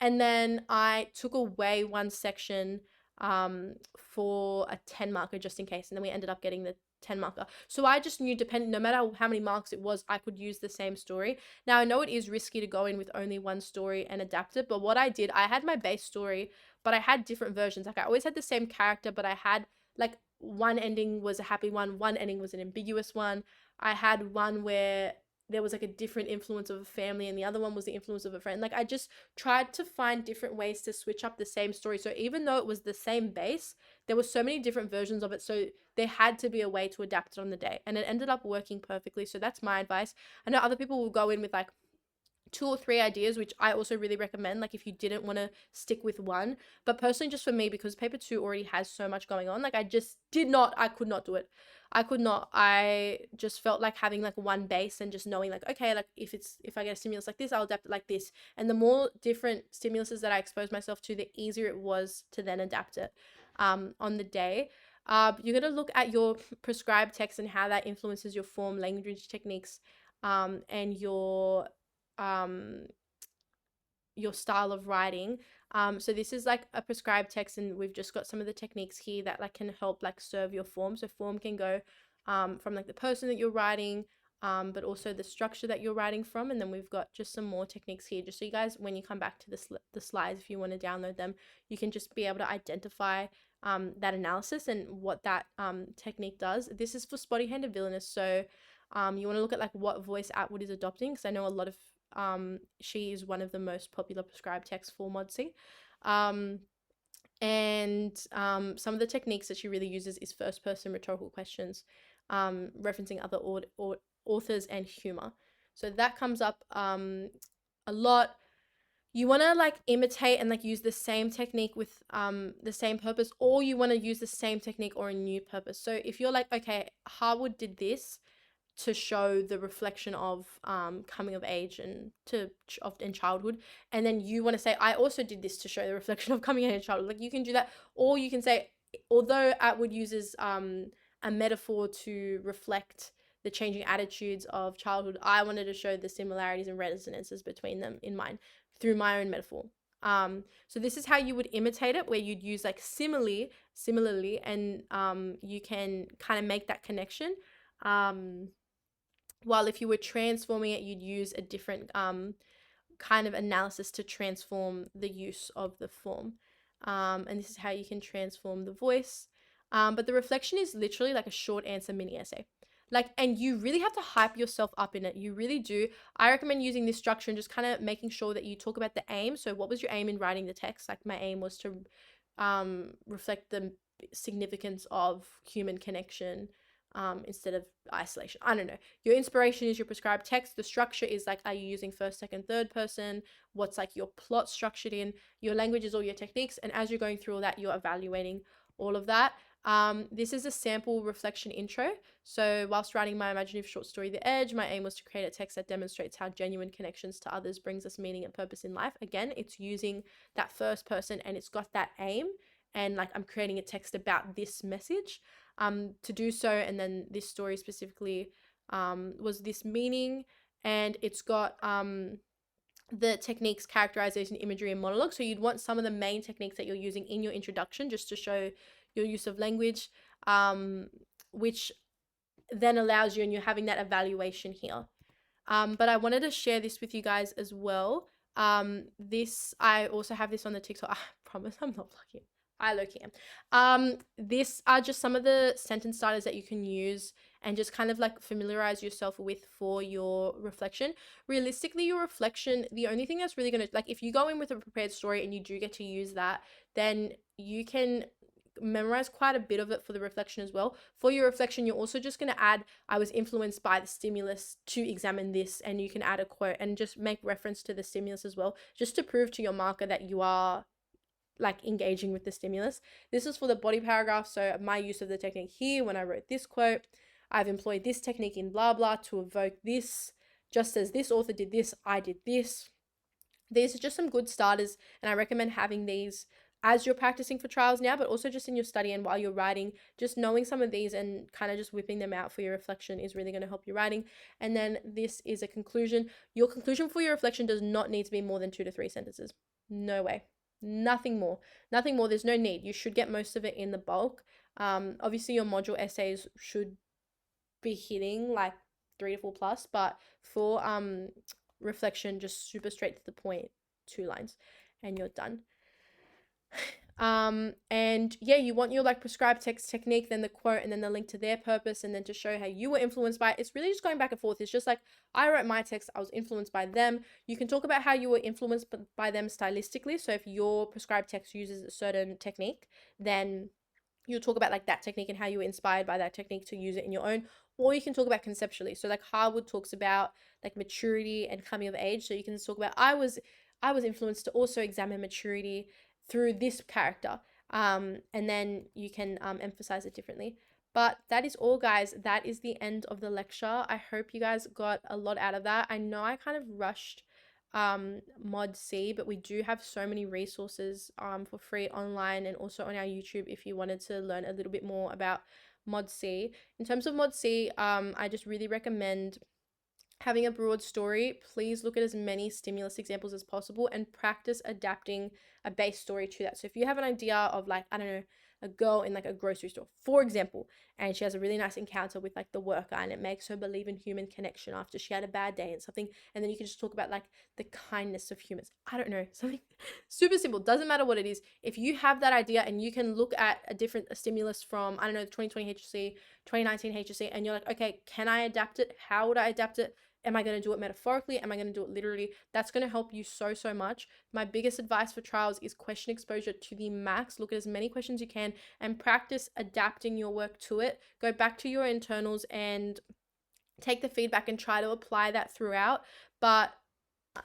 And then I took away one section for a 10 marker just in case. And then we ended up getting the 10 marker. So I just knew, no matter how many marks it was, I could use the same story. Now, I know it is risky to go in with only one story and adapt it, but what I did, I had my base story, but I had different versions. Like, I always had the same character, but I had, like, one ending was a happy one ending was an ambiguous one. I had one where there was like a different influence of a family, and the other one was the influence of a friend. Like, I just tried to find different ways to switch up the same story. So even though it was the same base, there were so many different versions of it. So there had to be a way to adapt it on the day, and it ended up working perfectly. So that's my advice. I know other people will go in with like 2 or 3 ideas, which I also really recommend, like if you didn't want to stick with one. But personally, just for me, because paper 2 already has so much going on, like I could not do it. I just felt like having like one base and just knowing like, okay, like if I get a stimulus like this, I'll adapt it like this. And the more different stimuluses that I exposed myself to, the easier it was to then adapt it on the day. You're going to look at your prescribed text and how that influences your form, language techniques, and your style of writing. So this is like a prescribed text, and we've just got some of the techniques here that like can help like serve your form. So form can go from like the person that you're writing, but also the structure that you're writing from. And then we've got just some more techniques here, just so you guys, when you come back to the slides, if you want to download them, you can just be able to identify that analysis and what that technique does. This is for spotty hand and villainous. So you want to look at like what voice Atwood is adopting, because I know a lot of she is one of the most popular prescribed texts for Mod C. And some of the techniques that she really uses is first person rhetorical questions, referencing other authors and humor. So that comes up a lot. You want to like imitate and like use the same technique with the same purpose, or you want to use the same technique or a new purpose. So if you're like, okay, Harwood did this to show the reflection of coming of age and of in childhood, and then you want to say, I also did this to show the reflection of coming of age in childhood. Like you can do that, or you can say, although Atwood uses a metaphor to reflect the changing attitudes of childhood, I wanted to show the similarities and resonances between them in mine through my own metaphor. So this is how you would imitate it, where you'd use like similarly, and you can kind of make that connection. While if you were transforming it, you'd use a different kind of analysis to transform the use of the form. And this is how you can transform the voice. But the reflection is literally like a short answer mini essay. Like, and you really have to hype yourself up in it. You really do. I recommend using this structure and just kind of making sure that you talk about the aim. So what was your aim in writing the text? Like my aim was to reflect the significance of human connection instead of isolation. I don't know. Your inspiration is your prescribed text. The structure is like, are you using first, second, third person? What's like your plot structured in? Your language is all your techniques. And as you're going through all that, you're evaluating all of that. This is a sample reflection intro. So whilst writing my imaginative short story, The Edge, my aim was to create a text that demonstrates how genuine connections to others brings us meaning and purpose in life. Again, it's using that first person and it's got that aim. And like I'm creating a text about this message to do so. And then this story specifically was this meaning, and it's got the techniques, characterization, imagery, and monologue. So you'd want some of the main techniques that you're using in your introduction just to show your use of language, which then allows you, and you're having that evaluation here. But I wanted to share this with you guys as well. I also have this on the TikTok. I promise I'm not vlogging. I low-key am. This are just some of the sentence starters that you can use and just kind of like familiarize yourself with for your reflection. Realistically, your reflection, the only thing that's really gonna, like, if you go in with a prepared story and you do get to use that, then you can memorize quite a bit of it for the reflection as well. For your reflection, you're also just going to add, I was influenced by the stimulus to examine this, and you can add a quote and just make reference to the stimulus as well, just to prove to your marker that you are like engaging with the stimulus. This is for the body paragraph. So my use of the technique here, when I wrote this quote, I've employed this technique in blah blah to evoke this, just as this author did this, I did this. These are just some good starters, and I recommend having these as you're practicing for trials now, but also just in your study and while you're writing. Just knowing some of these and kind of just whipping them out for your reflection is really going to help your writing. And then this is a conclusion. Your conclusion for your reflection does not need to be more than 2 to 3 sentences. No way. Nothing more. Nothing more. There's no need. You should get most of it in the bulk. Obviously your module essays should be hitting like 3 to 4 plus, but for reflection, just super straight to the point, 2 lines and you're done. And yeah, you want your like prescribed text technique, then the quote, and then the link to their purpose, and then to show how you were influenced by it. It's really just going back and forth. It's just like, I wrote my text, I was influenced by them. You can talk about how you were influenced by them stylistically. So if your prescribed text uses a certain technique, then you'll talk about like that technique and how you were inspired by that technique to use it in your own. Or you can talk about conceptually. So like Harwood talks about like maturity and coming of age. So you can talk about, I was influenced to also examine maturity through this character. And then you can emphasize it differently. But that is all, guys. That is the end of the lecture. I hope you guys got a lot out of that. I know I kind of rushed mod C, but we do have so many resources for free online and also on our YouTube if you wanted to learn a little bit more about mod C. In terms of mod C, I just really recommend having a broad story. Please look at as many stimulus examples as possible and practice adapting a base story to that. So if you have an idea of like, I don't know, a girl in like a grocery store, for example, and she has a really nice encounter with like the worker and it makes her believe in human connection after she had a bad day and something, and then you can just talk about like the kindness of humans. I don't know, something super simple, doesn't matter what it is. If you have that idea and you can look at a stimulus from, I don't know, the 2020 HSC, 2019 HSC, and you're like, okay, can I adapt it? How would I adapt it? Am I going to do it metaphorically? Am I going to do it literally? That's going to help you so much. My biggest advice for trials is question exposure to the max. Look at as many questions you can and practice adapting your work to it. Go back to your internals and take the feedback and try to apply that throughout. But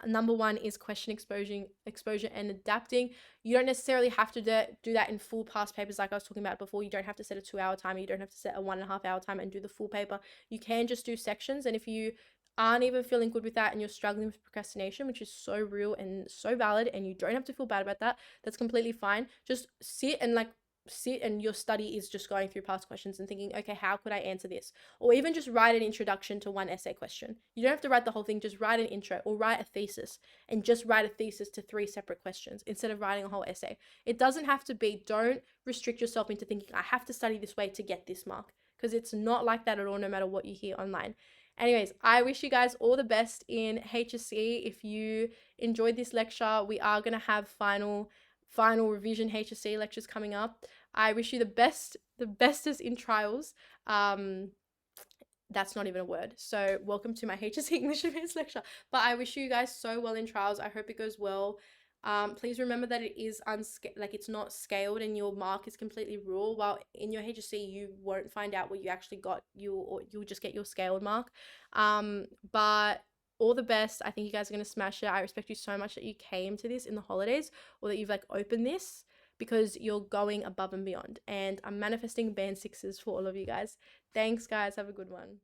number one is question exposure and adapting. You don't necessarily have to do that in full past papers like I was talking about before. You don't have to set a 2 hour timer. You don't have to set a 1.5 hour time and do the full paper. You can just do sections. And if you aren't even feeling good with that and you're struggling with procrastination, which is so real and so valid, and you don't have to feel bad about that, that's completely fine. Just sit and your study is just going through past questions and thinking, okay, how could I answer this? Or even just write an introduction to one essay question. You don't have to write the whole thing, just write an intro, or write a thesis and just write a thesis to 3 separate questions instead of writing a whole essay. It doesn't have to be, don't restrict yourself into thinking, I have to study this way to get this mark, because it's not like that at all, no matter what you hear online. Anyways, I wish you guys all the best in HSC. If you enjoyed this lecture, we are going to have final revision HSC lectures coming up. I wish you the bestest in trials. That's not even a word. So welcome to my HSC English Advanced lecture. But I wish you guys so well in trials. I hope it goes well. Please remember that it is it's not scaled and your mark is completely raw. While in your HSC you won't find out what you actually got, you'll just get your scaled mark. But all the best. I think you guys are going to smash it. I respect you so much that you came to this in the holidays, or that you've opened this, because you're going above and beyond. And I'm manifesting band 6s for all of you guys. Thanks, guys. Have a good one.